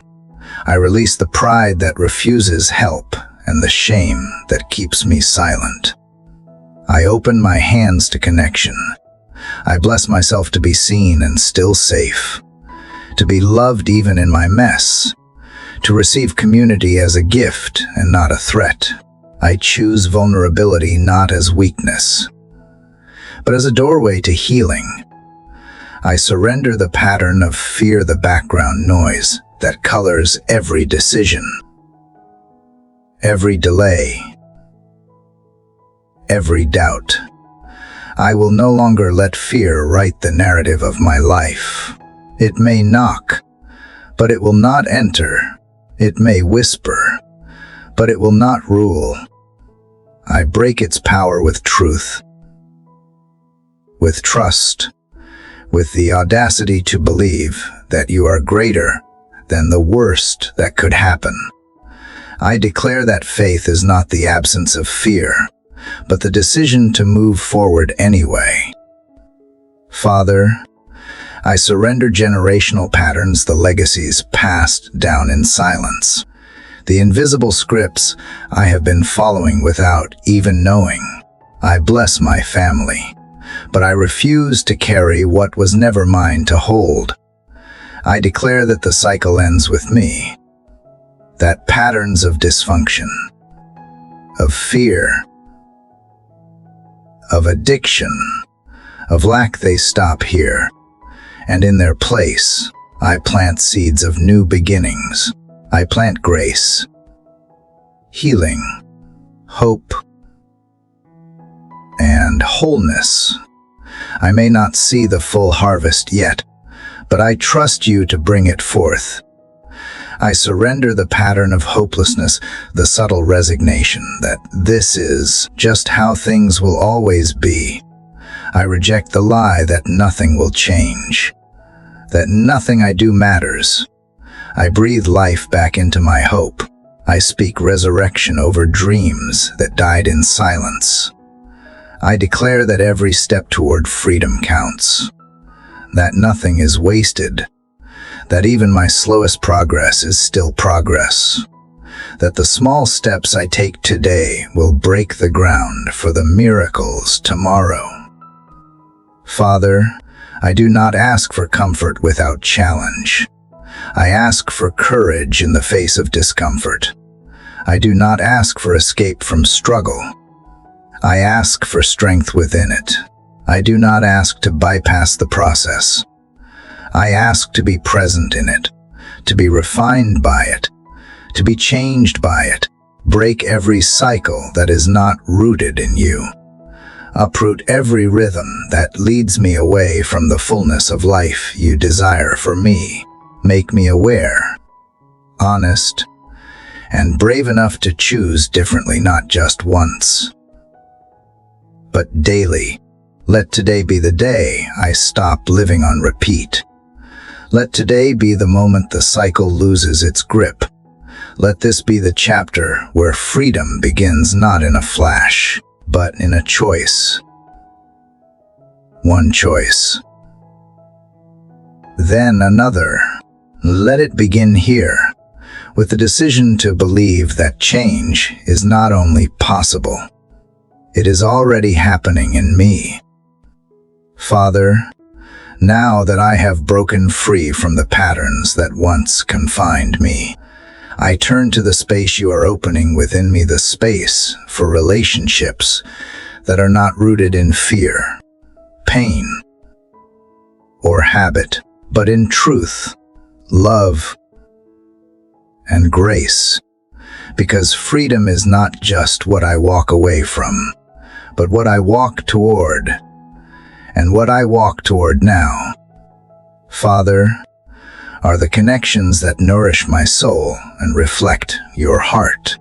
I release the pride that refuses help and the shame that keeps me silent. I open my hands to connection. I bless myself to be seen and still safe, to be loved even in my mess, to receive community as a gift and not a threat. I choose vulnerability not as weakness, but as a doorway to healing. I surrender the pattern of fear, the background noise that colors every decision, every delay, every doubt. I will no longer let fear write the narrative of my life. It may knock, but it will not enter. It may whisper, but it will not rule. I break its power with truth, with trust, with the audacity to believe that you are greater than the worst that could happen. I declare that faith is not the absence of fear, but the decision to move forward anyway. Father, I surrender generational patterns, the legacies passed down in silence, the invisible scripts I have been following without even knowing. I bless my family, but I refuse to carry what was never mine to hold. I declare that the cycle ends with me, that patterns of dysfunction, of fear, of addiction, of lack, they stop here, and in their place, I plant seeds of new beginnings. I plant grace, healing, hope, and wholeness. I may not see the full harvest yet, but I trust you to bring it forth. I surrender the pattern of hopelessness, the subtle resignation that this is just how things will always be. I reject the lie that nothing will change, that nothing I do matters. I breathe life back into my hope. I speak resurrection over dreams that died in silence. I declare that every step toward freedom counts, that nothing is wasted, that even my slowest progress is still progress, that the small steps I take today will break the ground for the miracles tomorrow. Father, I do not ask for comfort without challenge. I ask for courage in the face of discomfort. I do not ask for escape from struggle. I ask for strength within it. I do not ask to bypass the process. I ask to be present in it, to be refined by it, to be changed by it. Break every cycle that is not rooted in you. Uproot every rhythm that leads me away from the fullness of life you desire for me. Make me aware, honest, and brave enough to choose differently, not just once, but daily. Let today be the day I stop living on repeat. Let today be the moment the cycle loses its grip. Let this be the chapter where freedom begins not in a flash, but in a choice. One choice, then another. Let it begin here, with the decision to believe that change is not only possible, it is already happening in me. Father, now that I have broken free from the patterns that once confined me, I turn to the space you are opening within me, the space for relationships that are not rooted in fear, pain, or habit, but in truth, love, and grace. Because freedom is not just what I walk away from, but what I walk toward, and what I walk toward now, Father, are the connections that nourish my soul and reflect your heart.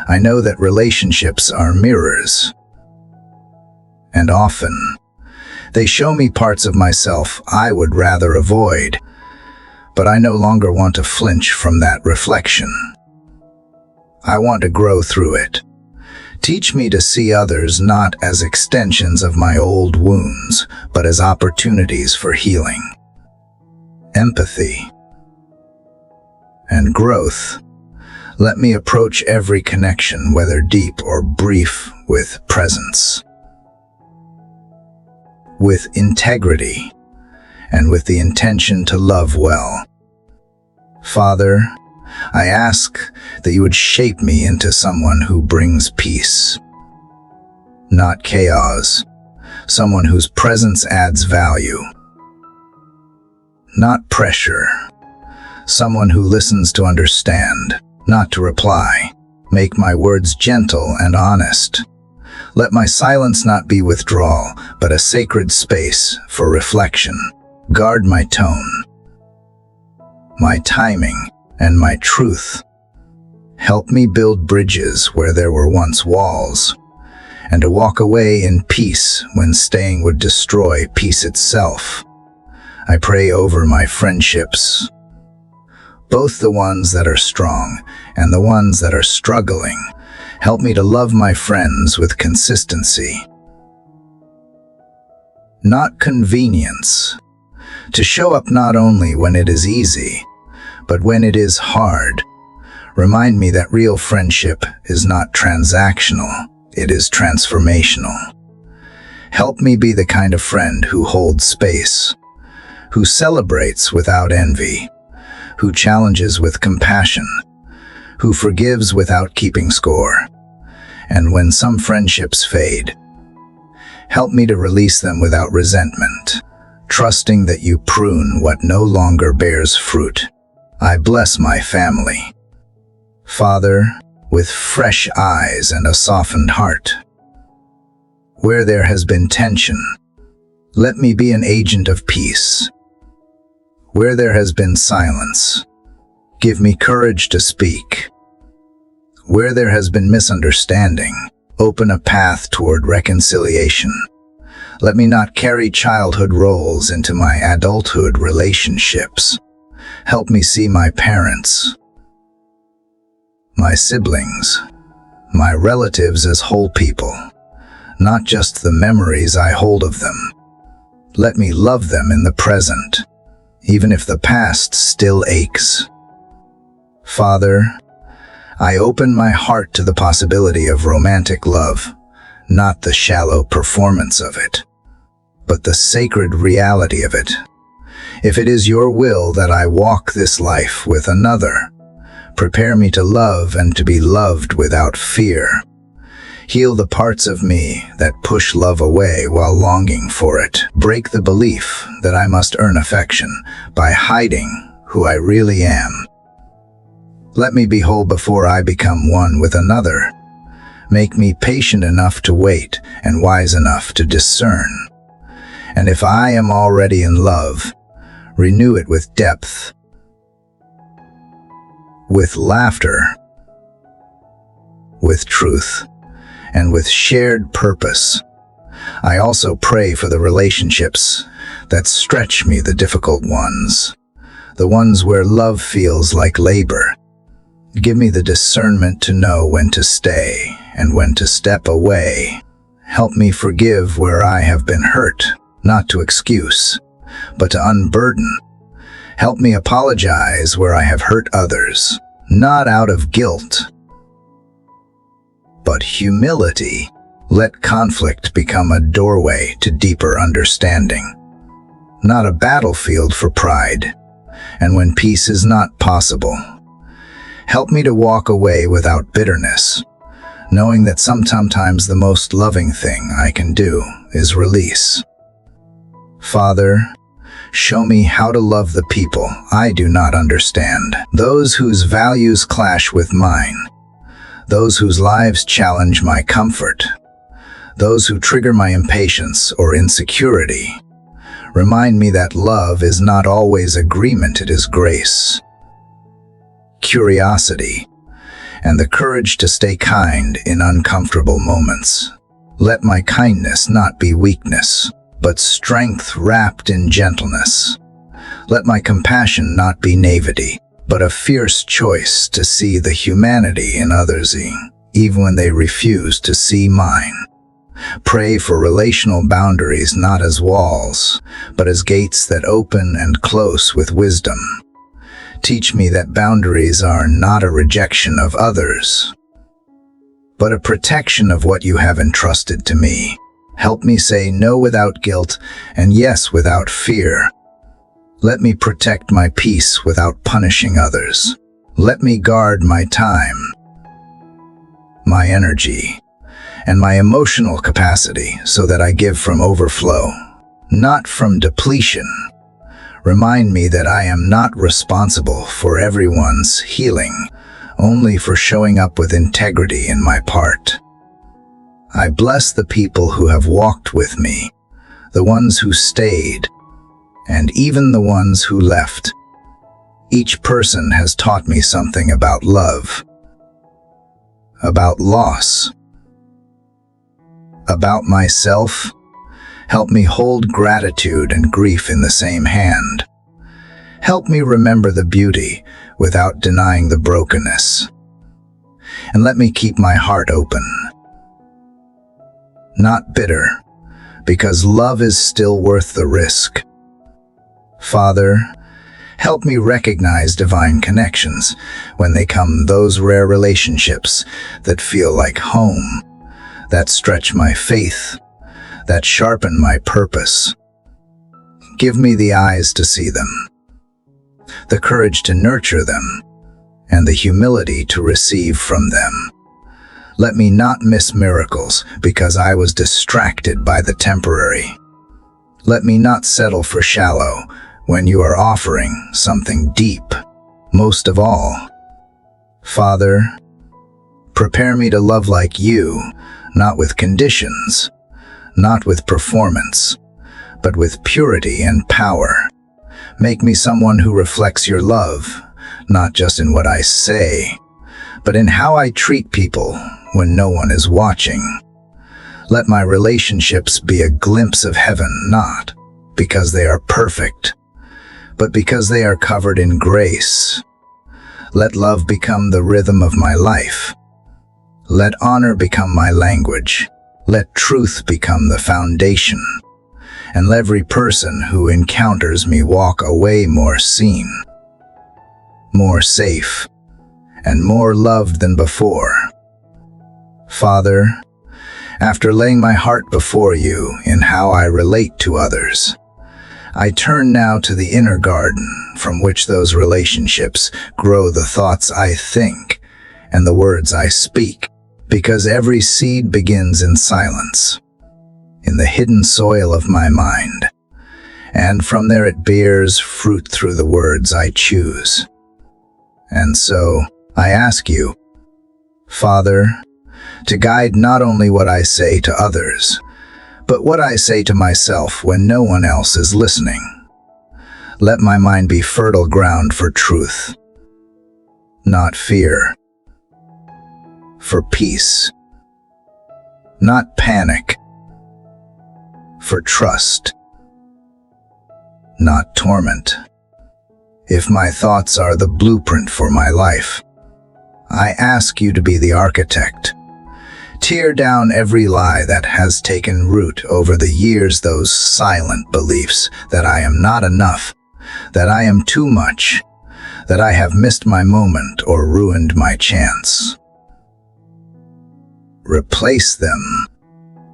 I know that relationships are mirrors, and often they show me parts of myself I would rather avoid, but I no longer want to flinch from that reflection. I want to grow through it. Teach me to see others not as extensions of my old wounds, but as opportunities for healing, empathy, and growth. Let me approach every connection, whether deep or brief, with presence, with integrity, and with the intention to love well. Father, I ask that you would shape me into someone who brings peace, not chaos, someone whose presence adds value, not pressure, someone who listens to understand, not to reply. Make my words gentle and honest. Let my silence not be withdrawal, but a sacred space for reflection. Guard my tone, my timing, and my truth. Help me build bridges where there were once walls, and to walk away in peace when staying would destroy peace itself. I pray over my friendships, both the ones that are strong and the ones that are struggling. Help me to love my friends with consistency, not convenience. To show up not only when it is easy, but when it is hard. Remind me that real friendship is not transactional, it is transformational. Help me be the kind of friend who holds space, who celebrates without envy, who challenges with compassion, who forgives without keeping score. And when some friendships fade, help me to release them without resentment, trusting that you prune what no longer bears fruit. I bless my family, Father, with fresh eyes and a softened heart. Where there has been tension, let me be an agent of peace. Where there has been silence, give me courage to speak. Where there has been misunderstanding, open a path toward reconciliation. Let me not carry childhood roles into my adulthood relationships. Help me see my parents, my siblings, my relatives as whole people, not just the memories I hold of them. Let me love them in the present, even if the past still aches. Father, I open my heart to the possibility of romantic love, not the shallow performance of it, but the sacred reality of it. If it is your will that I walk this life with another, prepare me to love and to be loved without fear. Heal the parts of me that push love away while longing for it. Break the belief that I must earn affection by hiding who I really am. Let me be whole before I become one with another. Make me patient enough to wait and wise enough to discern. And if I am already in love, renew it with depth, with laughter, with truth, and with shared purpose. I also pray for the relationships that stretch me, the difficult ones, the ones where love feels like labor. Give me the discernment to know when to stay and when to step away. Help me forgive where I have been hurt, not to excuse, but to unburden. Help me apologize where I have hurt others, not out of guilt, but humility. Let conflict become a doorway to deeper understanding, not a battlefield for pride. And when peace is not possible, help me to walk away without bitterness, knowing that sometimes the most loving thing I can do is release. Father, show me how to love the people I do not understand, those whose values clash with mine, those whose lives challenge my comfort, those who trigger my impatience or insecurity. Remind me that love is not always agreement, it is grace, curiosity, and the courage to stay kind in uncomfortable moments. Let my kindness not be weakness, but strength wrapped in gentleness. Let my compassion not be naivety, but a fierce choice to see the humanity in others, even when they refuse to see mine. Pray for relational boundaries not as walls, but as gates that open and close with wisdom. Teach me that boundaries are not a rejection of others, but a protection of what you have entrusted to me. Help me say no without guilt and yes without fear. Let me protect my peace without punishing others. Let me guard my time, my energy, and my emotional capacity so that I give from overflow, not from depletion. Remind me that I am not responsible for everyone's healing, only for showing up with integrity in my part. I bless the people who have walked with me, the ones who stayed, and even the ones who left. Each person has taught me something about love, about loss, about myself. Help me hold gratitude and grief in the same hand. Help me remember the beauty without denying the brokenness. And let me keep my heart open, not bitter, because love is still worth the risk. Father, help me recognize divine connections when they come, those rare relationships that feel like home, that stretch my faith, that sharpen my purpose. Give me the eyes to see them, the courage to nurture them, and the humility to receive from them. Let me not miss miracles because I was distracted by the temporary. Let me not settle for shallow when you are offering something deep. Most of all, Father, prepare me to love like you, not with conditions, not with performance, but with purity and power. Make me someone who reflects your love, not just in what I say, but in how I treat people when no one is watching. Let my relationships be a glimpse of heaven, not because they are perfect, but because they are covered in grace. Let love become the rhythm of my life. Let honor become my language. Let truth become the foundation. and let every person who encounters me walk away more seen, more safe, and more loved than before. Father, after laying my heart before you in how I relate to others, I turn now to the inner garden from which those relationships grow the thoughts I think and the words I speak, because every seed begins in silence, in the hidden soil of my mind, and from there it bears fruit through the words I choose. And so, I ask you, Father, to guide not only what I say to others, but what I say to myself when no one else is listening. Let my mind be fertile ground for truth, not fear, for peace, not panic, for trust, not torment. If my thoughts are the blueprint for my life, I ask you to be the architect. Tear down every lie that has taken root over the years, those silent beliefs that I am not enough, that I am too much, that I have missed my moment or ruined my chance. Replace them,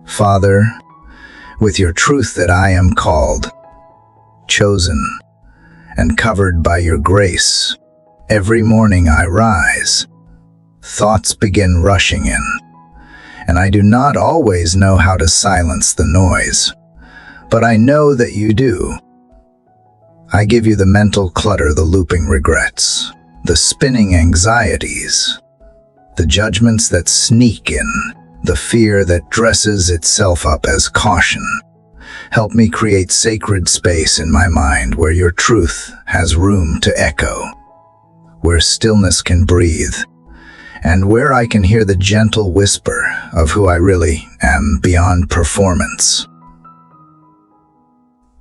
Father, with your truth that I am called, chosen, and covered by your grace. Every morning I rise, thoughts begin rushing in, and I do not always know how to silence the noise, but I know that you do. I give you the mental clutter, the looping regrets, the spinning anxieties, the judgments that sneak in, the fear that dresses itself up as caution. Help me create sacred space in my mind where your truth has room to echo, where stillness can breathe, and where I can hear the gentle whisper of who I really am, beyond performance,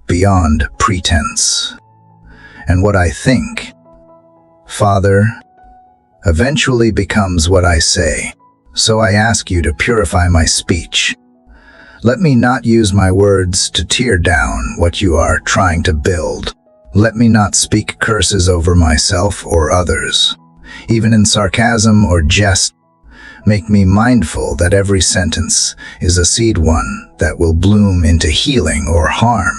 beyond pretense. And what I think, Father, eventually becomes what I say. So I ask you to purify my speech. Let me not use my words to tear down what you are trying to build. Let me not speak curses over myself or others, even in sarcasm or jest. Make me mindful that every sentence is a seed, one that will bloom into healing or harm.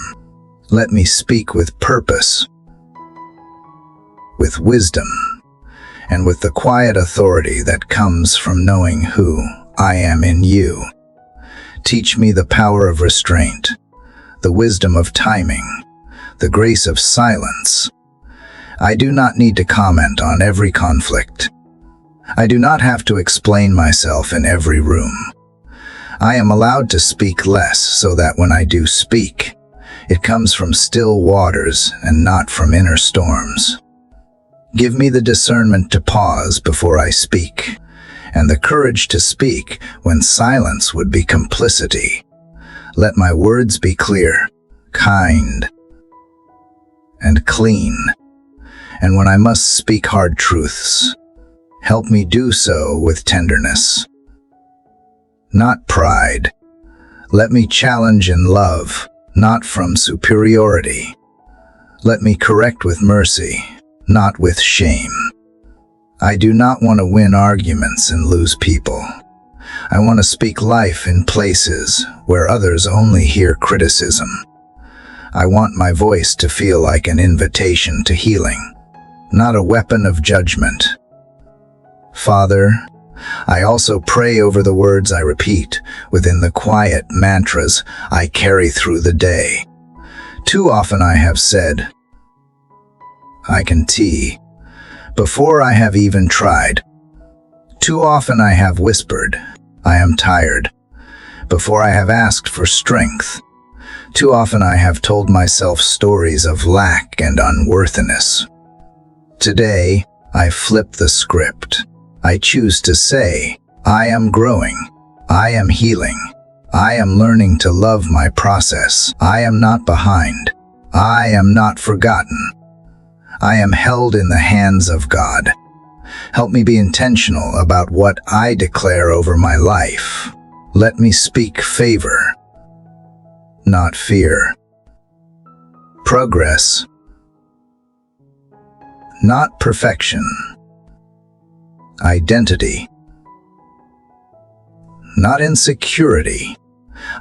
Let me speak with purpose, with wisdom, and with the quiet authority that comes from knowing who I am in you. Teach me the power of restraint, the wisdom of timing, the grace of silence. I do not need to comment on every conflict. I do not have to explain myself in every room. I am allowed to speak less so that when I do speak, it comes from still waters and not from inner storms. Give me the discernment to pause before I speak, and the courage to speak when silence would be complicity. Let my words be clear, kind, and clean. And when I must speak hard truths, help me do so with tenderness, not pride. Let me challenge in love, not from superiority. Let me correct with mercy, not with shame. I do not want to win arguments and lose people. I want to speak life in places where others only hear criticism. I want my voice to feel like an invitation to healing, not a weapon of judgment. Father, I also pray over the words I repeat within the quiet mantras I carry through the day. Too often I have said, I can tea, before I have even tried. Too often I have whispered, I am tired, before I have asked for strength. Too often I have told myself stories of lack and unworthiness. Today, I flip the script. I choose to say, I am growing, I am healing, I am learning to love my process. I am not behind, I am not forgotten. I am held in the hands of God. Help me be intentional about what I declare over my life. Let me speak favor, not fear. Progress, not perfection. Identity, not insecurity.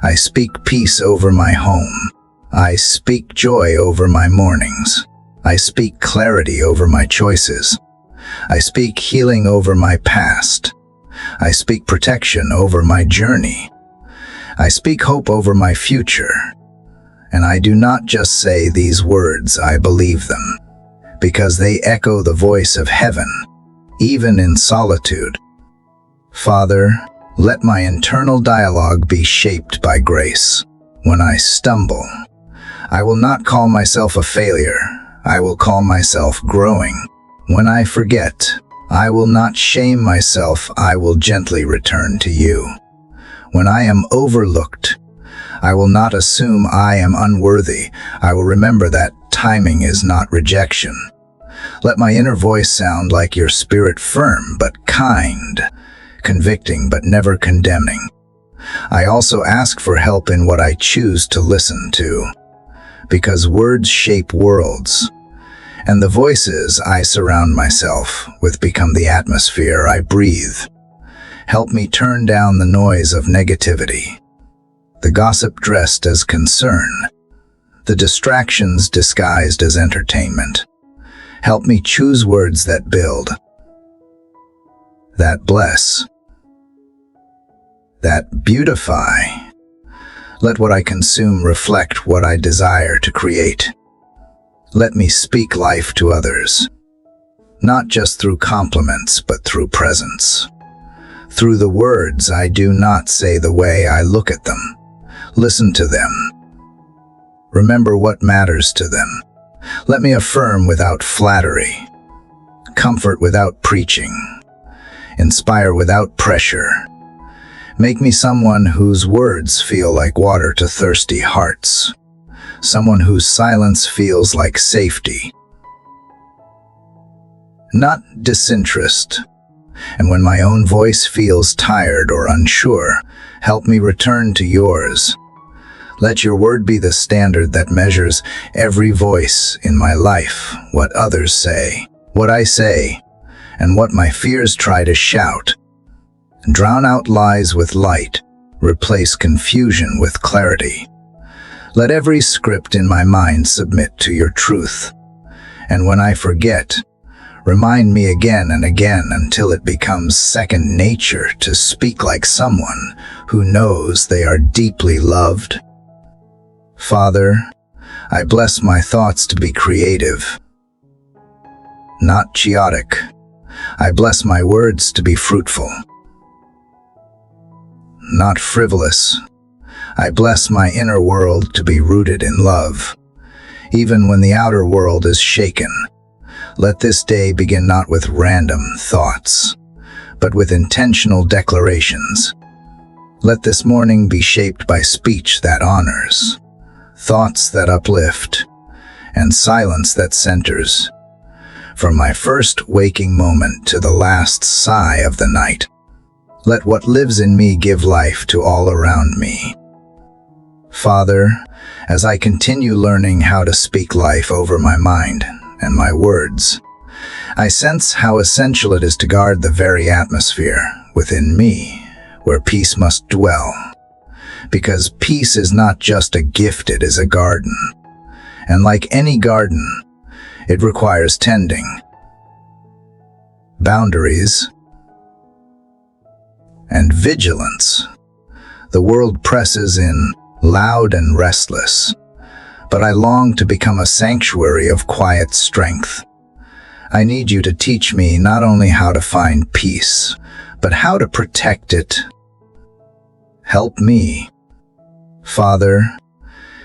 I speak peace over my home. I speak joy over my mornings. I speak clarity over my choices. I speak healing over my past. I speak protection over my journey. I speak hope over my future. And I do not just say these words, I believe them, because they echo the voice of heaven, even in solitude. Father, let my internal dialogue be shaped by grace. When I stumble, I will not call myself a failure. I will call myself growing. When I forget, I will not shame myself. I will gently return to you. When I am overlooked, I will not assume I am unworthy. I will remember that timing is not rejection. Let my inner voice sound like your spirit, firm but kind, convicting but never condemning. I also ask for help in what I choose to listen to, because words shape worlds, and the voices I surround myself with become the atmosphere I breathe. Help me turn down the noise of negativity, the gossip dressed as concern, the distractions disguised as entertainment. Help me choose words that build, that bless, that beautify. Let what I consume reflect what I desire to create. Let me speak life to others, not just through compliments, but through presence. Through the words I do not say, the way I look at them, listen to them, remember what matters to them. Let me affirm without flattery, comfort without preaching, inspire without pressure. Make me someone whose words feel like water to thirsty hearts, someone whose silence feels like safety, not disinterest. And when my own voice feels tired or unsure, help me return to yours. Let your word be the standard that measures every voice in my life, what others say, what I say, and what my fears try to shout. Drown out lies with light, replace confusion with clarity. Let every script in my mind submit to your truth. And when I forget, remind me again and again until it becomes second nature to speak like someone who knows they are deeply loved. Father, I bless my thoughts to be creative, not chaotic. I bless my words to be fruitful, not frivolous. I bless my inner world to be rooted in love, even when the outer world is shaken. Let this day begin not with random thoughts, but with intentional declarations. Let this morning be shaped by speech that honors, thoughts that uplift, and silence that centers. From my first waking moment to the last sigh of the night, let what lives in me give life to all around me. Father, as I continue learning how to speak life over my mind and my words, I sense how essential it is to guard the very atmosphere within me where peace must dwell. Because peace is not just a gift, it is a garden. And like any garden, it requires tending, boundaries, and vigilance. The world presses in, loud and restless, but I long to become a sanctuary of quiet strength. I need you to teach me not only how to find peace, but how to protect it. Help me, Father,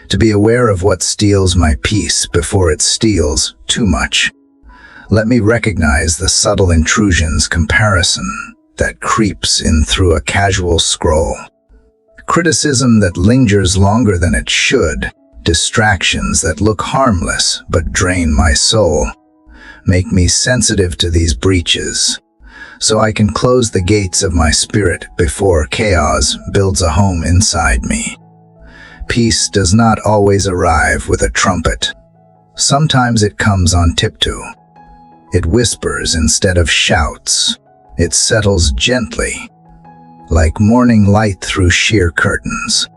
to be aware of what steals my peace before it steals too much. Let me recognize the subtle intrusions, comparison that creeps in through a casual scroll, criticism that lingers longer than it should, distractions that look harmless but drain my soul. Make me sensitive to these breaches, so I can close the gates of my spirit before chaos builds a home inside me. Peace does not always arrive with a trumpet. Sometimes it comes on tiptoe. It whispers instead of shouts. It settles gently, like morning light through sheer curtains.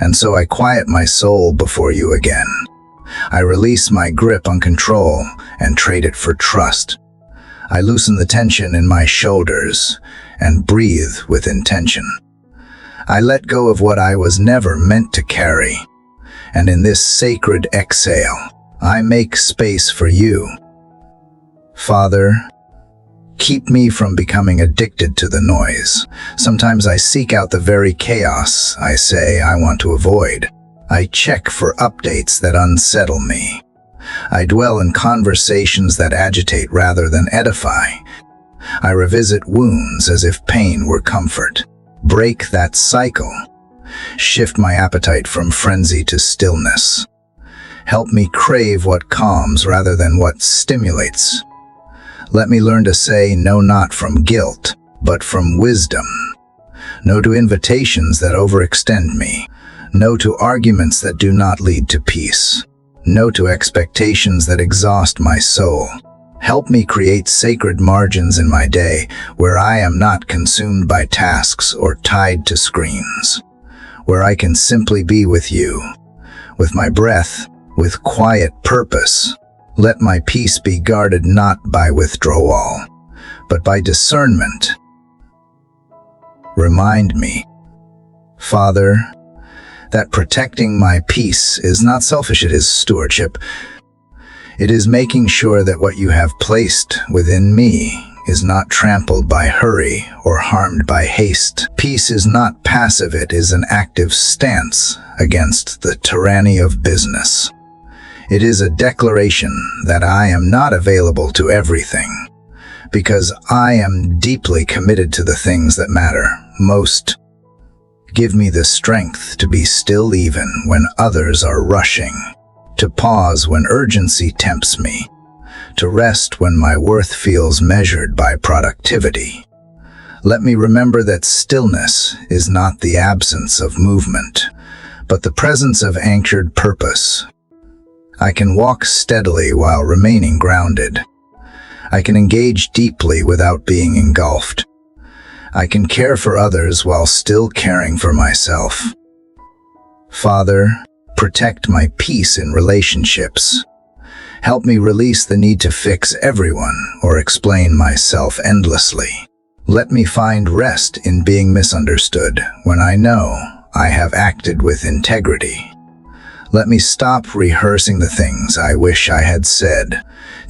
And so I quiet my soul before you again. I release my grip on control and trade it for trust. I loosen the tension in my shoulders and breathe with intention. I let go of what I was never meant to carry. And in this sacred exhale, I make space for you. Father, keep me from becoming addicted to the noise. Sometimes I seek out the very chaos I say I want to avoid. I check for updates that unsettle me. I dwell in conversations that agitate rather than edify. I revisit wounds as if pain were comfort. Break that cycle. Shift my appetite from frenzy to stillness. Help me crave what calms rather than what stimulates. Let me learn to say no, not from guilt, but from wisdom. No to invitations that overextend me. No to arguments that do not lead to peace. No to expectations that exhaust my soul. Help me create sacred margins in my day where I am not consumed by tasks or tied to screens. Where I can simply be with you, with my breath, with quiet purpose. Let my peace be guarded not by withdrawal, but by discernment. Remind me, Father, that protecting my peace is not selfish, it is stewardship. It is making sure that what you have placed within me is not trampled by hurry or harmed by haste. Peace is not passive, it is an active stance against the tyranny of business. It is a declaration that I am not available to everything, because I am deeply committed to the things that matter most. Give me the strength to be still even when others are rushing, to pause when urgency tempts me, to rest when my worth feels measured by productivity. Let me remember that stillness is not the absence of movement, but the presence of anchored purpose. I can walk steadily while remaining grounded. I can engage deeply without being engulfed. I can care for others while still caring for myself. Father, protect my peace in relationships. Help me release the need to fix everyone or explain myself endlessly. Let me find rest in being misunderstood when I know I have acted with integrity. Let me stop rehearsing the things I wish I had said.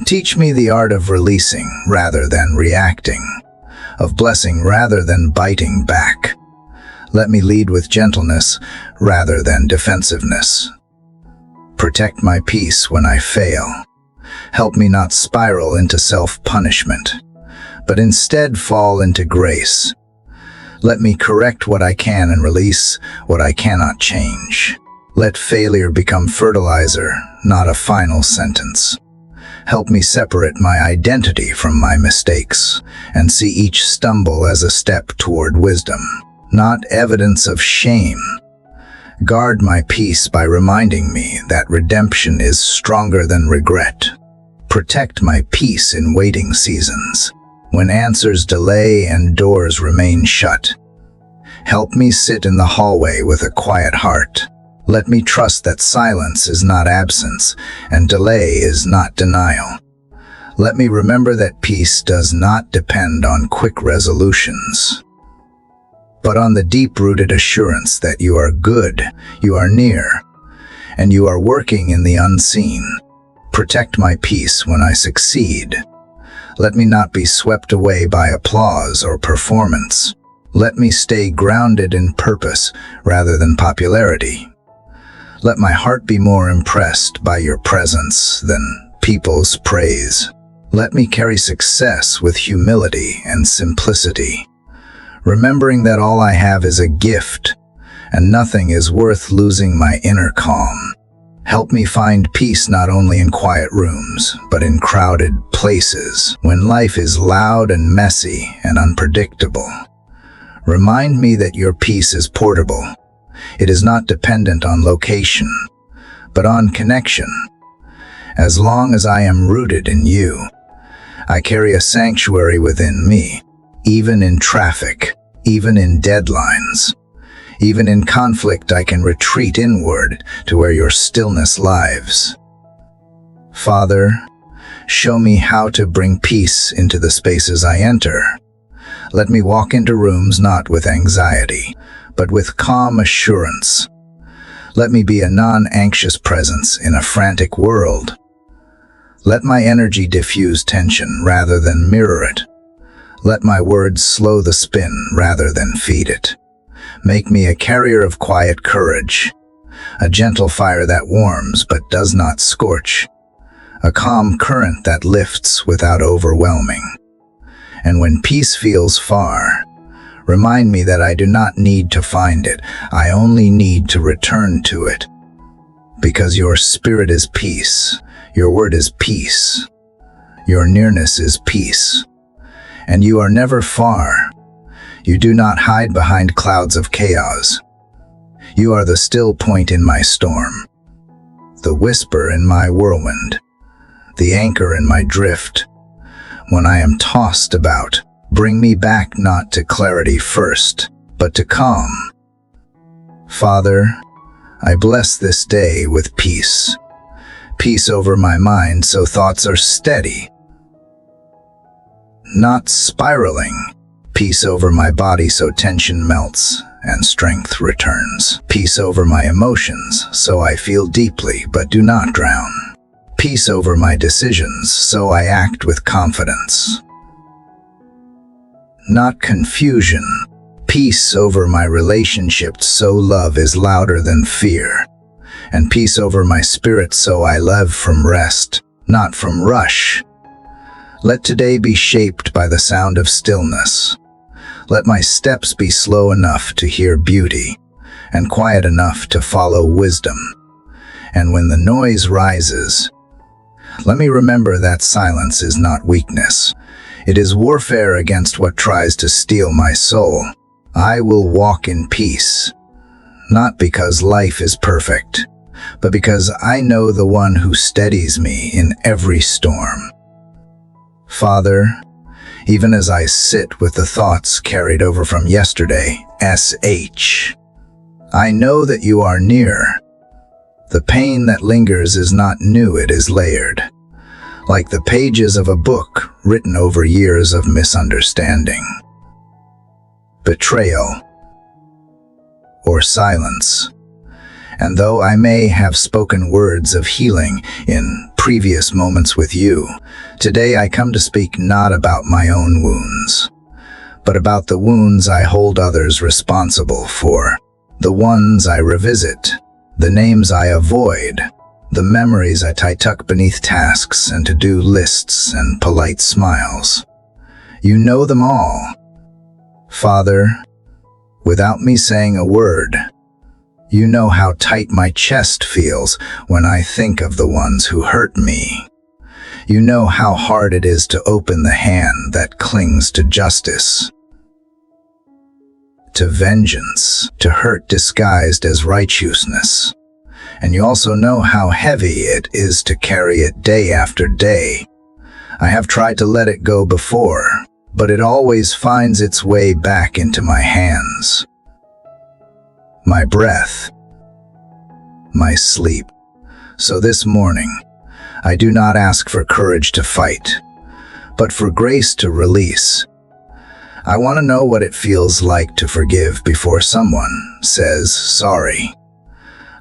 Teach me the art of releasing rather than reacting, of blessing rather than biting back. Let me lead with gentleness rather than defensiveness. Protect my peace when I fail. Help me not spiral into self-punishment, but instead fall into grace. Let me correct what I can and release what I cannot change. Let failure become fertilizer, not a final sentence. Help me separate my identity from my mistakes and see each stumble as a step toward wisdom, not evidence of shame. Guard my peace by reminding me that redemption is stronger than regret. Protect my peace in waiting seasons, when answers delay and doors remain shut. Help me sit in the hallway with a quiet heart. Let me trust that silence is not absence and delay is not denial. Let me remember that peace does not depend on quick resolutions, but on the deep-rooted assurance that you are good, you are near, and you are working in the unseen. Protect my peace when I succeed. Let me not be swept away by applause or performance. Let me stay grounded in purpose rather than popularity. Let my heart be more impressed by your presence than people's praise. Let me carry success with humility and simplicity, remembering that all I have is a gift, and nothing is worth losing my inner calm. Help me find peace not only in quiet rooms, but in crowded places, when life is loud and messy and unpredictable. Remind me that your peace is portable. It is not dependent on location, but on connection. As long as I am rooted in you, I carry a sanctuary within me, even in traffic, even in deadlines. Even in conflict, I can retreat inward to where your stillness lives. Father, show me how to bring peace into the spaces I enter. Let me walk into rooms not with anxiety, but with calm assurance. Let me be a non-anxious presence in a frantic world. Let my energy diffuse tension rather than mirror it. Let my words slow the spin rather than feed it. Make me a carrier of quiet courage, a gentle fire that warms but does not scorch, a calm current that lifts without overwhelming. And when peace feels far, remind me that I do not need to find it, I only need to return to it. Because your spirit is peace, your word is peace, your nearness is peace, and you are never far. You do not hide behind clouds of chaos. You are the still point in my storm, the whisper in my whirlwind, the anchor in my drift. When I am tossed about, bring me back not to clarity first, but to calm. Father, I bless this day with peace. Peace over my mind so thoughts are steady, not spiraling. Peace over my body so tension melts and strength returns. Peace over my emotions so I feel deeply but do not drown. Peace over my decisions so I act with confidence, not confusion. Peace over my relationships so love is louder than fear. And peace over my spirit so I live from rest, not from rush. Let today be shaped by the sound of stillness. Let my steps be slow enough to hear beauty, and quiet enough to follow wisdom. And when the noise rises, let me remember that silence is not weakness. It is warfare against what tries to steal my soul. I will walk in peace, not because life is perfect, but because I know the one who steadies me in every storm. Father, even as I sit with the thoughts carried over from yesterday, I know that you are near. The pain that lingers is not new, it is layered, like the pages of a book written over years of misunderstanding, betrayal, or silence. And though I may have spoken words of healing in previous moments with you, today I come to speak not about my own wounds, but about the wounds I hold others responsible for, the ones I revisit, the names I avoid, the memories I tuck beneath tasks and to-do lists and polite smiles. You know them all. Father, without me saying a word, you know how tight my chest feels when I think of the ones who hurt me. You know how hard it is to open the hand that clings to justice, to vengeance, to hurt disguised as righteousness. And you also know how heavy it is to carry it day after day. I have tried to let it go before, but it always finds its way back into my hands, my breath, my sleep. So this morning, I do not ask for courage to fight, but for grace to release. I want to know what it feels like to forgive before someone says sorry.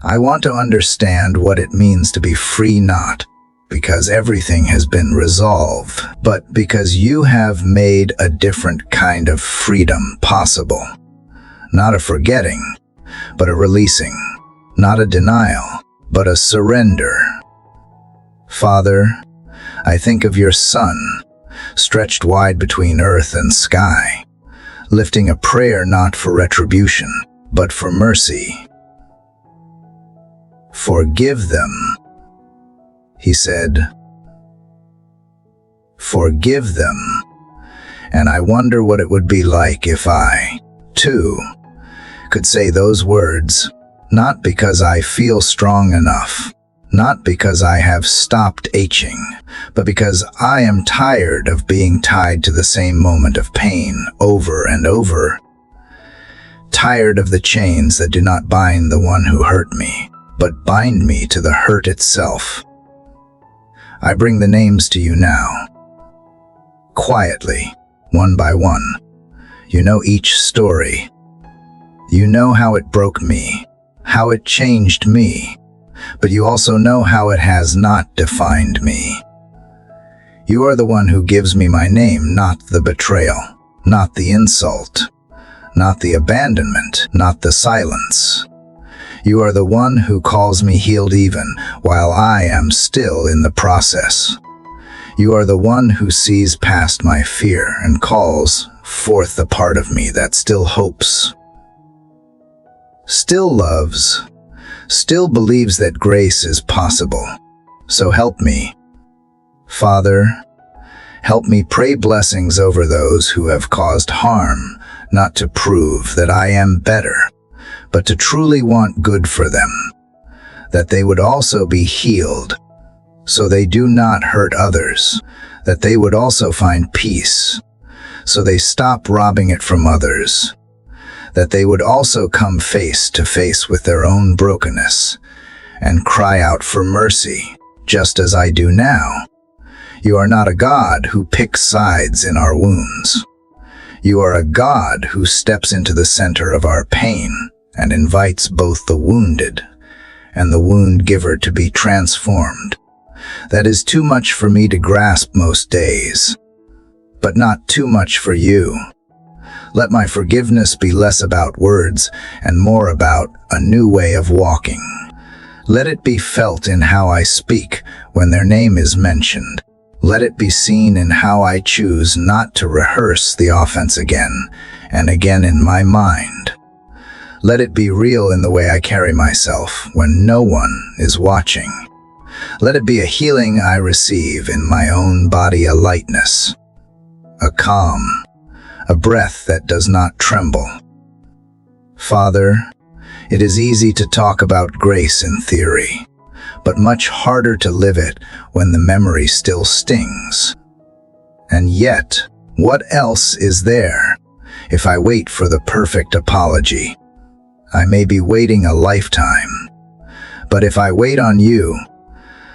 I want to understand what it means to be free, not because everything has been resolved, but because you have made a different kind of freedom possible. Not a forgetting, but a releasing. Not a denial, but a surrender. Father, I think of your Son, stretched wide between earth and sky, lifting a prayer not for retribution, but for mercy. Forgive them, he said. Forgive them. And I wonder what it would be like if I, too, could say those words, not because I feel strong enough, not because I have stopped aching, but because I am tired of being tied to the same moment of pain over and over. Tired of the chains that do not bind the one who hurt me, but bind me to the hurt itself. I bring the names to you now. Quietly, one by one. You know each story. You know how it broke me, how it changed me, but you also know how it has not defined me. You are the one who gives me my name, not the betrayal, not the insult, not the abandonment, not the silence. You are the one who calls me healed even while I am still in the process. You are the one who sees past my fear and calls forth the part of me that still hopes, still loves, still believes that grace is possible. So help me. Father, help me pray blessings over those who have caused harm, not to prove that I am better, but to truly want good for them, that they would also be healed, so they do not hurt others, that they would also find peace, so they stop robbing it from others, that they would also come face to face with their own brokenness and cry out for mercy, just as I do now. You are not a God who picks sides in our wounds. You are a God who steps into the center of our pain and invites both the wounded and the wound giver to be transformed. That is too much for me to grasp most days, but not too much for you. Let my forgiveness be less about words and more about a new way of walking. Let it be felt in how I speak when their name is mentioned. Let it be seen in how I choose not to rehearse the offense again and again in my mind. Let it be real in the way I carry myself when no one is watching. Let it be a healing I receive in my own body, a lightness, a calm, a breath that does not tremble. Father, it is easy to talk about grace in theory, but much harder to live it when the memory still stings. And yet, what else is there if I wait for the perfect apology? I may be waiting a lifetime, but if I wait on you,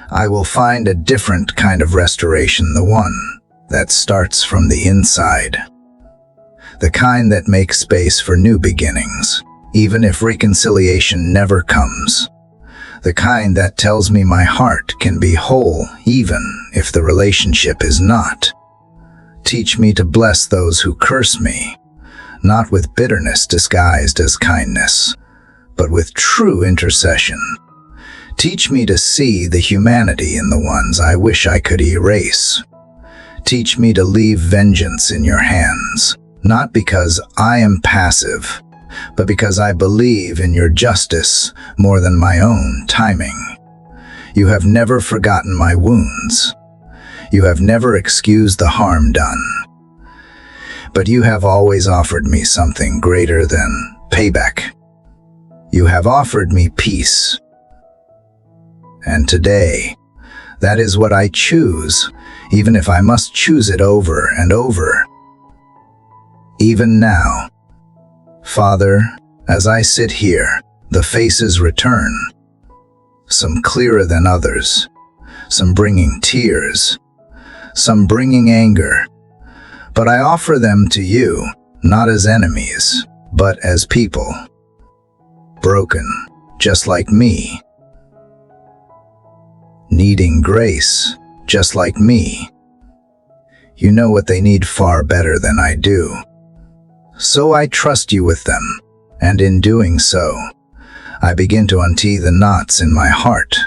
I will find a different kind of restoration, the one that starts from the inside. The kind that makes space for new beginnings, even if reconciliation never comes. The kind that tells me my heart can be whole, even if the relationship is not. Teach me to bless those who curse me, not with bitterness disguised as kindness, but with true intercession. Teach me to see the humanity in the ones I wish I could erase. Teach me to leave vengeance in your hands, not because I am passive, but because I believe in your justice more than my own timing. You have never forgotten my wounds. You have never excused the harm done. But you have always offered me something greater than payback. You have offered me peace. And today, that is what I choose, even if I must choose it over and over. Even now, Father, as I sit here, the faces return, some clearer than others, some bringing tears, some bringing anger, but I offer them to you, not as enemies, but as people, broken, just like me, needing grace, just like me. You know what they need far better than I do. So I trust you with them, and in doing so, I begin to untie the knots in my heart.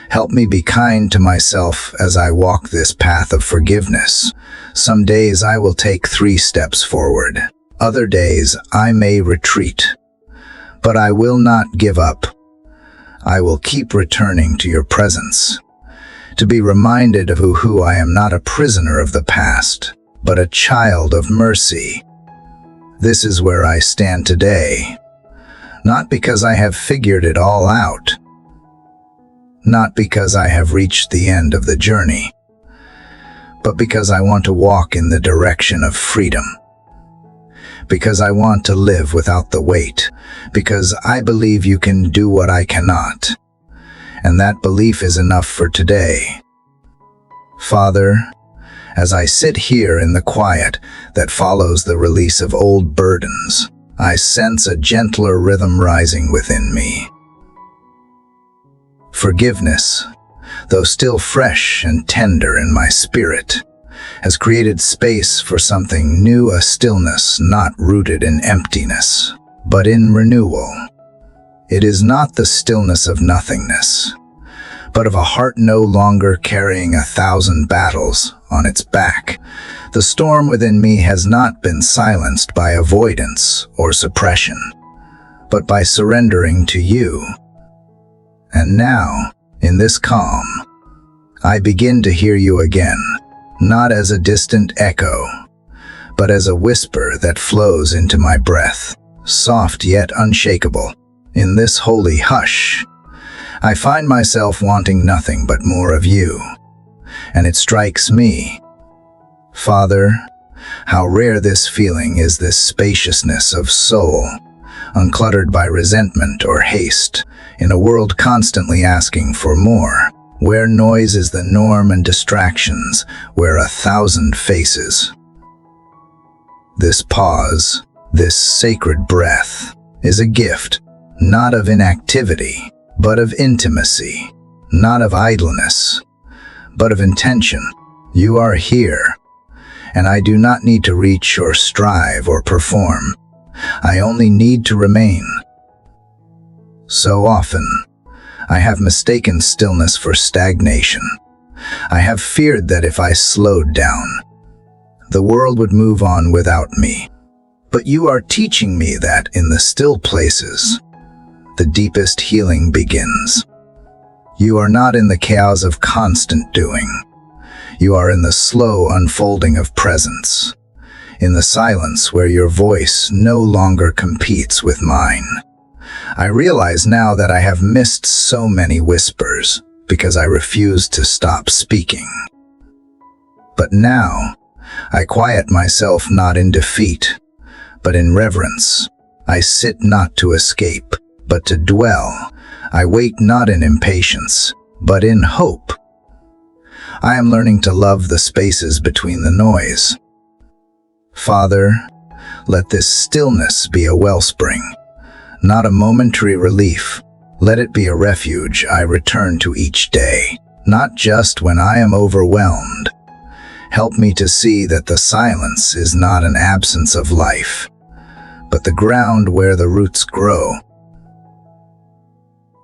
Help me be kind to myself as I walk this path of forgiveness. Some days I will take 3 steps forward. Other days I may retreat. But I will not give up. I will keep returning to your presence, to be reminded of who I am, not a prisoner of the past, but a child of mercy. This is where I stand today, not because I have figured it all out, not because I have reached the end of the journey, but because I want to walk in the direction of freedom. Because I want to live without the weight. Because I believe you can do what I cannot. And that belief is enough for today. Father, as I sit here in the quiet that follows the release of old burdens, I sense a gentler rhythm rising within me. Forgiveness, though still fresh and tender in my spirit, has created space for something new, a stillness not rooted in emptiness, but in renewal. It is not the stillness of nothingness, but of a heart no longer carrying 1,000 battles on its back. The storm within me has not been silenced by avoidance or suppression, but by surrendering to you. And now, in this calm, I begin to hear you again, not as a distant echo, but as a whisper that flows into my breath, soft yet unshakable. In this holy hush, I find myself wanting nothing but more of you, and it strikes me, Father, how rare this feeling is, this spaciousness of soul, uncluttered by resentment or haste, in a world constantly asking for more, where noise is the norm and distractions wear 1,000 faces. This pause, this sacred breath, is a gift, not of inactivity, but of intimacy, not of idleness, but of intention. You are here, and I do not need to reach or strive or perform. I only need to remain. So often, I have mistaken stillness for stagnation. I have feared that if I slowed down, the world would move on without me. But you are teaching me that in the still places, the deepest healing begins. You are not in the chaos of constant doing. You are in the slow unfolding of presence, in the silence where your voice no longer competes with mine. I realize now that I have missed so many whispers because I refused to stop speaking. But now, I quiet myself not in defeat, but in reverence. I sit not to escape, but to dwell. I wait not in impatience, but in hope. I am learning to love the spaces between the noise. Father, let this stillness be a wellspring, not a momentary relief. Let it be a refuge I return to each day, not just when I am overwhelmed. Help me to see that the silence is not an absence of life, but the ground where the roots grow.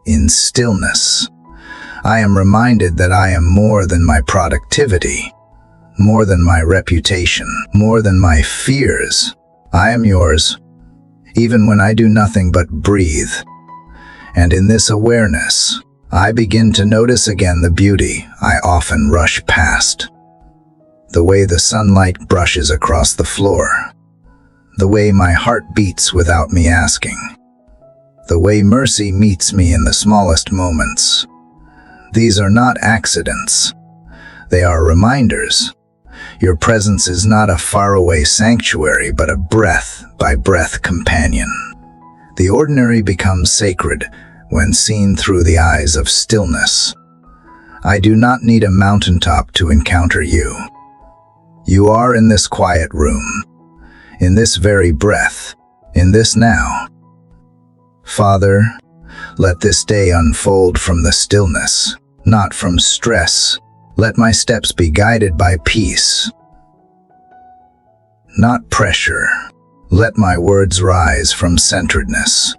In stillness, I am reminded that I am more than my productivity, more than my reputation, more than my fears. I am yours, even when I do nothing but breathe. And in this awareness, I begin to notice again the beauty I often rush past. The way the sunlight brushes across the floor, the way my heart beats without me asking, the way mercy meets me in the smallest moments. These are not accidents. They are reminders. Your presence is not a faraway sanctuary, but a breath-by-breath companion. The ordinary becomes sacred when seen through the eyes of stillness. I do not need a mountaintop to encounter you. You are in this quiet room, in this very breath, in this now. Father, let this day unfold from the stillness, not from stress. Let my steps be guided by peace, not pressure. Let my words rise from centeredness,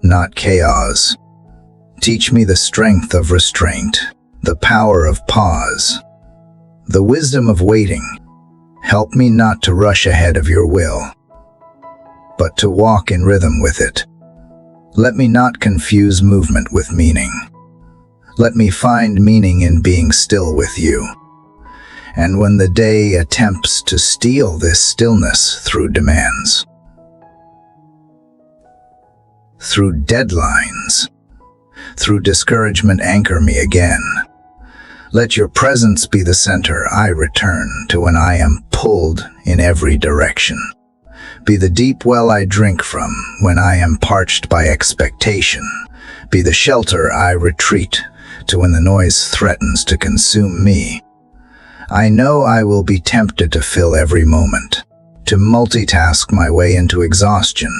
not chaos. Teach me the strength of restraint, the power of pause, the wisdom of waiting. Help me not to rush ahead of your will, but to walk in rhythm with it. Let me not confuse movement with meaning. Let me find meaning in being still with you. And when the day attempts to steal this stillness through demands, through deadlines, through discouragement anchor me again. Let your presence be the center I return to when I am pulled in every direction. Be the deep well I drink from when I am parched by expectation. Be the shelter I retreat to when the noise threatens to consume me. I know I will be tempted to fill every moment, to multitask my way into exhaustion,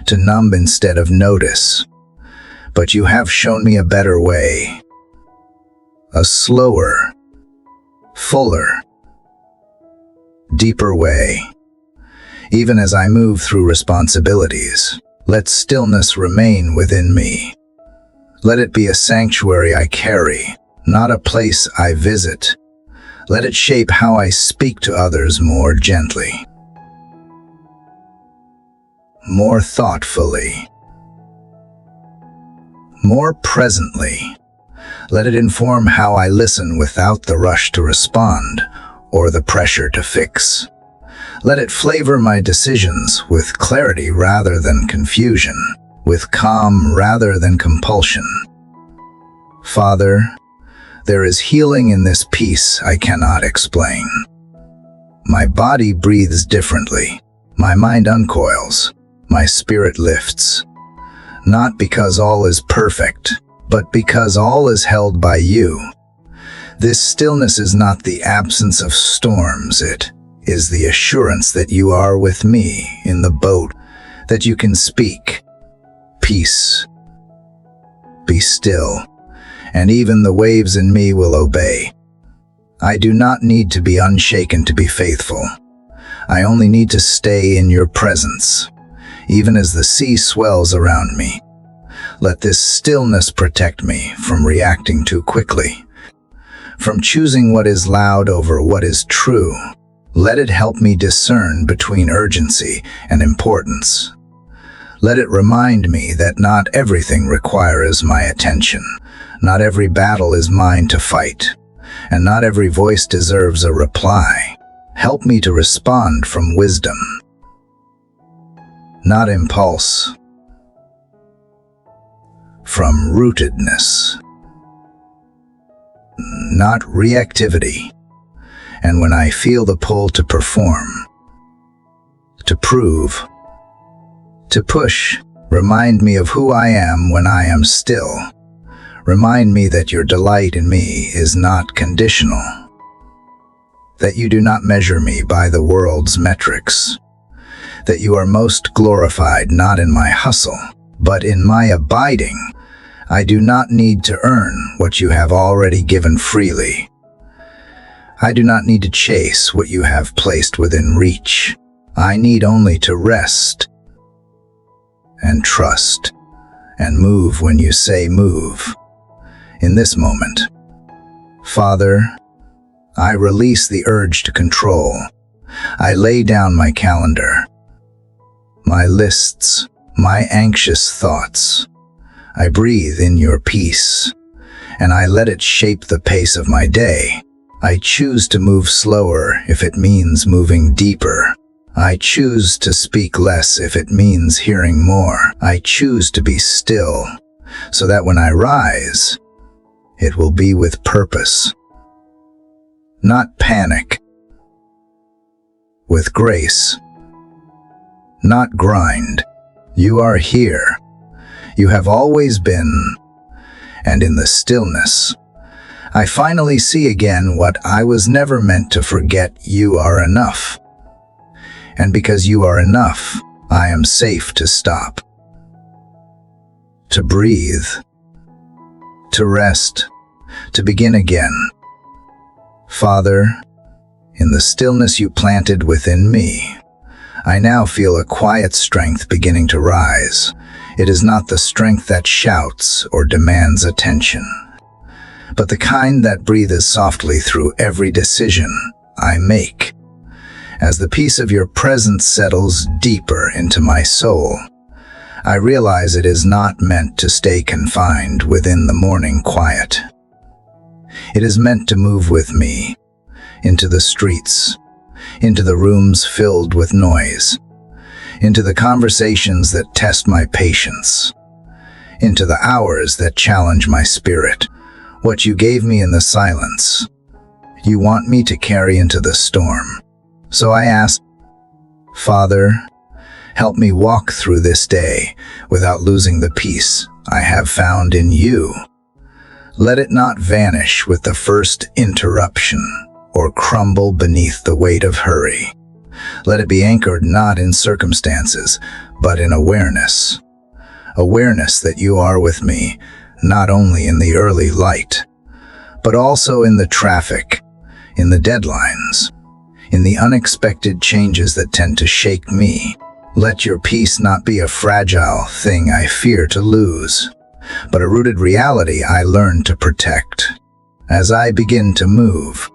to numb instead of notice. But you have shown me a better way, a slower, fuller, deeper way. Even as I move through responsibilities, let stillness remain within me. Let it be a sanctuary I carry, not a place I visit. Let it shape how I speak to others more gently, more thoughtfully, more presently. Let it inform how I listen without the rush to respond or the pressure to fix. Let it flavor my decisions with clarity rather than confusion, with calm rather than compulsion. Father, there is healing in this peace I cannot explain. My body breathes differently, my mind uncoils, my spirit lifts. Not because all is perfect, but because all is held by you. This stillness is not the absence of storms, it is the assurance that you are with me in the boat, that you can speak, peace, be still, and even the waves in me will obey. I do not need to be unshaken to be faithful. I only need to stay in your presence, even as the sea swells around me. Let this stillness protect me from reacting too quickly, from choosing what is loud over what is true. Let it help me discern between urgency and importance. Let it remind me that not everything requires my attention. Not every battle is mine to fight, and not every voice deserves a reply. Help me to respond from wisdom, not impulse, from rootedness, not reactivity. And when I feel the pull to perform, to prove, to push, remind me of who I am when I am still. Remind me that your delight in me is not conditional, that you do not measure me by the world's metrics, that you are most glorified not in my hustle, but in my abiding. I do not need to earn what you have already given freely. I do not need to chase what you have placed within reach. I need only to rest and trust and move when you say move. In this moment, Father, I release the urge to control. I lay down my calendar, my lists, my anxious thoughts. I breathe in your peace, and I let it shape the pace of my day. I choose to move slower if it means moving deeper. I choose to speak less if it means hearing more. I choose to be still, so that when I rise, it will be with purpose, not panic, with grace, not grind. You are here. You have always been, and in the stillness, I finally see again what I was never meant to forget. You are enough. And because you are enough, I am safe to stop, to breathe, to rest, to begin again. Father, in the stillness you planted within me, I now feel a quiet strength beginning to rise. It is not the strength that shouts or demands attention, but the kind that breathes softly through every decision I make. As the peace of your presence settles deeper into my soul, I realize it is not meant to stay confined within the morning quiet. It is meant to move with me into the streets, into the rooms filled with noise, into the conversations that test my patience, into the hours that challenge my spirit. What you gave me in the silence, you want me to carry into the storm. So I ask, Father, help me walk through this day without losing the peace I have found in you. Let it not vanish with the first interruption or crumble beneath the weight of hurry. Let it be anchored not in circumstances, but in awareness. Awareness that you are with me, not only in the early light, but also in the traffic, in the deadlines, in the unexpected changes that tend to shake me. Let your peace not be a fragile thing I fear to lose, but a rooted reality I learn to protect. As I begin to move,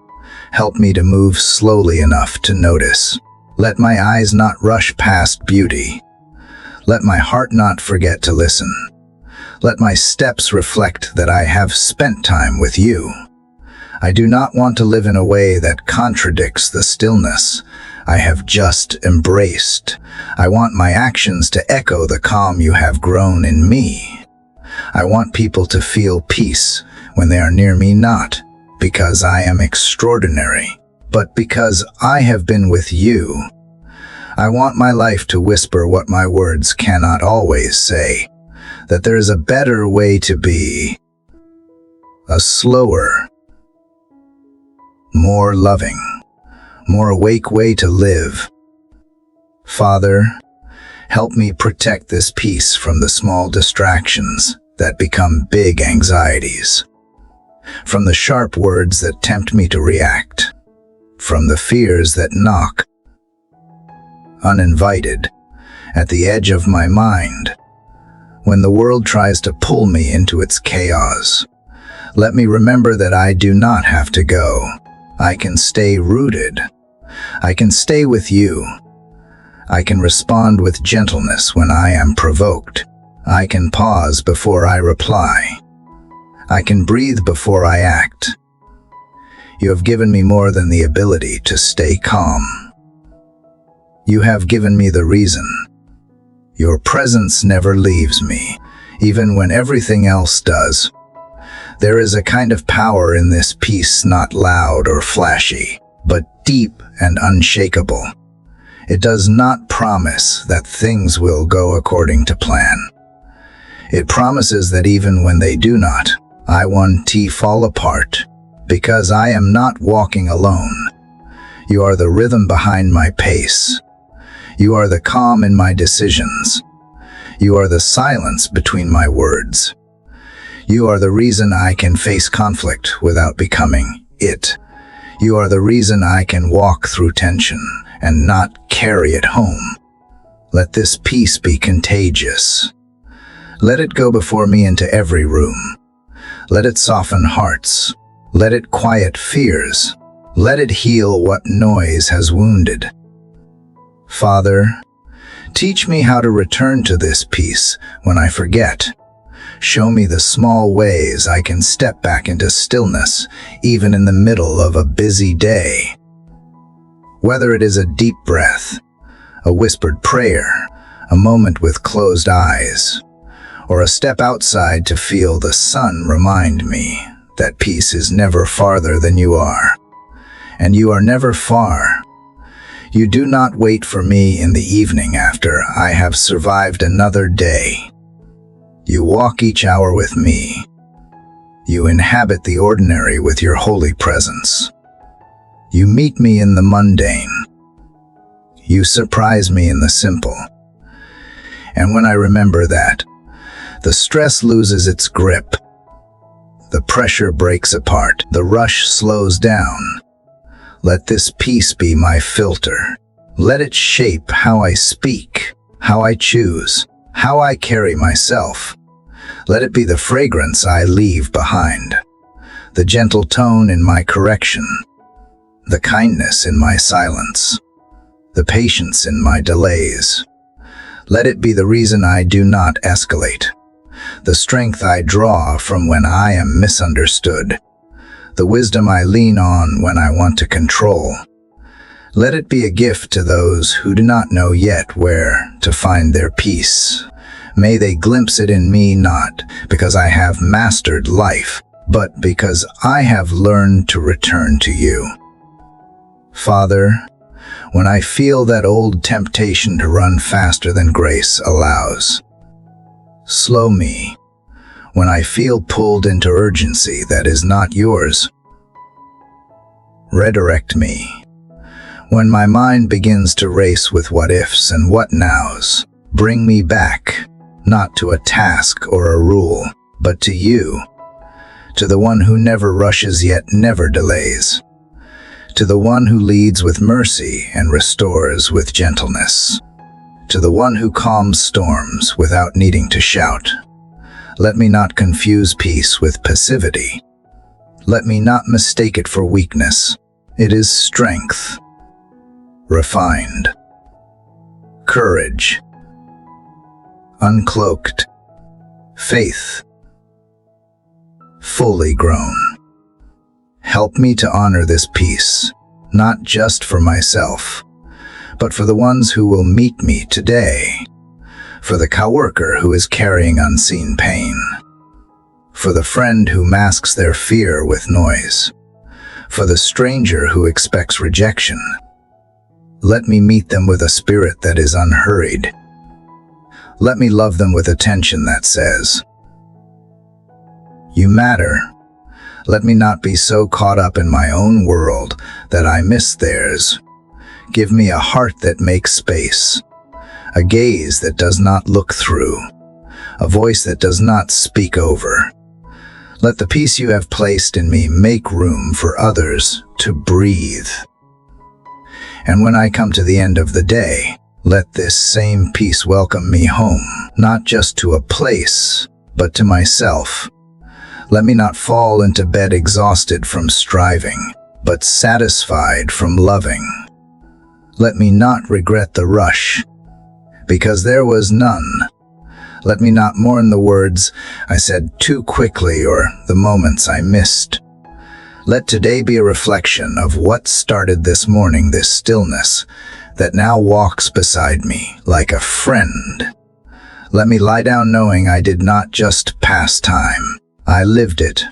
help me to move slowly enough to notice. Let my eyes not rush past beauty. Let my heart not forget to listen. Let my steps reflect that I have spent time with you. I do not want to live in a way that contradicts the stillness I have just embraced. I want my actions to echo the calm you have grown in me. I want people to feel peace when they are near me, not because I am extraordinary, but because I have been with you. I want my life to whisper what my words cannot always say, that there is a better way to be, a slower, more loving, more awake way to live. Father, help me protect this peace from the small distractions that become big anxieties, from the sharp words that tempt me to react, from the fears that knock, uninvited, at the edge of my mind. When the world tries to pull me into its chaos, let me remember that I do not have to go. I can stay rooted. I can stay with you. I can respond with gentleness when I am provoked. I can pause before I reply. I can breathe before I act. You have given me more than the ability to stay calm. You have given me the reason. Your presence never leaves me, even when everything else does. There is a kind of power in this peace, not loud or flashy, but deep and unshakable. It does not promise that things will go according to plan. It promises that even when they do not, I won't fall apart, because I am not walking alone. You are the rhythm behind my pace. You are the calm in my decisions. You are the silence between my words. You are the reason I can face conflict without becoming it. You are the reason I can walk through tension and not carry it home. Let this peace be contagious. Let it go before me into every room. Let it soften hearts. Let it quiet fears. Let it heal what noise has wounded. Father, teach me how to return to this peace when I forget. Show me the small ways I can step back into stillness, even in the middle of a busy day. Whether it is a deep breath, a whispered prayer, a moment with closed eyes, or a step outside to feel the sun, remind me that peace is never farther than you are. And you are never far. You do not wait for me in the evening after I have survived another day. You walk each hour with me. You inhabit the ordinary with your holy presence. You meet me in the mundane. You surprise me in the simple. And when I remember that, the stress loses its grip. The pressure breaks apart. The rush slows down. Let this peace be my filter. Let it shape how I speak, how I choose, how I carry myself. Let it be the fragrance I leave behind, the gentle tone in my correction, the kindness in my silence, the patience in my delays. Let it be the reason I do not escalate, the strength I draw from when I am misunderstood, the wisdom I lean on when I want to control. Let it be a gift to those who do not know yet where to find their peace. May they glimpse it in me not because I have mastered life, but because I have learned to return to you. Father, when I feel that old temptation to run faster than grace allows, slow me. When I feel pulled into urgency that is not yours, redirect me. When my mind begins to race with what ifs and what nows, bring me back, not to a task or a rule, but to you, to the one who never rushes yet never delays, to the one who leads with mercy and restores with gentleness, to the one who calms storms without needing to shout. Let me not confuse peace with passivity. Let me not mistake it for weakness. It is strength, refined, courage, uncloaked, faith, fully grown. Help me to honor this peace, not just for myself, but for the ones who will meet me today, for the coworker who is carrying unseen pain, for the friend who masks their fear with noise, for the stranger who expects rejection. Let me meet them with a spirit that is unhurried. Let me love them with attention that says, "You matter." Let me not be so caught up in my own world that I miss theirs. Give me a heart that makes space, a gaze that does not look through, a voice that does not speak over. Let the peace you have placed in me make room for others to breathe. And when I come to the end of the day, let this same peace welcome me home, not just to a place, but to myself. Let me not fall into bed exhausted from striving, but satisfied from loving. Let me not regret the rush, because there was none. Let me not mourn the words I said too quickly or the moments I missed. Let today be a reflection of what started this morning, this stillness that now walks beside me like a friend. Let me lie down knowing I did not just pass time, I lived it.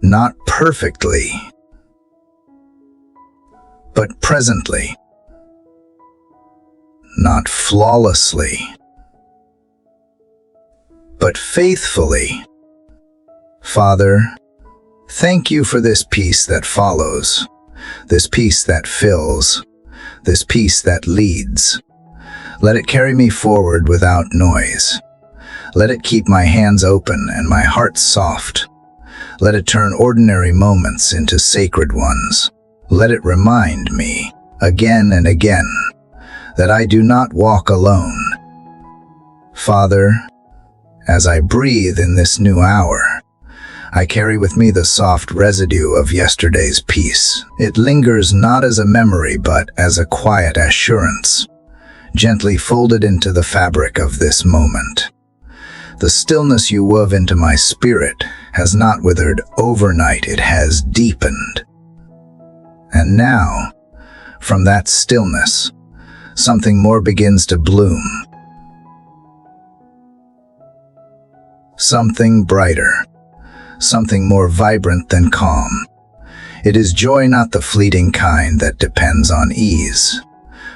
Not perfectly, but presently. Not flawlessly, but faithfully. Father, thank you for this peace that follows, this peace that fills, this peace that leads. Let it carry me forward without noise. Let it keep my hands open and my heart soft. Let it turn ordinary moments into sacred ones. Let it remind me, again and again, that I do not walk alone. Father, as I breathe in this new hour, I carry with me the soft residue of yesterday's peace. It lingers not as a memory, but as a quiet assurance, gently folded into the fabric of this moment. The stillness you wove into my spirit has not withered overnight, it has deepened. And now, from that stillness, something more begins to bloom. Something brighter, something more vibrant than calm. It is joy, not the fleeting kind that depends on ease,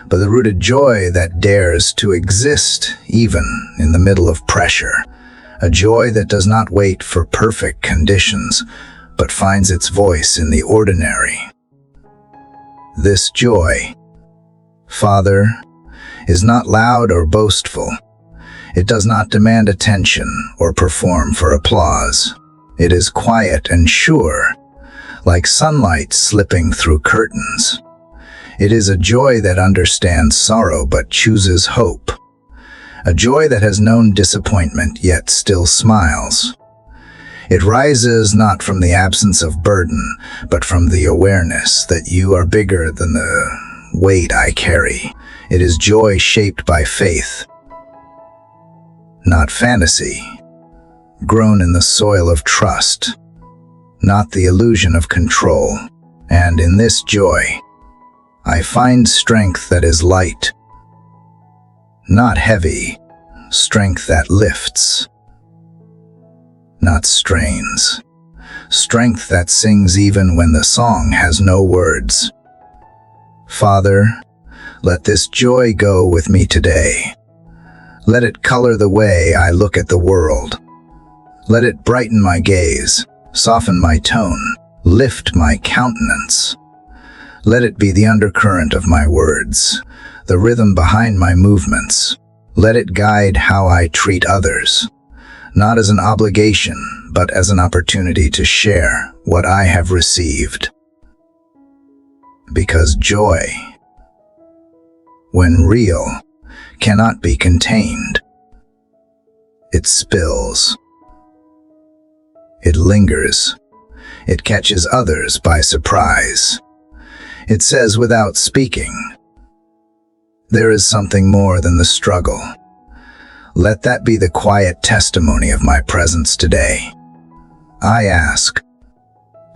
but the rooted joy that dares to exist even in the middle of pressure. A joy that does not wait for perfect conditions, but finds its voice in the ordinary. This joy, Father, is not loud or boastful. It does not demand attention or perform for applause. It is quiet and sure, like sunlight slipping through curtains. It is a joy that understands sorrow but chooses hope. A joy that has known disappointment yet still smiles. It rises not from the absence of burden, but from the awareness that you are bigger than the weight I carry. It is joy shaped by faith, not fantasy, grown in the soil of trust, not the illusion of control. And in this joy, I find strength that is light, not heavy, strength that lifts, not strains. Strength that sings even when the song has no words. Father, let this joy go with me today. Let it color the way I look at the world. Let it brighten my gaze, soften my tone, lift my countenance. Let it be the undercurrent of my words, the rhythm behind my movements. Let it guide how I treat others, not as an obligation, but as an opportunity to share what I have received. Because joy, when real, cannot be contained. It spills. It lingers. It catches others by surprise. It says without speaking, there is something more than the struggle. Let that be the quiet testimony of my presence today. I ask,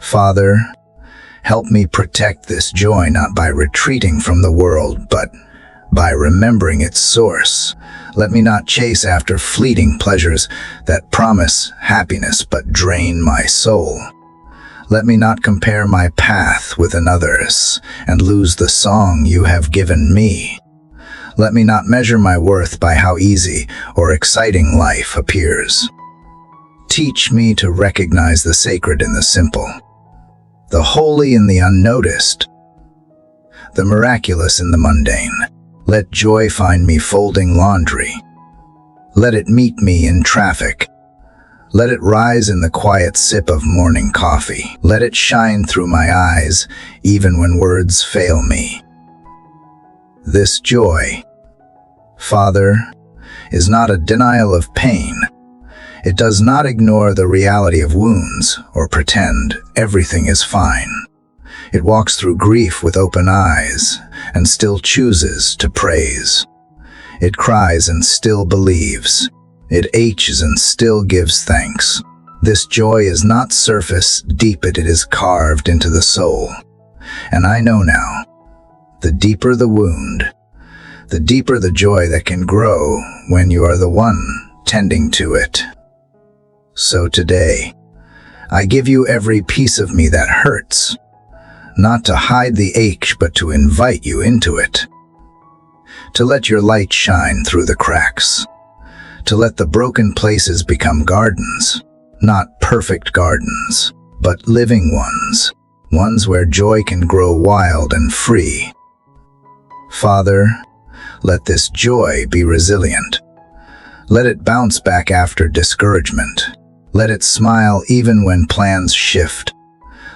Father, help me protect this joy not by retreating from the world, but by remembering its source. Let me not chase after fleeting pleasures that promise happiness but drain my soul. Let me not compare my path with another's and lose the song you have given me. Let me not measure my worth by how easy or exciting life appears. Teach me to recognize the sacred in the simple, the holy in the unnoticed, the miraculous in the mundane. Let joy find me folding laundry. Let it meet me in traffic. Let it rise in the quiet sip of morning coffee. Let it shine through my eyes, even when words fail me. This joy, Father, is not a denial of pain. It does not ignore the reality of wounds or pretend everything is fine. It walks through grief with open eyes and still chooses to praise. It cries and still believes. It aches and still gives thanks. This joy is not surface deep, it is carved into the soul. And I know now, the deeper the wound, the deeper the joy that can grow when you are the one tending to it. So today, I give you every piece of me that hurts, not to hide the ache, but to invite you into it. To let your light shine through the cracks. To let the broken places become gardens, not perfect gardens, but living ones, ones where joy can grow wild and free. Father, let this joy be resilient. Let it bounce back after discouragement. Let it smile even when plans shift.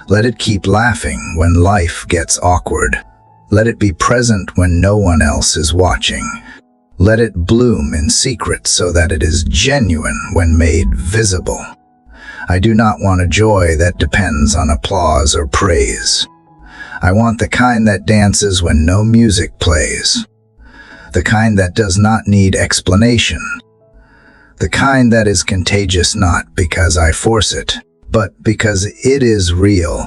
Let it keep laughing when life gets awkward. Let it be present when no one else is watching. Let it bloom in secret so that it is genuine when made visible. I do not want a joy that depends on applause or praise. I want the kind that dances when no music plays. The kind that does not need explanation. The kind that is contagious not because I force it, but because it is real.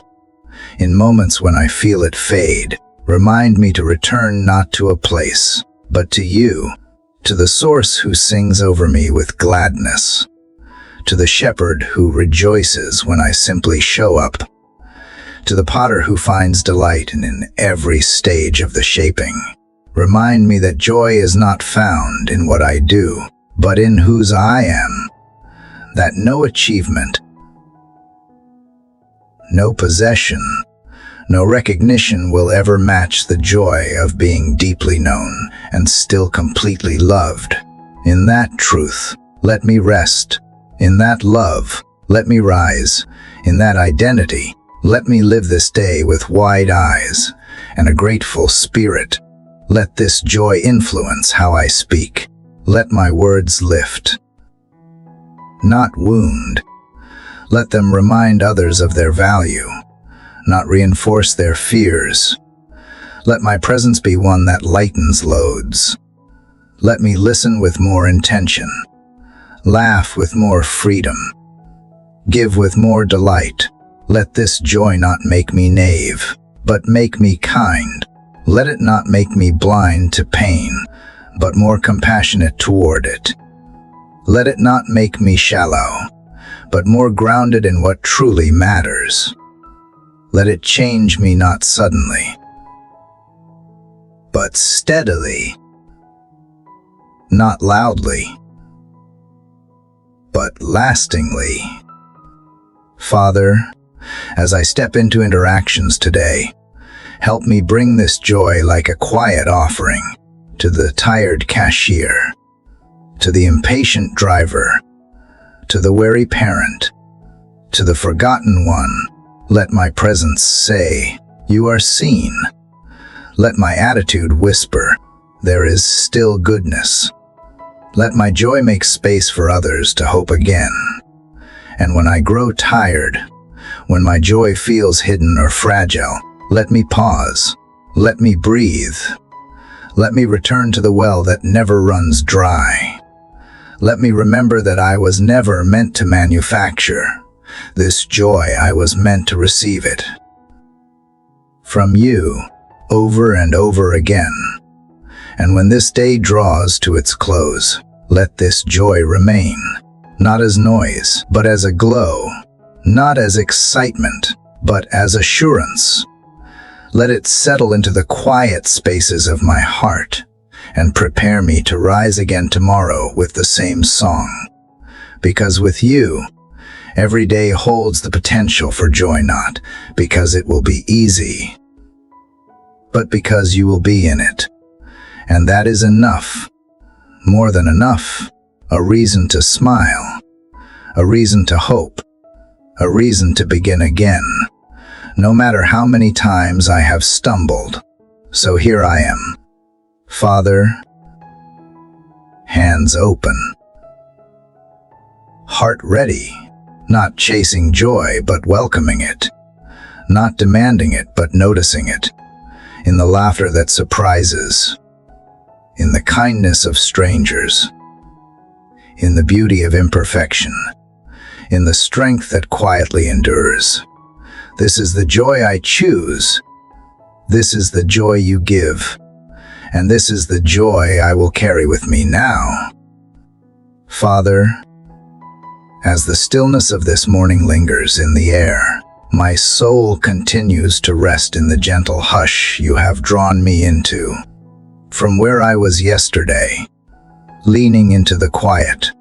In moments when I feel it fade, remind me to return not to a place, but to you, to the source who sings over me with gladness, to the shepherd who rejoices when I simply show up, to the potter who finds delight in every stage of the shaping. Remind me that joy is not found in what I do, but in whose I am, that no achievement, no possession, no recognition will ever match the joy of being deeply known and still completely loved. In that truth, let me rest. In that love, let me rise. In that identity, let me live this day with wide eyes and a grateful spirit. Let this joy influence how I speak. Let my words lift, not wound. Let them remind others of their value, not reinforce their fears. Let my presence be one that lightens loads. Let me listen with more intention, laugh with more freedom, give with more delight. Let this joy not make me knave, but make me kind. Let it not make me blind to pain, but more compassionate toward it. Let it not make me shallow, but more grounded in what truly matters. Let it change me not suddenly, but steadily, not loudly, but lastingly. Father, as I step into interactions today, help me bring this joy like a quiet offering to the tired cashier, to the impatient driver, to the weary parent, to the forgotten one. Let my presence say, "You are seen." Let my attitude whisper, "There is still goodness." Let my joy make space for others to hope again. And when I grow tired, when my joy feels hidden or fragile, let me pause. Let me breathe. Let me return to the well that never runs dry. Let me remember that I was never meant to manufacture this joy. I was meant to receive it from you over and over again. And when this day draws to its close, let this joy remain, not as noise, but as a glow, not as excitement, but as assurance. Let it settle into the quiet spaces of my heart and prepare me to rise again tomorrow with the same song. Because with you, every day holds the potential for joy, not because it will be easy, but because you will be in it. And that is enough, more than enough, a reason to smile, a reason to hope, a reason to begin again, no matter how many times I have stumbled. So here I am, Father, hands open, heart ready, not chasing joy but welcoming it, not demanding it but noticing it, in the laughter that surprises, in the kindness of strangers, in the beauty of imperfection, in the strength that quietly endures. This is the joy I choose. This is the joy you give. And this is the joy I will carry with me now. Father, as the stillness of this morning lingers in the air, my soul continues to rest in the gentle hush you have drawn me into. From where I was yesterday, leaning into the quiet,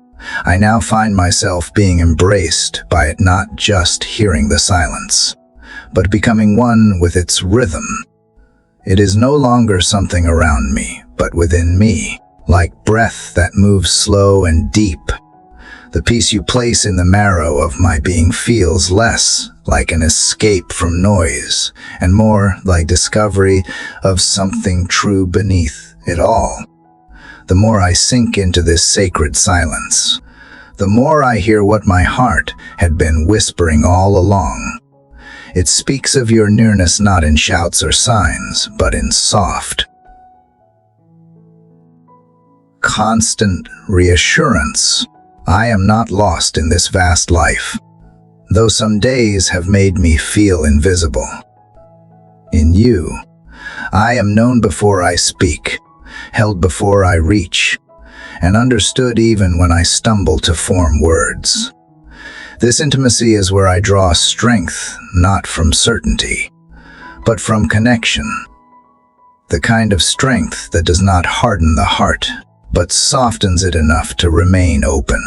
I now find myself being embraced by it, not just hearing the silence, but becoming one with its rhythm. It is no longer something around me, but within me, like breath that moves slow and deep. The peace you place in the marrow of my being feels less like an escape from noise, and more like discovery of something true beneath it all. The more I sink into this sacred silence, the more I hear what my heart had been whispering all along. It speaks of your nearness not in shouts or signs, but in soft, constant reassurance. I am not lost in this vast life, though some days have made me feel invisible. In you, I am known before I speak, held before I reach, and understood even when I stumble to form words. This intimacy is where I draw strength, not from certainty, but from connection. The kind of strength that does not harden the heart, but softens it enough to remain open.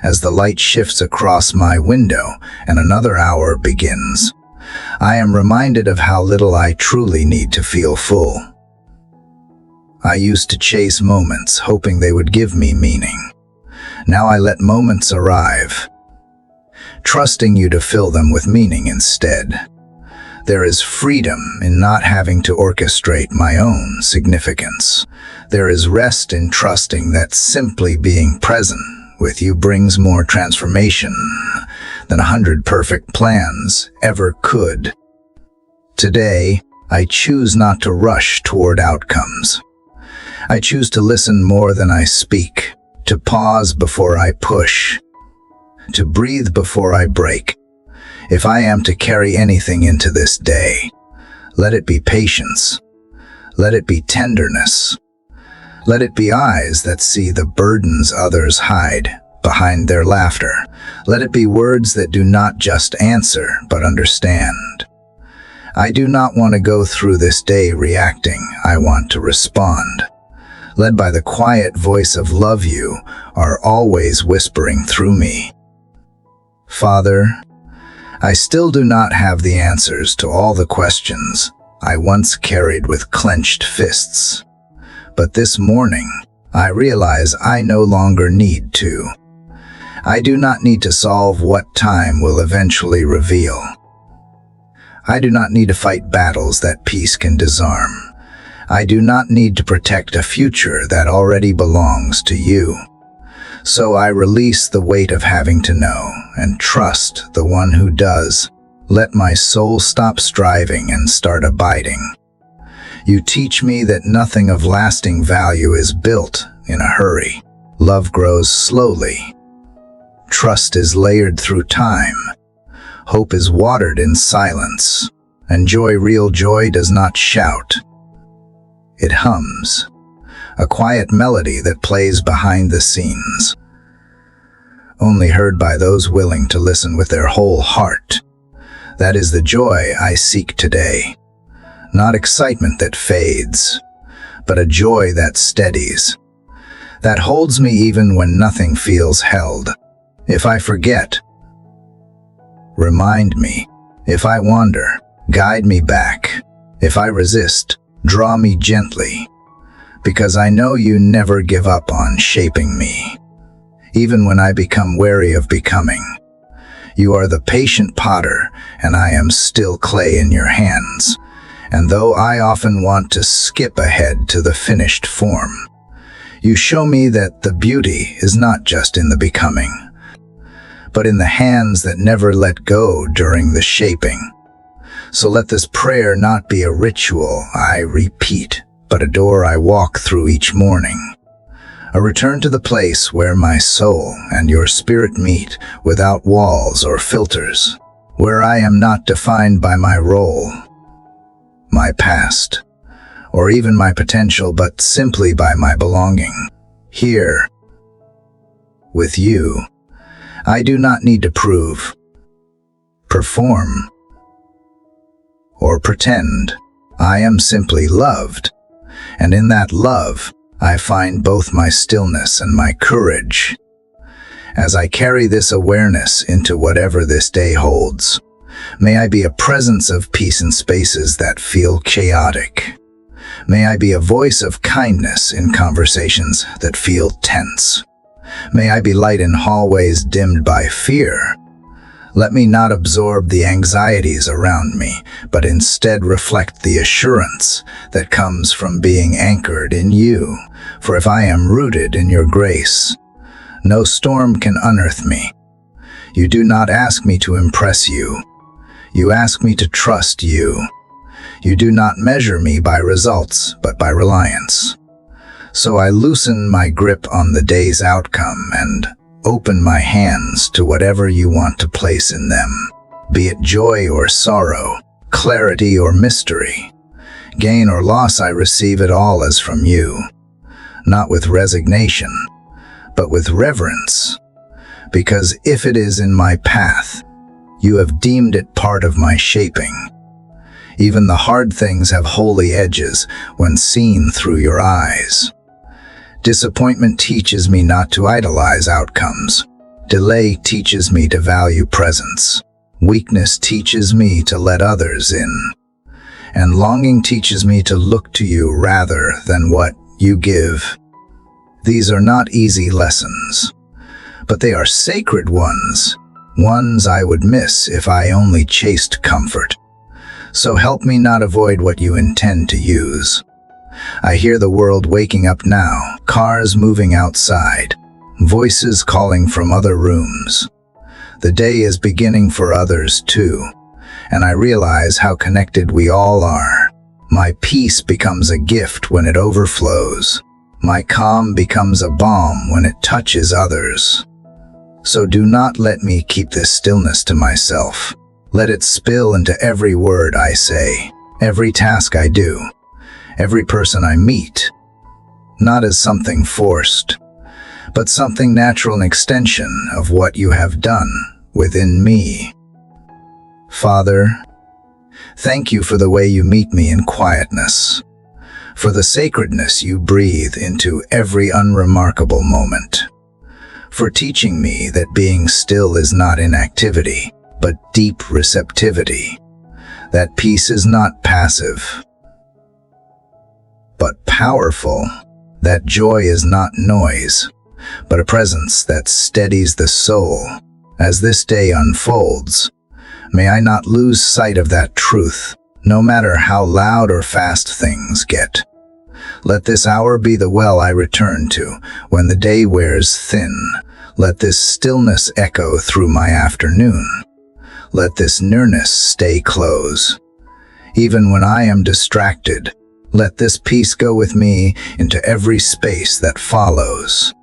As the light shifts across my window and another hour begins, I am reminded of how little I truly need to feel full. I used to chase moments, hoping they would give me meaning. Now I let moments arrive, trusting you to fill them with meaning instead. There is freedom in not having to orchestrate my own significance. There is rest in trusting that simply being present with you brings more transformation than 100 perfect plans ever could. Today, I choose not to rush toward outcomes. I choose to listen more than I speak, to pause before I push, to breathe before I break. If I am to carry anything into this day, let it be patience. Let it be tenderness. Let it be eyes that see the burdens others hide behind their laughter. Let it be words that do not just answer, but understand. I do not want to go through this day reacting. I want to respond, led by the quiet voice of love you are always whispering through me. Father, I still do not have the answers to all the questions I once carried with clenched fists. But this morning, I realize I no longer need to. I do not need to solve what time will eventually reveal. I do not need to fight battles that peace can disarm. I do not need to protect a future that already belongs to you. So I release the weight of having to know and trust the one who does. Let my soul stop striving and start abiding. You teach me that nothing of lasting value is built in a hurry. Love grows slowly. Trust is layered through time. Hope is watered in silence. And real joy, does not shout. It hums, a quiet melody that plays behind the scenes, only heard by those willing to listen with their whole heart. That is the joy I seek today. Not excitement that fades, but a joy that steadies, that holds me even when nothing feels held. If I forget, remind me. If I wander, guide me back. If I resist, draw me gently, because I know you never give up on shaping me. Even when I become wary of becoming, you are the patient potter, and I am still clay in your hands. And though I often want to skip ahead to the finished form, you show me that the beauty is not just in the becoming, but in the hands that never let go during the shaping. So let this prayer not be a ritual I repeat, but a door I walk through each morning. A return to the place where my soul and your spirit meet without walls or filters, where I am not defined by my role, my past, or even my potential, but simply by my belonging. Here, with you, I do not need to prove, perform, or pretend. I am simply loved, and in that love, I find both my stillness and my courage. As I carry this awareness into whatever this day holds, may I be a presence of peace in spaces that feel chaotic. May I be a voice of kindness in conversations that feel tense. May I be light in hallways dimmed by fear. Let me not absorb the anxieties around me, but instead reflect the assurance that comes from being anchored in you. For if I am rooted in your grace, no storm can unearth me. You do not ask me to impress you. You ask me to trust you. You do not measure me by results, but by reliance. So I loosen my grip on the day's outcome and open my hands to whatever you want to place in them, be it joy or sorrow, clarity or mystery, gain or loss. I receive it all as from you, not with resignation, but with reverence, because if it is in my path, you have deemed it part of my shaping. Even the hard things have holy edges when seen through your eyes. Disappointment teaches me not to idolize outcomes. Delay teaches me to value presence. Weakness teaches me to let others in. And longing teaches me to look to you rather than what you give. These are not easy lessons, but they are sacred ones, ones I would miss if I only chased comfort. So help me not avoid what you intend to use. I hear the world waking up now, cars moving outside, voices calling from other rooms. The day is beginning for others too, and I realize how connected we all are. My peace becomes a gift when it overflows. My calm becomes a balm when it touches others. So do not let me keep this stillness to myself. Let it spill into every word I say, every task I do, every person I meet. not as something forced, but something natural, an extension of what you have done within me. Father, thank you for the way you meet me in quietness, for the sacredness you breathe into every unremarkable moment, for teaching me that being still is not inactivity, but deep receptivity, that peace is not passive, but powerful, that joy is not noise, but a presence that steadies the soul. As this day unfolds, may I not lose sight of that truth, no matter how loud or fast things get. Let this hour be the well I return to when the day wears thin. Let this stillness echo through my afternoon. Let this nearness stay close. Even when I am distracted, let this peace go with me into every space that follows.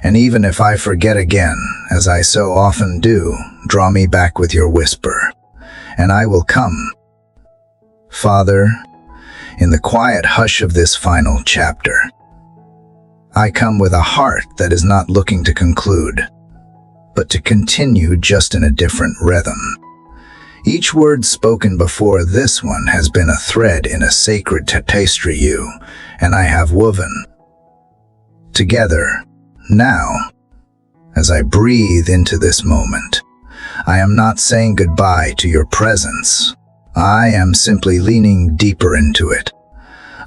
And even if I forget again, as I so often do, draw me back with your whisper, and I will come. Father, in the quiet hush of this final chapter, I come with a heart that is not looking to conclude, but to continue, just in a different rhythm. Each word spoken before this one has been a thread in a sacred tapestry you and I have woven together. Now, as I breathe into this moment, I am not saying goodbye to your presence. I am simply leaning deeper into it,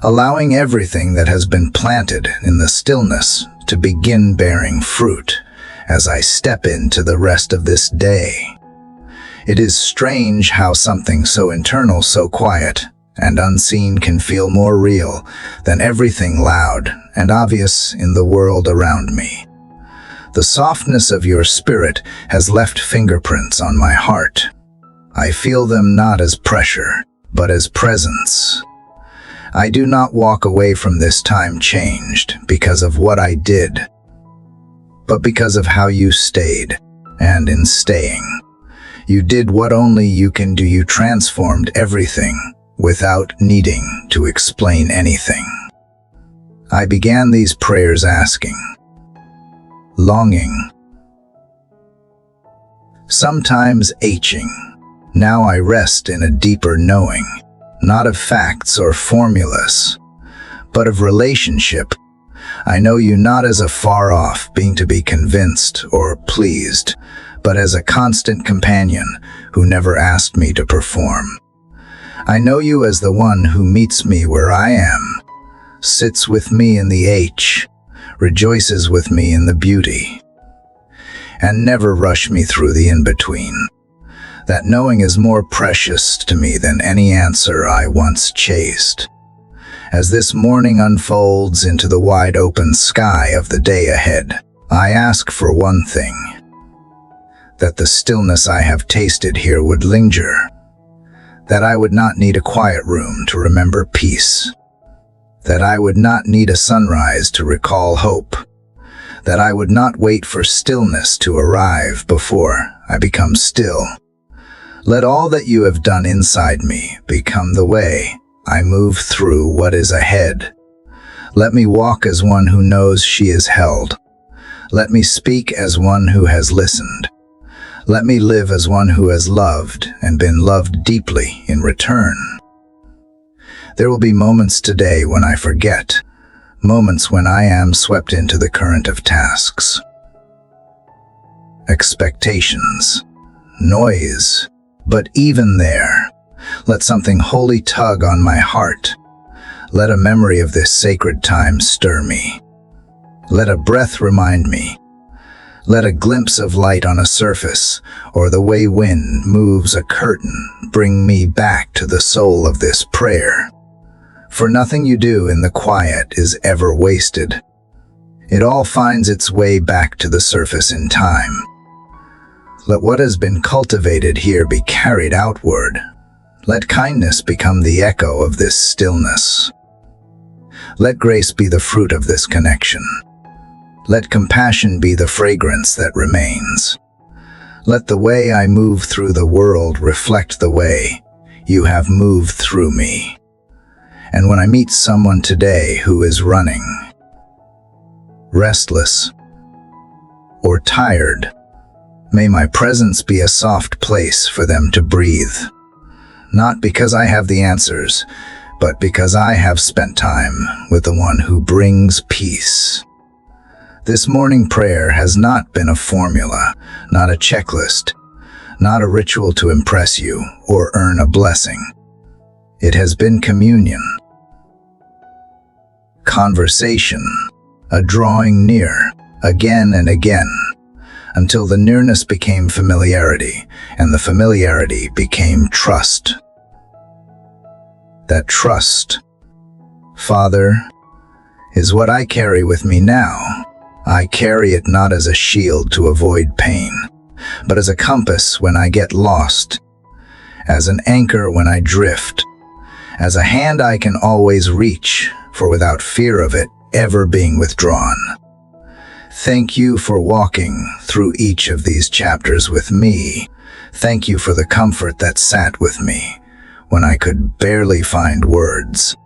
allowing everything that has been planted in the stillness to begin bearing fruit as I step into the rest of this day. It is strange how something so internal, so quiet and unseen can feel more real than everything loud and obvious in the world around me. The softness of your spirit has left fingerprints on my heart. I feel them not as pressure, but as presence. I do not walk away from this time changed because of what I did, but because of how you stayed, and in staying, you did what only you can do. You transformed everything without needing to explain anything. I began these prayers asking, longing, sometimes aching. Now I rest in a deeper knowing, not of facts or formulas, but of relationship. I know you not as a far-off being to be convinced or pleased, but as a constant companion who never asked me to perform. I know you as the one who meets me where I am, sits with me in the H, rejoices with me in the beauty, and never rush me through the in-between. That knowing is more precious to me than any answer I once chased. As this morning unfolds into the wide open sky of the day ahead, I ask for one thing, that the stillness I have tasted here would linger, that I would not need a quiet room to remember peace, that I would not need a sunrise to recall hope, that I would not wait for stillness to arrive before I become still. Let all that you have done inside me become the way I move through what is ahead. Let me walk as one who knows she is held. Let me speak as one who has listened. Let me live as one who has loved and been loved deeply in return. There will be moments today when I forget, moments when I am swept into the current of tasks, expectations, noise, but even there, let something holy tug on my heart. Let a memory of this sacred time stir me. Let a breath remind me. Let a glimpse of light on a surface, or the way wind moves a curtain, bring me back to the soul of this prayer. For nothing you do in the quiet is ever wasted. It all finds its way back to the surface in time. Let what has been cultivated here be carried outward. Let kindness become the echo of this stillness. Let grace be the fruit of this connection. Let compassion be the fragrance that remains. Let the way I move through the world reflect the way you have moved through me. And when I meet someone today who is running, restless, or tired, may my presence be a soft place for them to breathe. Not because I have the answers, but because I have spent time with the one who brings peace. This morning prayer has not been a formula, not a checklist, not a ritual to impress you or earn a blessing. It has been communion, conversation, a drawing near, again and again, until the nearness became familiarity, and the familiarity became trust. That trust, Father, is what I carry with me now. I carry it not as a shield to avoid pain, but as a compass when I get lost, as an anchor when I drift, as a hand I can always reach, for without fear of it ever being withdrawn. Thank you for walking through each of these chapters with me. Thank you for the comfort that sat with me when I could barely find words.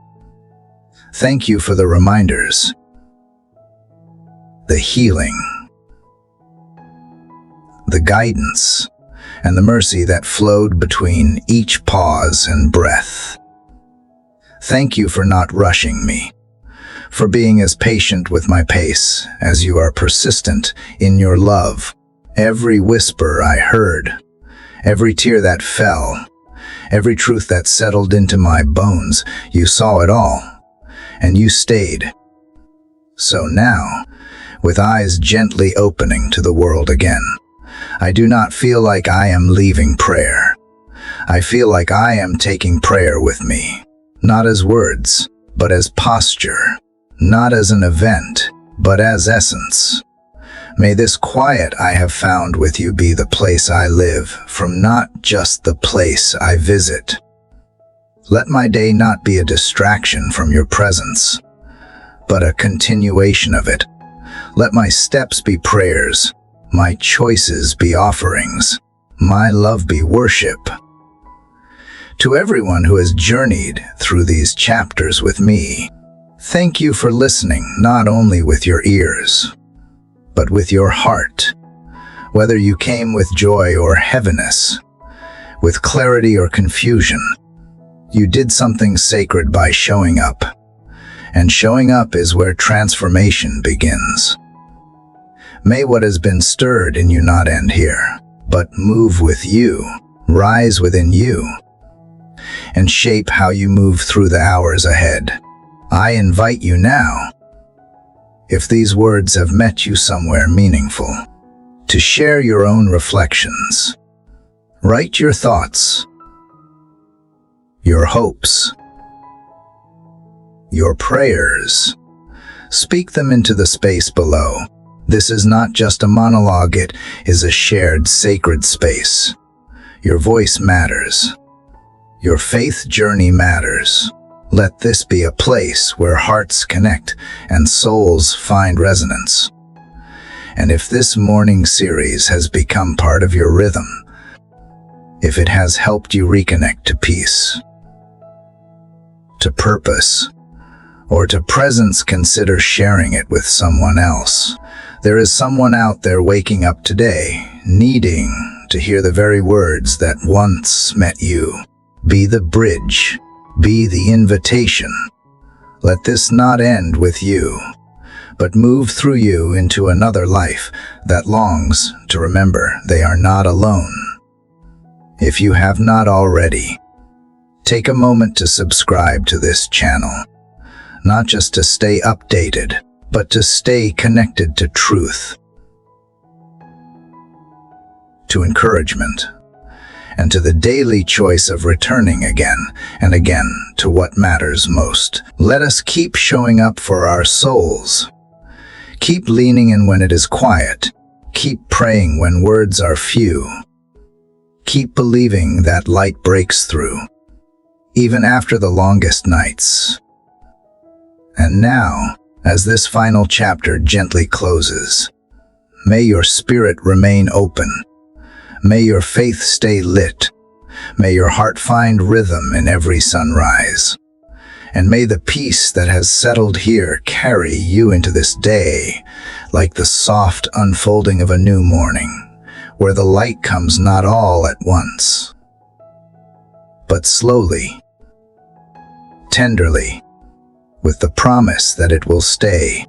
Thank you for the reminders, the healing, the guidance, and the mercy that flowed between each pause and breath. Thank you for not rushing me, for being as patient with my pace as you are persistent in your love. Every whisper I heard, every tear that fell, every truth that settled into my bones, you saw it all, and you stayed. So now, with eyes gently opening to the world again, I do not feel like I am leaving prayer. I feel like I am taking prayer with me, not as words, but as posture, not as an event, but as essence. May this quiet I have found with you be the place I live from, not just the place I visit. Let my day not be a distraction from your presence, but a continuation of it. Let my steps be prayers, my choices be offerings, my love be worship. To everyone who has journeyed through these chapters with me, thank you for listening not only with your ears, but with your heart. Whether you came with joy or heaviness, with clarity or confusion, you did something sacred by showing up. And showing up is where transformation begins. May what has been stirred in you not end here, but move with you, rise within you, and shape how you move through the hours ahead. I invite you now, if these words have met you somewhere meaningful, to share your own reflections. Write your thoughts, your hopes, your prayers. Speak them into the space below. This is not just a monologue, it is a shared sacred space. Your voice matters. Your faith journey matters. Let this be a place where hearts connect and souls find resonance. And if this morning series has become part of your rhythm, if it has helped you reconnect to peace, to purpose, or to presence, consider sharing it with someone else. There is someone out there waking up today, needing to hear the very words that once met you. Be the bridge, be the invitation. Let this not end with you, but move through you into another life that longs to remember they are not alone. If you have not already, take a moment to subscribe to this channel, not just to stay updated, but to stay connected to truth, to encouragement, and to the daily choice of returning again and again to what matters most. Let us keep showing up for our souls. Keep leaning in when it is quiet. Keep praying when words are few. Keep believing that light breaks through, even after the longest nights. And now, as this final chapter gently closes, may your spirit remain open. May your faith stay lit. May your heart find rhythm in every sunrise. And may the peace that has settled here carry you into this day, like the soft unfolding of a new morning, where the light comes not all at once, but slowly, tenderly, with the promise that it will stay.